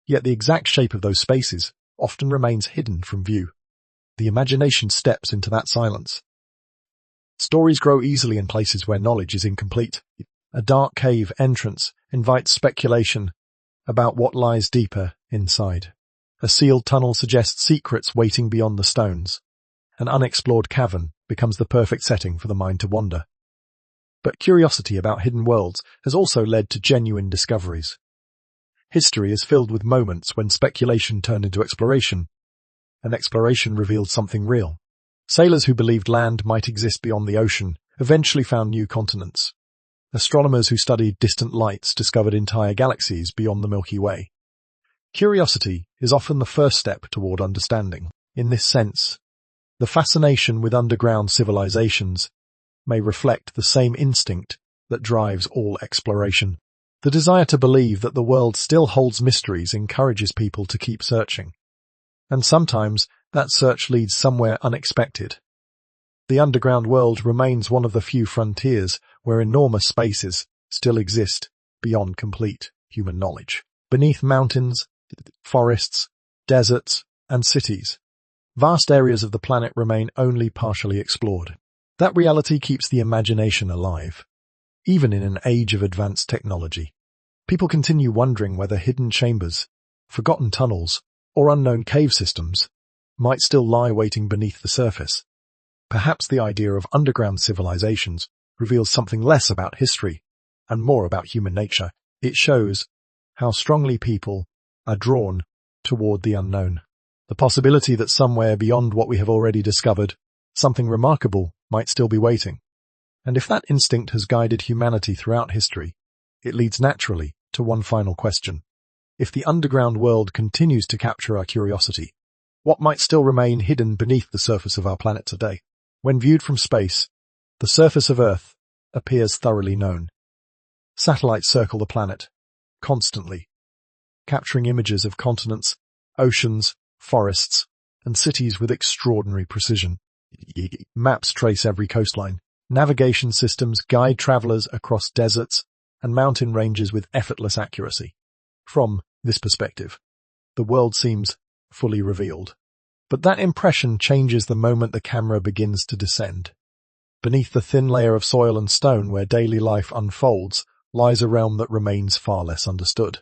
Yet the exact shape of those spaces often remains hidden from view. The imagination steps into that silence. Stories grow easily in places where knowledge is incomplete. A dark cave entrance invites speculation about what lies deeper inside. A sealed tunnel suggests secrets waiting beyond the stones. An unexplored cavern becomes the perfect setting for the mind to wander. But curiosity about hidden worlds has also led to genuine discoveries. History is filled with moments when speculation turned into exploration, and exploration revealed something real. Sailors who believed land might exist beyond the ocean eventually found new continents. Astronomers who studied distant lights discovered entire galaxies beyond the Milky Way. Curiosity is often the first step toward understanding. In this sense, the fascination with underground civilizations may reflect the same instinct that drives all exploration. The desire to believe that the world still holds mysteries encourages people to keep searching. And sometimes that search leads somewhere unexpected. The underground world remains one of the few frontiers where enormous spaces still exist beyond complete human knowledge. Beneath mountains, forests, deserts, and cities, vast areas of the planet remain only partially explored. That reality keeps the imagination alive. Even in an age of advanced technology, people continue wondering whether hidden chambers, forgotten tunnels, or unknown cave systems might still lie waiting beneath the surface. Perhaps the idea of underground civilizations reveals something less about history and more about human nature. It shows how strongly people are drawn toward the unknown. The possibility that somewhere beyond what we have already discovered, something remarkable might still be waiting. And if that instinct has guided humanity throughout history, it leads naturally to one final question. If the underground world continues to capture our curiosity, what might still remain hidden beneath the surface of our planet today? When viewed from space, the surface of Earth appears thoroughly known. Satellites circle the planet constantly, capturing images of continents, oceans, forests, and cities with extraordinary precision. Maps trace every coastline. Navigation systems guide travelers across deserts and mountain ranges with effortless accuracy. From this perspective, the world seems fully revealed. But that impression changes the moment the camera begins to descend. Beneath the thin layer of soil and stone where daily life unfolds lies a realm that remains far less understood.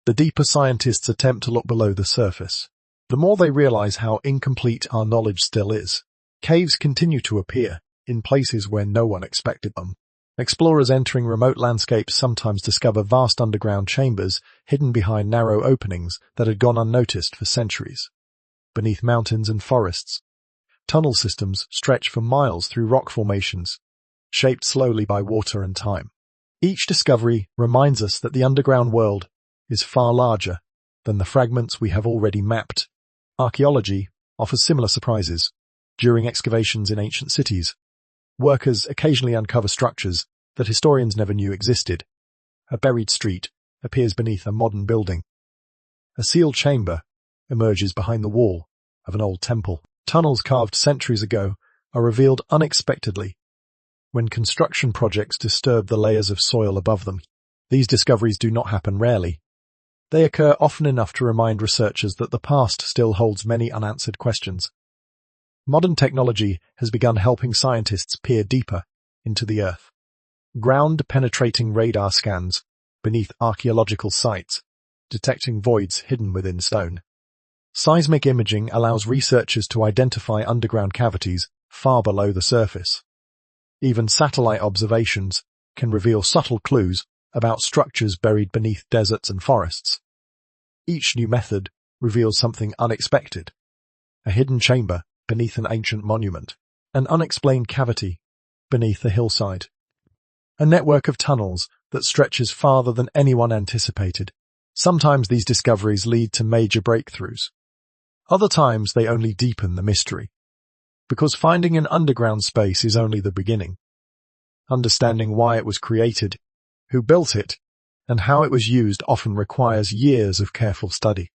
The deeper scientists attempt to look below the surface, the more they realize how incomplete our knowledge still is. Caves continue to appear in places where no one expected them. Explorers entering remote landscapes sometimes discover vast underground chambers hidden behind narrow openings that had gone unnoticed for centuries. Beneath mountains and forests, tunnel systems stretch for miles through rock formations, shaped slowly by water and time. Each discovery reminds us that the underground world is far larger than the fragments we have already mapped. Archaeology offers similar surprises. During excavations in ancient cities, workers occasionally uncover structures that historians never knew existed. A buried street appears beneath a modern building. A sealed chamber emerges behind the wall of an old temple. Tunnels carved centuries ago are revealed unexpectedly when construction projects disturb the layers of soil above them. These discoveries do not happen rarely. They occur often enough to remind researchers that the past still holds many unanswered questions. Modern technology has begun helping scientists peer deeper into the Earth. Ground-penetrating radar scans beneath archaeological sites, detecting voids hidden within stone. Seismic imaging allows researchers to identify underground cavities far below the surface. Even satellite observations can reveal subtle clues about structures buried beneath deserts and forests. Each new method reveals something unexpected. A hidden chamber beneath an ancient monument, an unexplained cavity beneath the hillside. A network of tunnels that stretches farther than anyone anticipated. Sometimes these discoveries lead to major breakthroughs. Other times they only deepen the mystery. Because finding an underground space is only the beginning. Understanding why it was created, who built it, and how it was used often requires years of careful study.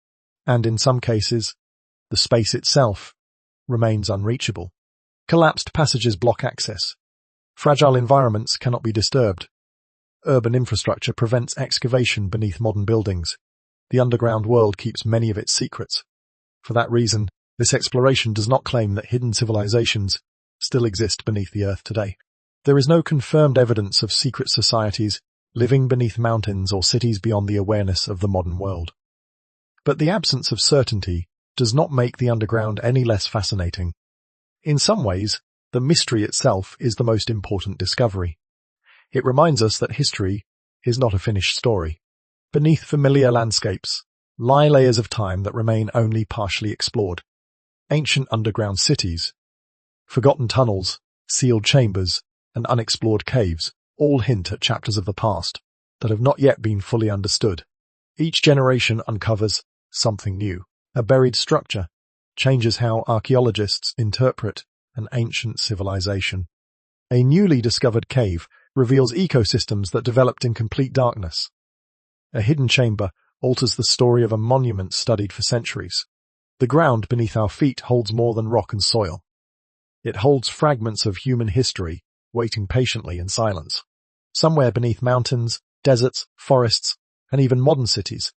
And in some cases, the space itself remains unreachable. Collapsed passages block access. Fragile environments cannot be disturbed. Urban infrastructure prevents excavation beneath modern buildings. The underground world keeps many of its secrets. For that reason, this exploration does not claim that hidden civilizations still exist beneath the earth today. There is no confirmed evidence of secret societies living beneath mountains or cities beyond the awareness of the modern world. But the absence of certainty does not make the underground any less fascinating. In some ways, the mystery itself is the most important discovery. It reminds us that history is not a finished story. Beneath familiar landscapes lie layers of time that remain only partially explored. Ancient underground cities, forgotten tunnels, sealed chambers, and unexplored caves all hint at chapters of the past that have not yet been fully understood. Each generation uncovers something new. A buried structure changes how archaeologists interpret an ancient civilization. A newly discovered cave reveals ecosystems that developed in complete darkness. A hidden chamber alters the story of a monument studied for centuries. The ground beneath our feet holds more than rock and soil. It holds fragments of human history waiting patiently in silence. Somewhere beneath mountains, deserts, forests, and even modern cities,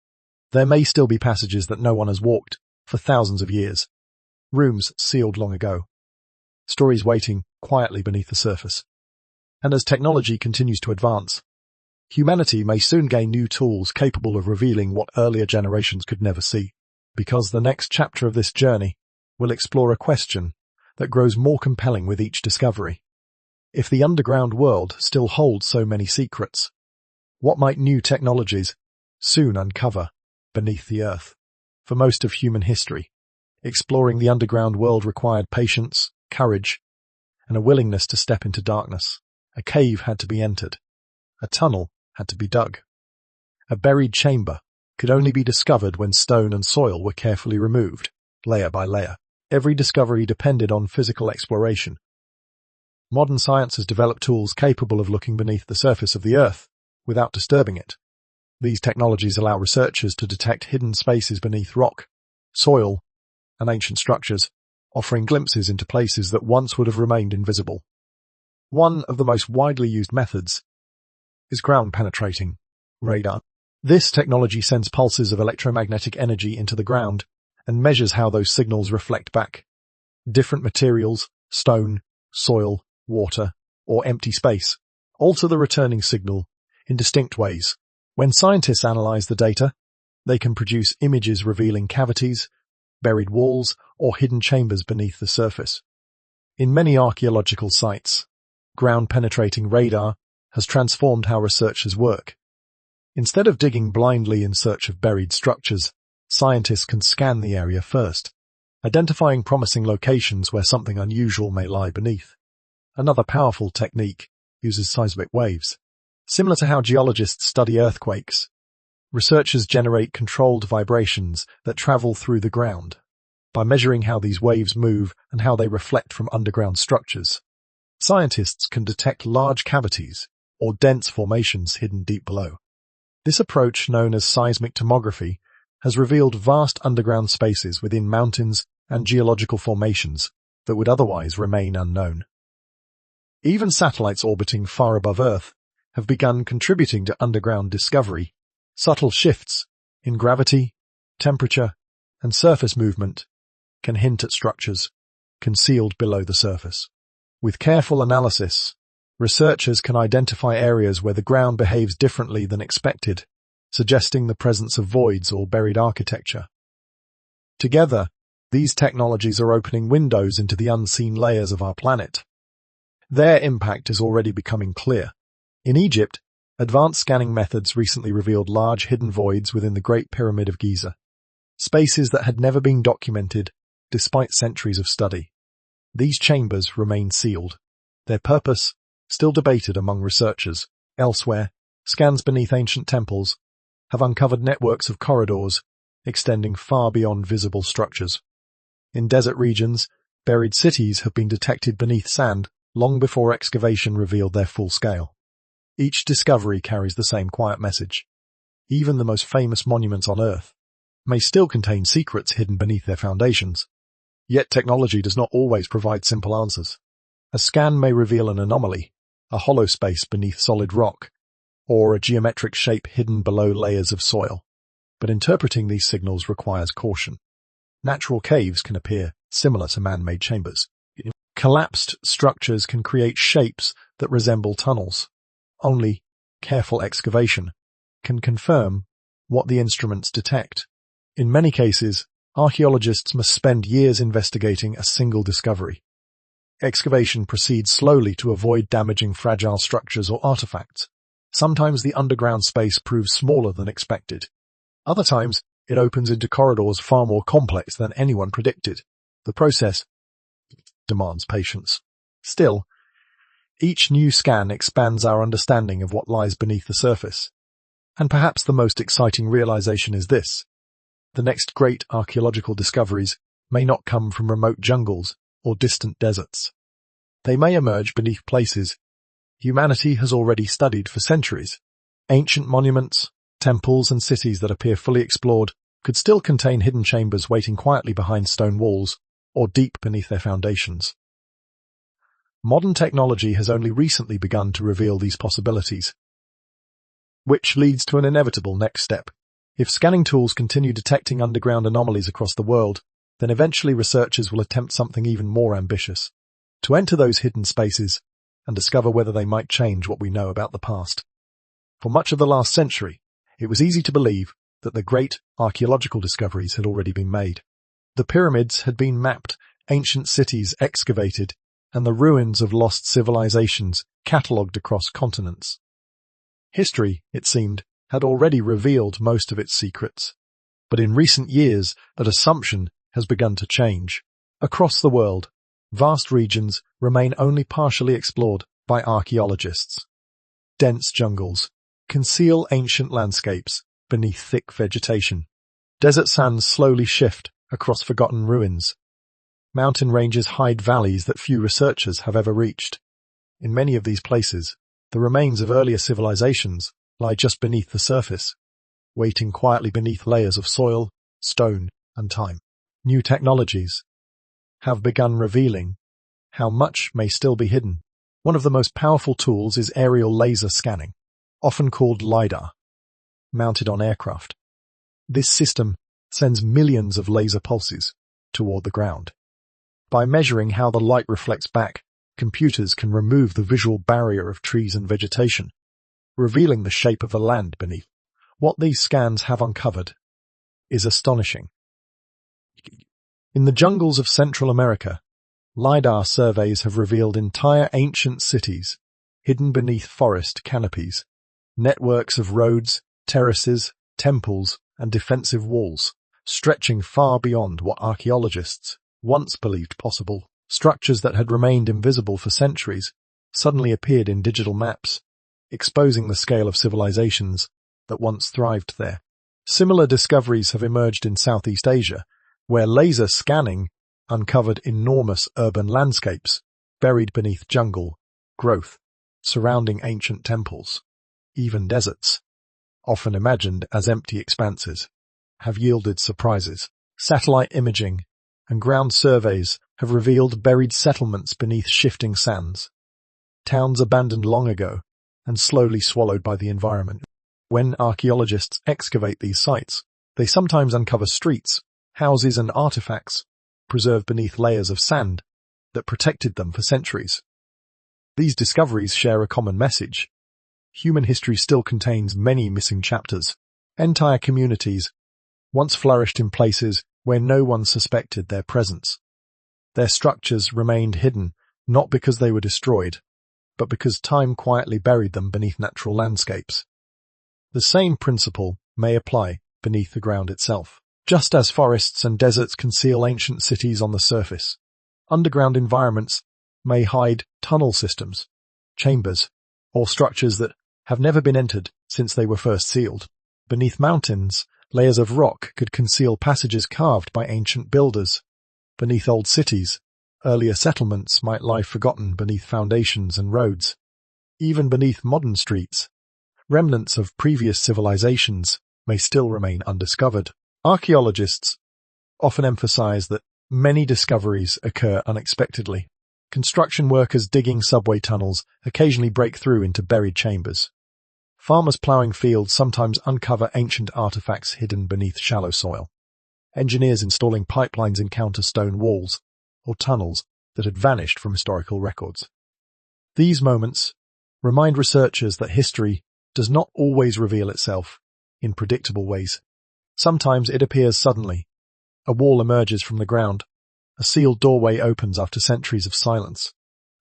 there may still be passages that no one has walked for thousands of years. Rooms sealed long ago. Stories waiting quietly beneath the surface. And as technology continues to advance, humanity may soon gain new tools capable of revealing what earlier generations could never see. Because the next chapter of this journey will explore a question that grows more compelling with each discovery. If the underground world still holds so many secrets, what might new technologies soon uncover beneath the earth? For most of human history, exploring the underground world required patience, courage, and a willingness to step into darkness. A cave had to be entered. A tunnel had to be dug. A buried chamber could only be discovered when stone and soil were carefully removed, layer by layer. Every discovery depended on physical exploration. Modern science has developed tools capable of looking beneath the surface of the earth without disturbing it. These technologies allow researchers to detect hidden spaces beneath rock, soil, and ancient structures, offering glimpses into places that once would have remained invisible. One of the most widely used methods is ground-penetrating radar. This technology sends pulses of electromagnetic energy into the ground and measures how those signals reflect back. Different materials, stone, soil, water, or empty space, alter the returning signal in distinct ways. When scientists analyze the data, they can produce images revealing cavities, buried walls, or hidden chambers beneath the surface. In many archaeological sites, ground-penetrating radar has transformed how researchers work. Instead of digging blindly in search of buried structures, scientists can scan the area first, identifying promising locations where something unusual may lie beneath. Another powerful technique uses seismic waves. Similar to how geologists study earthquakes, researchers generate controlled vibrations that travel through the ground. By measuring how these waves move and how they reflect from underground structures, scientists can detect large cavities or dense formations hidden deep below. This approach, known as seismic tomography, has revealed vast underground spaces within mountains and geological formations that would otherwise remain unknown. Even satellites orbiting far above Earth have begun contributing to underground discovery. Subtle shifts in gravity, temperature, and surface movement can hint at structures concealed below the surface. With careful analysis, researchers can identify areas where the ground behaves differently than expected, suggesting the presence of voids or buried architecture. Together, these technologies are opening windows into the unseen layers of our planet. Their impact is already becoming clear. In Egypt, advanced scanning methods recently revealed large hidden voids within the Great Pyramid of Giza, spaces that had never been documented despite centuries of study. These chambers remain sealed, their purpose still debated among researchers. Elsewhere, scans beneath ancient temples have uncovered networks of corridors extending far beyond visible structures. In desert regions, buried cities have been detected beneath sand long before excavation revealed their full scale. Each discovery carries the same quiet message. Even the most famous monuments on Earth may still contain secrets hidden beneath their foundations. Yet technology does not always provide simple answers. A scan may reveal an anomaly, a hollow space beneath solid rock, or a geometric shape hidden below layers of soil. But interpreting these signals requires caution. Natural caves can appear similar to man-made chambers. Collapsed structures can create shapes that resemble tunnels. Only careful excavation can confirm what the instruments detect. In many cases, archaeologists must spend years investigating a single discovery. Excavation proceeds slowly to avoid damaging fragile structures or artifacts. Sometimes the underground space proves smaller than expected. Other times, it opens into corridors far more complex than anyone predicted. The process demands patience. Still, each new scan expands our understanding of what lies beneath the surface. And perhaps the most exciting realization is this: the next great archaeological discoveries may not come from remote jungles or distant deserts. They may emerge beneath places humanity has already studied for centuries. Ancient monuments, temples, and cities that appear fully explored could still contain hidden chambers waiting quietly behind stone walls or deep beneath their foundations. Modern technology has only recently begun to reveal these possibilities, which leads to an inevitable next step. If scanning tools continue detecting underground anomalies across the world, then eventually researchers will attempt something even more ambitious: to enter those hidden spaces and discover whether they might change what we know about the past. For much of the last century, it was easy to believe that the great archaeological discoveries had already been made. The pyramids had been mapped, ancient cities excavated, and the ruins of lost civilizations catalogued across continents. History, it seemed, had already revealed most of its secrets. But in recent years, that assumption has begun to change. Across the world, vast regions remain only partially explored by archaeologists. Dense jungles conceal ancient landscapes beneath thick vegetation. Desert sands slowly shift across forgotten ruins. Mountain ranges hide valleys that few researchers have ever reached. In many of these places, the remains of earlier civilizations lie just beneath the surface, waiting quietly beneath layers of soil, stone, and time. New technologies have begun revealing how much may still be hidden. One of the most powerful tools is aerial laser scanning, often called LiDAR, mounted on aircraft. This system sends millions of laser pulses toward the ground. By measuring how the light reflects back, computers can remove the visual barrier of trees and vegetation, revealing the shape of the land beneath. What these scans have uncovered is astonishing. In the jungles of Central America, LiDAR surveys have revealed entire ancient cities hidden beneath forest canopies, networks of roads, terraces, temples, and defensive walls, stretching far beyond what archaeologists once believed possible. Structures that had remained invisible for centuries suddenly appeared in digital maps, exposing the scale of civilizations that once thrived there. Similar discoveries have emerged in Southeast Asia, where laser scanning uncovered enormous urban landscapes buried beneath jungle growth surrounding ancient temples. Even deserts, often imagined as empty expanses, have yielded surprises. Satellite imaging and ground surveys have revealed buried settlements beneath shifting sands, towns abandoned long ago and slowly swallowed by the environment. When archaeologists excavate these sites, they sometimes uncover streets, houses, and artifacts preserved beneath layers of sand that protected them for centuries. These discoveries share a common message. Human history still contains many missing chapters. Entire communities once flourished in places where no one suspected their presence. Their structures remained hidden, not because they were destroyed, but because time quietly buried them beneath natural landscapes. The same principle may apply beneath the ground itself. Just as forests and deserts conceal ancient cities on the surface, underground environments may hide tunnel systems chambers, or structures that have never been entered since they were first sealed. Beneath mountains, layers of rock could conceal passages carved by ancient builders. Beneath old cities, earlier settlements might lie forgotten beneath foundations and roads. Even beneath modern streets, remnants of previous civilizations may still remain undiscovered. Archaeologists often emphasize that many discoveries occur unexpectedly. Construction workers digging subway tunnels occasionally break through into buried chambers. Farmers plowing fields sometimes uncover ancient artifacts hidden beneath shallow soil. Engineers installing pipelines encounter stone walls or tunnels that had vanished from historical records. These moments remind researchers that history does not always reveal itself in predictable ways. Sometimes it appears suddenly. A wall emerges from the ground. A sealed doorway opens after centuries of silence.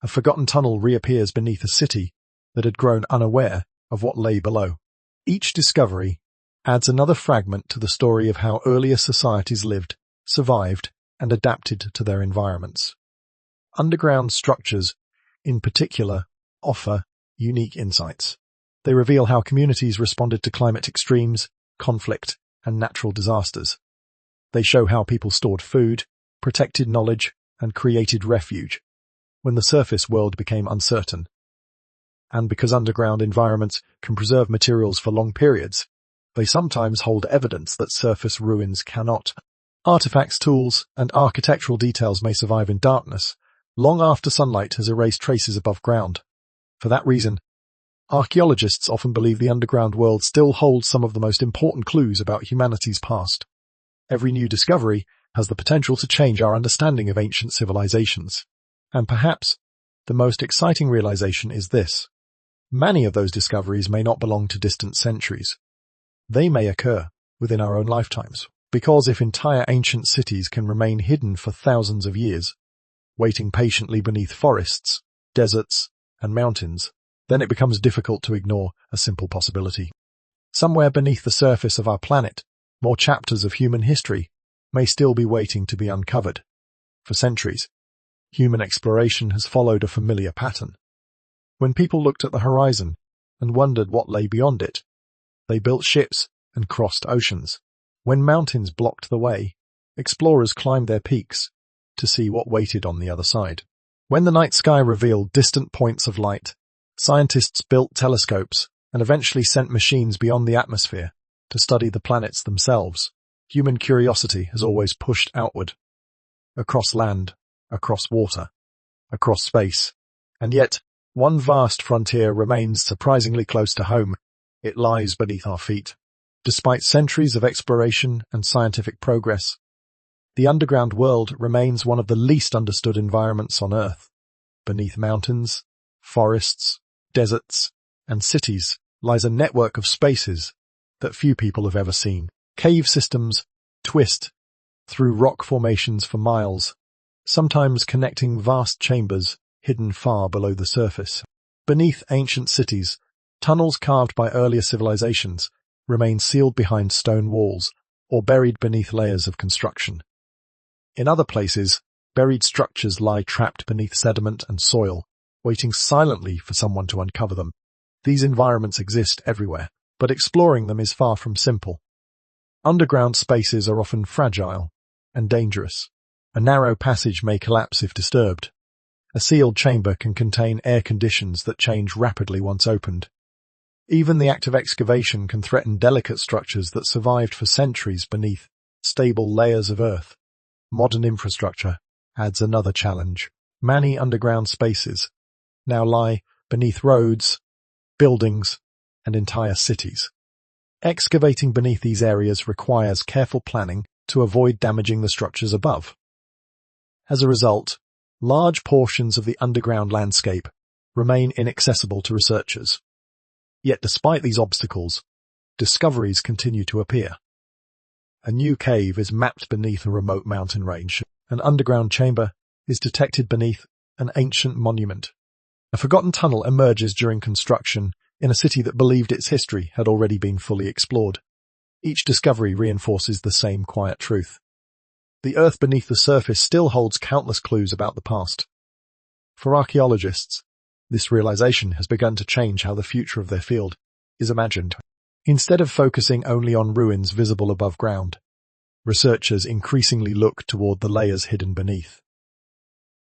A forgotten tunnel reappears beneath a city that had grown unaware of what lay below. Each discovery adds another fragment to the story of how earlier societies lived, survived, and adapted to their environments. Underground structures, in particular, offer unique insights. They reveal how communities responded to climate extremes, conflict, and natural disasters. They show how people stored food, protected knowledge, and created refuge when the surface world became uncertain. And because underground environments can preserve materials for long periods, they sometimes hold evidence that surface ruins cannot. Artifacts, tools, and architectural details may survive in darkness, long after sunlight has erased traces above ground. For that reason, archaeologists often believe the underground world still holds some of the most important clues about humanity's past. Every new discovery has the potential to change our understanding of ancient civilizations. And perhaps the most exciting realization is this. Many of those discoveries may not belong to distant centuries. They may occur within our own lifetimes, because if entire ancient cities can remain hidden for thousands of years, waiting patiently beneath forests, deserts, and mountains, then it becomes difficult to ignore a simple possibility. Somewhere beneath the surface of our planet, more chapters of human history may still be waiting to be uncovered. For centuries, human exploration has followed a familiar pattern. When people looked at the horizon and wondered what lay beyond it, they built ships and crossed oceans. When mountains blocked the way, explorers climbed their peaks to see what waited on the other side. When the night sky revealed distant points of light, scientists built telescopes and eventually sent machines beyond the atmosphere to study the planets themselves. Human curiosity has always pushed outward, across land, across water, across space. And yet, one vast frontier remains surprisingly close to home. It lies beneath our feet. Despite centuries of exploration and scientific progress, the underground world remains one of the least understood environments on Earth. Beneath mountains, forests, deserts, and cities lies a network of spaces that few people have ever seen. Cave systems twist through rock formations for miles, sometimes connecting vast chambers hidden far below the surface. Beneath ancient cities, tunnels carved by earlier civilizations remain sealed behind stone walls or buried beneath layers of construction. In other places, buried structures lie trapped beneath sediment and soil, waiting silently for someone to uncover them. These environments exist everywhere, but exploring them is far from simple. Underground spaces are often fragile and dangerous. A narrow passage may collapse if disturbed. A sealed chamber can contain air conditions that change rapidly once opened. Even the act of excavation can threaten delicate structures that survived for centuries beneath stable layers of earth. Modern infrastructure adds another challenge. Many underground spaces now lie beneath roads, buildings, and entire cities. Excavating beneath these areas requires careful planning to avoid damaging the structures above. As a result, large portions of the underground landscape remain inaccessible to researchers. Yet despite these obstacles, discoveries continue to appear. A new cave is mapped beneath a remote mountain range. An underground chamber is detected beneath an ancient monument. A forgotten tunnel emerges during construction in a city that believed its history had already been fully explored. Each discovery reinforces the same quiet truth. The earth beneath the surface still holds countless clues about the past. For archaeologists, This realization has begun to change how the future of their field is imagined. Instead of focusing only on ruins visible above ground, researchers increasingly look toward the layers hidden beneath.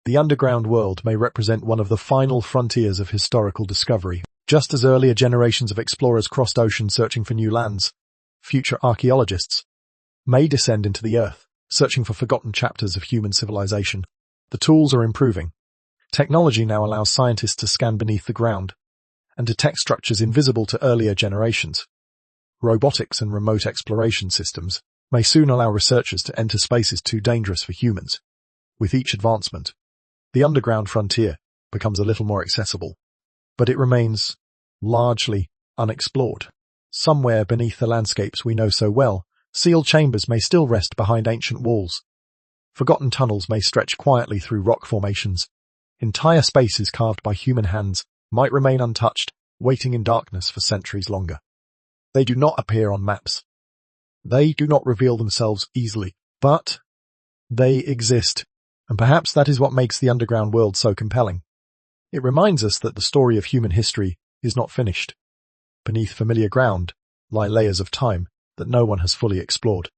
The underground world may represent one of the final frontiers of historical discovery. Just as earlier generations of explorers crossed oceans searching for new lands, future archaeologists may descend into the earth, searching for forgotten chapters of human civilization. The tools are improving. Technology now allows scientists to scan beneath the ground and detect structures invisible to earlier generations. Robotics and remote exploration systems may soon allow researchers to enter spaces too dangerous for humans. With each advancement, the underground frontier becomes a little more accessible, but it remains largely unexplored. Somewhere beneath the landscapes we know so well, sealed chambers may still rest behind ancient walls. Forgotten tunnels may stretch quietly through rock formations. Entire spaces carved by human hands might remain untouched, waiting in darkness for centuries longer. They do not appear on maps. They do not reveal themselves easily, but they exist, and perhaps that is what makes the underground world so compelling. It reminds us that the story of human history is not finished. Beneath familiar ground lie layers of time that no one has fully explored.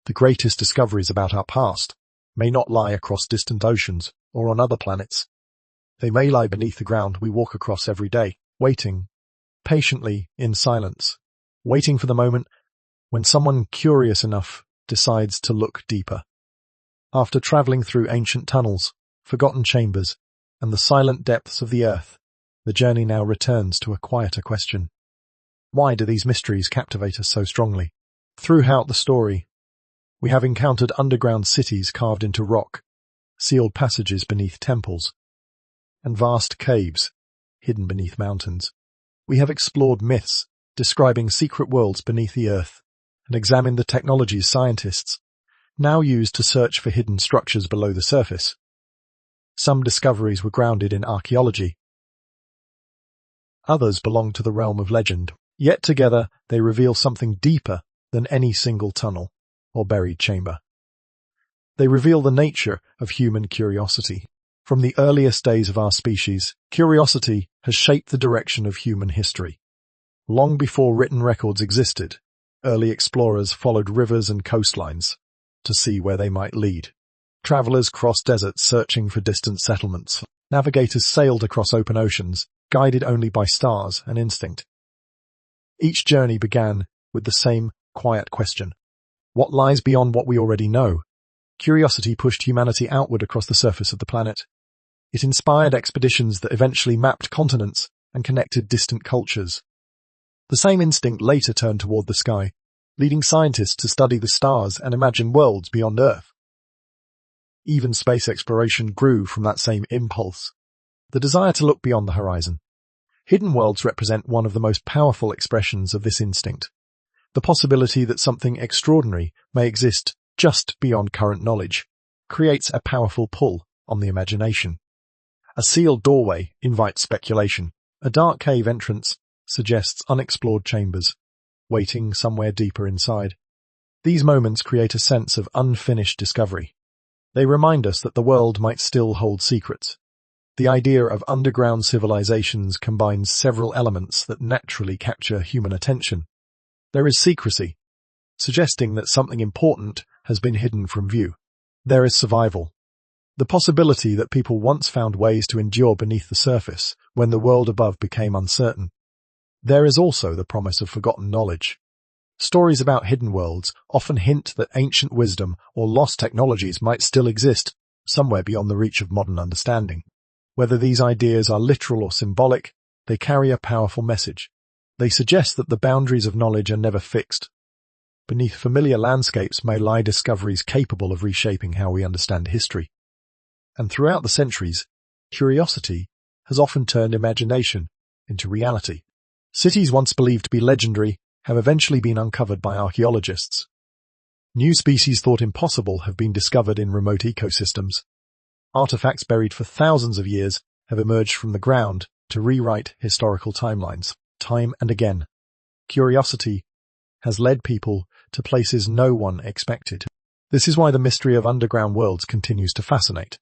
The greatest discoveries about our past may not lie across distant oceans or on other planets. They may lie beneath the ground we walk across every day, waiting patiently in silence, waiting for the moment when someone curious enough decides to look deeper. After traveling through ancient tunnels, forgotten chambers, and the silent depths of the earth, the journey now returns to a quieter question. Why do these mysteries captivate us so strongly? Throughout the story, we have encountered underground cities carved into rock, sealed passages beneath temples, and vast caves hidden beneath mountains. We have explored myths describing secret worlds beneath the earth and examined the technologies scientists now use to search for hidden structures below the surface. Some discoveries were grounded in archaeology. Others belong to the realm of legend, yet together they reveal something deeper than any single tunnel or buried chamber. They reveal the nature of human curiosity. From the earliest days of our species, curiosity has shaped the direction of human history. Long before written records existed, early explorers followed rivers and coastlines to see where they might lead. Travelers crossed deserts searching for distant settlements. Navigators sailed across open oceans, guided only by stars and instinct. Each journey began with the same quiet question: what lies beyond what we already know? Curiosity pushed humanity outward across the surface of the planet. It inspired expeditions that eventually mapped continents and connected distant cultures. The same instinct later turned toward the sky, leading scientists to study the stars and imagine worlds beyond Earth. Even space exploration grew from that same impulse, the desire to look beyond the horizon. Hidden worlds represent one of the most powerful expressions of this instinct. The possibility that something extraordinary may exist just beyond current knowledge creates a powerful pull on the imagination. A sealed doorway invites speculation. A dark cave entrance suggests unexplored chambers, waiting somewhere deeper inside. These moments create a sense of unfinished discovery. They remind us that the world might still hold secrets. The idea of underground civilizations combines several elements that naturally capture human attention. There is secrecy, suggesting that something important has been hidden from view. There is survival, the possibility that people once found ways to endure beneath the surface when the world above became uncertain. There is also the promise of forgotten knowledge. Stories about hidden worlds often hint that ancient wisdom or lost technologies might still exist somewhere beyond the reach of modern understanding. Whether these ideas are literal or symbolic, they carry a powerful message. They suggest that the boundaries of knowledge are never fixed. Beneath familiar landscapes may lie discoveries capable of reshaping how we understand history. And throughout the centuries, curiosity has often turned imagination into reality. Cities once believed to be legendary have eventually been uncovered by archaeologists. New species thought impossible have been discovered in remote ecosystems. Artifacts buried for thousands of years have emerged from the ground to rewrite historical timelines. Time and again, curiosity has led people to places no one expected. This is why the mystery of underground worlds continues to fascinate.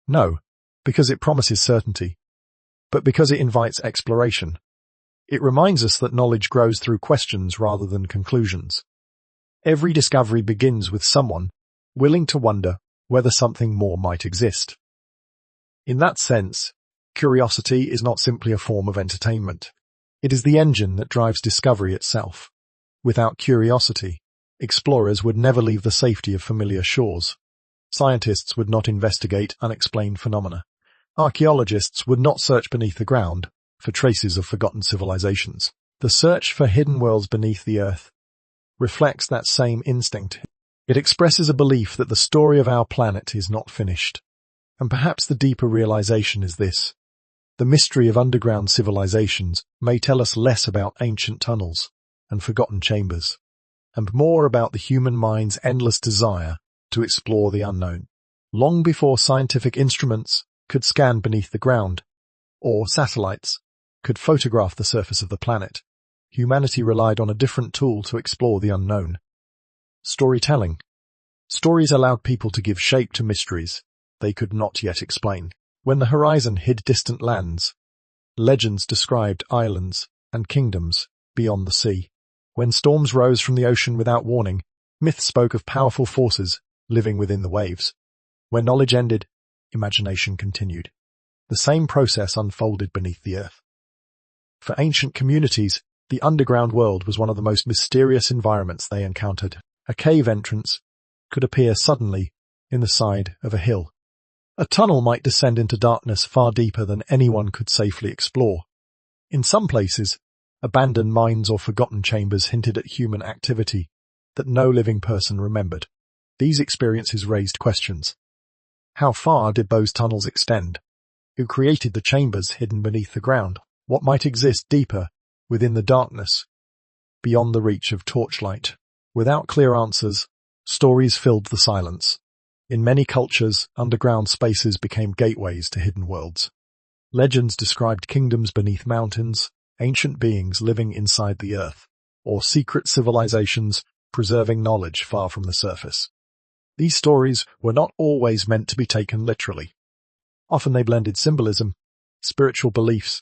No, because it promises certainty, but because it invites exploration. It reminds us that knowledge grows through questions rather than conclusions. Every discovery begins with someone willing to wonder whether something more might exist. In that sense, curiosity is not simply a form of entertainment. It is the engine that drives discovery itself. Without curiosity, explorers would never leave the safety of familiar shores. Scientists would not investigate unexplained phenomena. Archaeologists would not search beneath the ground for traces of forgotten civilizations. The search for hidden worlds beneath the earth reflects that same instinct. It expresses a belief that the story of our planet is not finished. And perhaps the deeper realization is this: the mystery of underground civilizations may tell us less about ancient tunnels and forgotten chambers, and more about the human mind's endless desire to explore the unknown. Long before scientific instruments could scan beneath the ground, or satellites could photograph the surface of the planet, humanity relied on a different tool to explore the unknown: storytelling. Stories allowed people to give shape to mysteries they could not yet explain. When the horizon hid distant lands, legends described islands and kingdoms beyond the sea. When storms rose from the ocean without warning, myths spoke of powerful forces living within the waves. When knowledge ended, imagination continued. The same process unfolded beneath the earth. For ancient communities, the underground world was one of the most mysterious environments they encountered. A cave entrance could appear suddenly in the side of a hill. A tunnel might descend into darkness far deeper than anyone could safely explore. In some places, abandoned mines or forgotten chambers hinted at human activity that no living person remembered. These experiences raised questions. How far did those tunnels extend? Who created the chambers hidden beneath the ground? What might exist deeper within the darkness, beyond the reach of torchlight? Without clear answers, stories filled the silence. In many cultures, underground spaces became gateways to hidden worlds. Legends described kingdoms beneath mountains, ancient beings living inside the earth, or secret civilizations preserving knowledge far from the surface. These stories were not always meant to be taken literally. Often they blended symbolism, spiritual beliefs,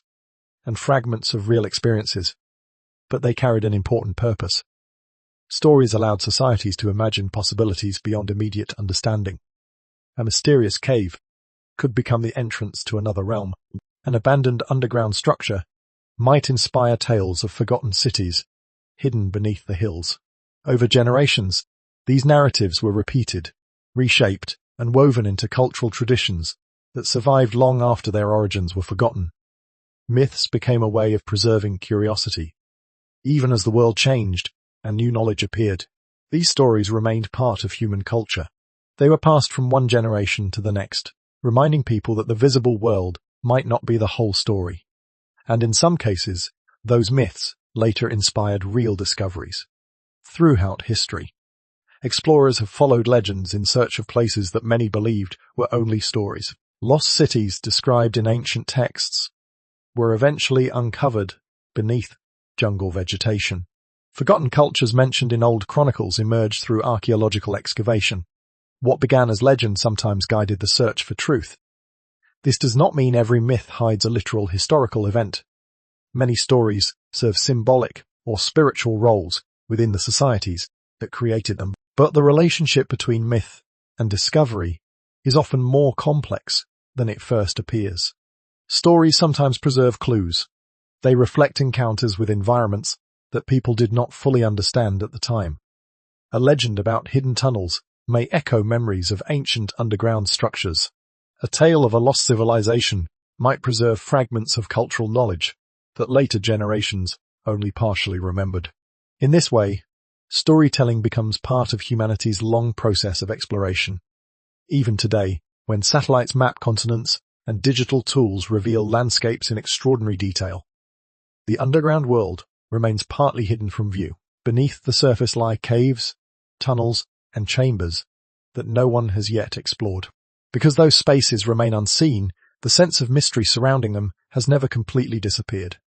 and fragments of real experiences, but they carried an important purpose. Stories allowed societies to imagine possibilities beyond immediate understanding. A mysterious cave could become the entrance to another realm. An abandoned underground structure might inspire tales of forgotten cities hidden beneath the hills. Over generations, these narratives were repeated, reshaped, and woven into cultural traditions that survived long after their origins were forgotten. Myths became a way of preserving curiosity. Even as the world changed and new knowledge appeared, these stories remained part of human culture. They were passed from one generation to the next, reminding people that the visible world might not be the whole story. And in some cases, those myths later inspired real discoveries. Throughout history, explorers have followed legends in search of places that many believed were only stories. Lost cities described in ancient texts were eventually uncovered beneath jungle vegetation. Forgotten cultures mentioned in old chronicles emerged through archaeological excavation. What began as legend sometimes guided the search for truth. This does not mean every myth hides a literal historical event. Many stories serve symbolic or spiritual roles within the societies that created them. But the relationship between myth and discovery is often more complex than it first appears. Stories sometimes preserve clues. They reflect encounters with environments that people did not fully understand at the time. A legend about hidden tunnels may echo memories of ancient underground structures. A tale of a lost civilization might preserve fragments of cultural knowledge that later generations only partially remembered. In this way, storytelling becomes part of humanity's long process of exploration. Even today, when satellites map continents and digital tools reveal landscapes in extraordinary detail, the underground world remains partly hidden from view. Beneath the surface lie caves, tunnels, and chambers that no one has yet explored. Because those spaces remain unseen, the sense of mystery surrounding them has never completely disappeared.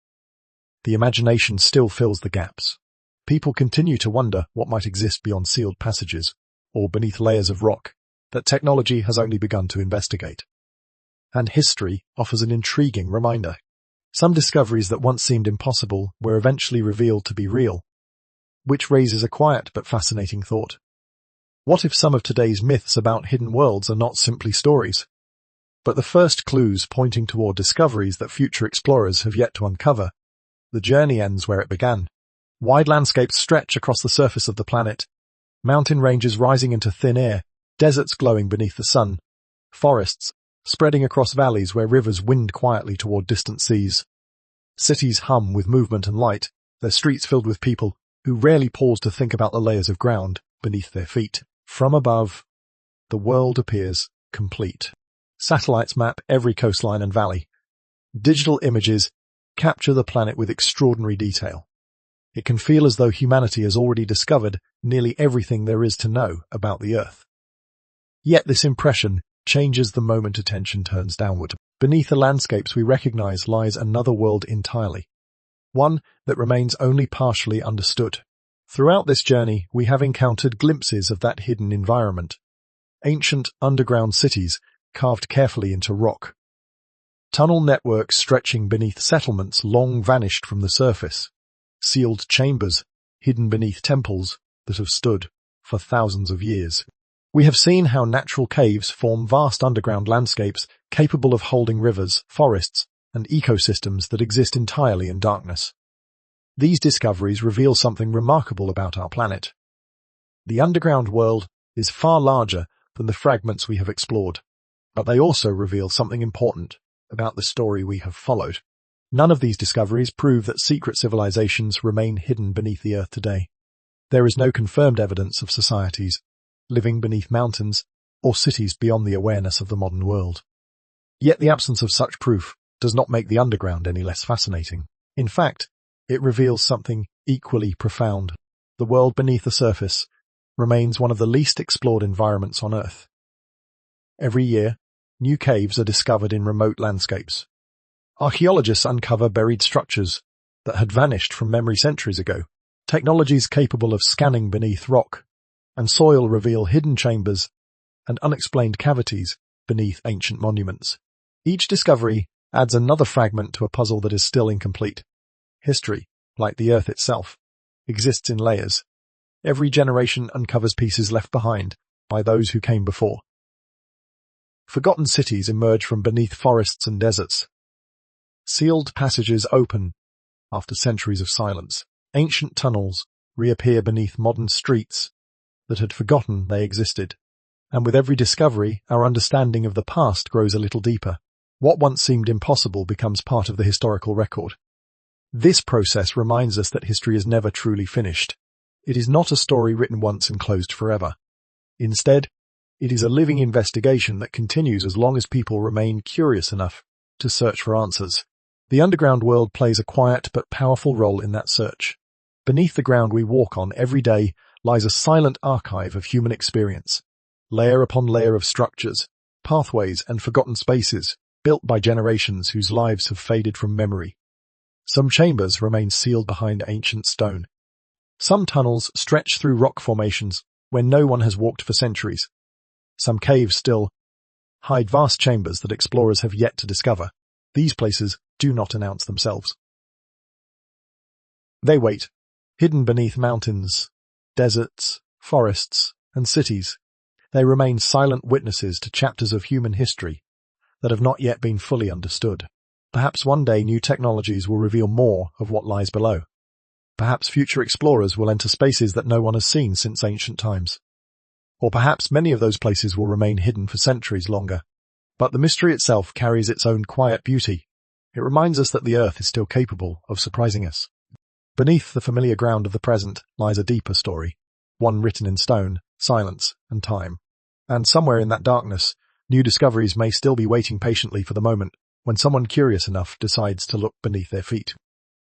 The imagination still fills the gaps. People continue to wonder what might exist beyond sealed passages or beneath layers of rock that technology has only begun to investigate. And history offers an intriguing reminder. Some discoveries that once seemed impossible were eventually revealed to be real, which raises a quiet but fascinating thought. What if some of today's myths about hidden worlds are not simply stories, but the first clues pointing toward discoveries that future explorers have yet to uncover? The journey ends where it began. Wide landscapes stretch across the surface of the planet, mountain ranges rising into thin air, deserts glowing beneath the sun, forests spreading across valleys where rivers wind quietly toward distant seas. Cities hum with movement and light, their streets filled with people who rarely pause to think about the layers of ground beneath their feet. From above, the world appears complete. Satellites map every coastline and valley. Digital images capture the planet with extraordinary detail. It can feel as though humanity has already discovered nearly everything there is to know about the Earth. Yet this impression changes the moment attention turns downward. Beneath the landscapes we recognize lies another world entirely, one that remains only partially understood. Throughout this journey, we have encountered glimpses of that hidden environment. Ancient underground cities carved carefully into rock. Tunnel networks stretching beneath settlements long vanished from the surface. Sealed chambers hidden beneath temples that have stood for thousands of years. We have seen how natural caves form vast underground landscapes capable of holding rivers, forests, and ecosystems that exist entirely in darkness. These discoveries reveal something remarkable about our planet. The underground world is far larger than the fragments we have explored, but they also reveal something important about the story we have followed. None of these discoveries prove that secret civilizations remain hidden beneath the Earth today. There is no confirmed evidence of societies living beneath mountains or cities beyond the awareness of the modern world. Yet the absence of such proof does not make the underground any less fascinating. In fact, it reveals something equally profound. The world beneath the surface remains one of the least explored environments on Earth. Every year, new caves are discovered in remote landscapes. Archaeologists uncover buried structures that had vanished from memory centuries ago. Technologies capable of scanning beneath rock and soil reveal hidden chambers and unexplained cavities beneath ancient monuments. Each discovery adds another fragment to a puzzle that is still incomplete. History, like the Earth itself, exists in layers. Every generation uncovers pieces left behind by those who came before. Forgotten cities emerge from beneath forests and deserts. Sealed passages open after centuries of silence. Ancient tunnels reappear beneath modern streets that had forgotten they existed. And with every discovery, our understanding of the past grows a little deeper. What once seemed impossible becomes part of the historical record. This process reminds us that history is never truly finished. It is not a story written once and closed forever. Instead, it is a living investigation that continues as long as people remain curious enough to search for answers. The underground world plays a quiet but powerful role in that search. Beneath the ground we walk on every day lies a silent archive of human experience. Layer upon layer of structures, pathways, and forgotten spaces, built by generations whose lives have faded from memory. Some chambers remain sealed behind ancient stone. Some tunnels stretch through rock formations where no one has walked for centuries. Some caves still hide vast chambers that explorers have yet to discover. These places do not announce themselves. They wait, hidden beneath mountains, deserts, forests, and cities. They remain silent witnesses to chapters of human history that have not yet been fully understood. Perhaps one day new technologies will reveal more of what lies below. Perhaps future explorers will enter spaces that no one has seen since ancient times. Or perhaps many of those places will remain hidden for centuries longer. But the mystery itself carries its own quiet beauty. It reminds us that the Earth is still capable of surprising us. Beneath the familiar ground of the present lies a deeper story, one written in stone, silence, and time. And somewhere in that darkness, new discoveries may still be waiting patiently for the moment when someone curious enough decides to look beneath their feet.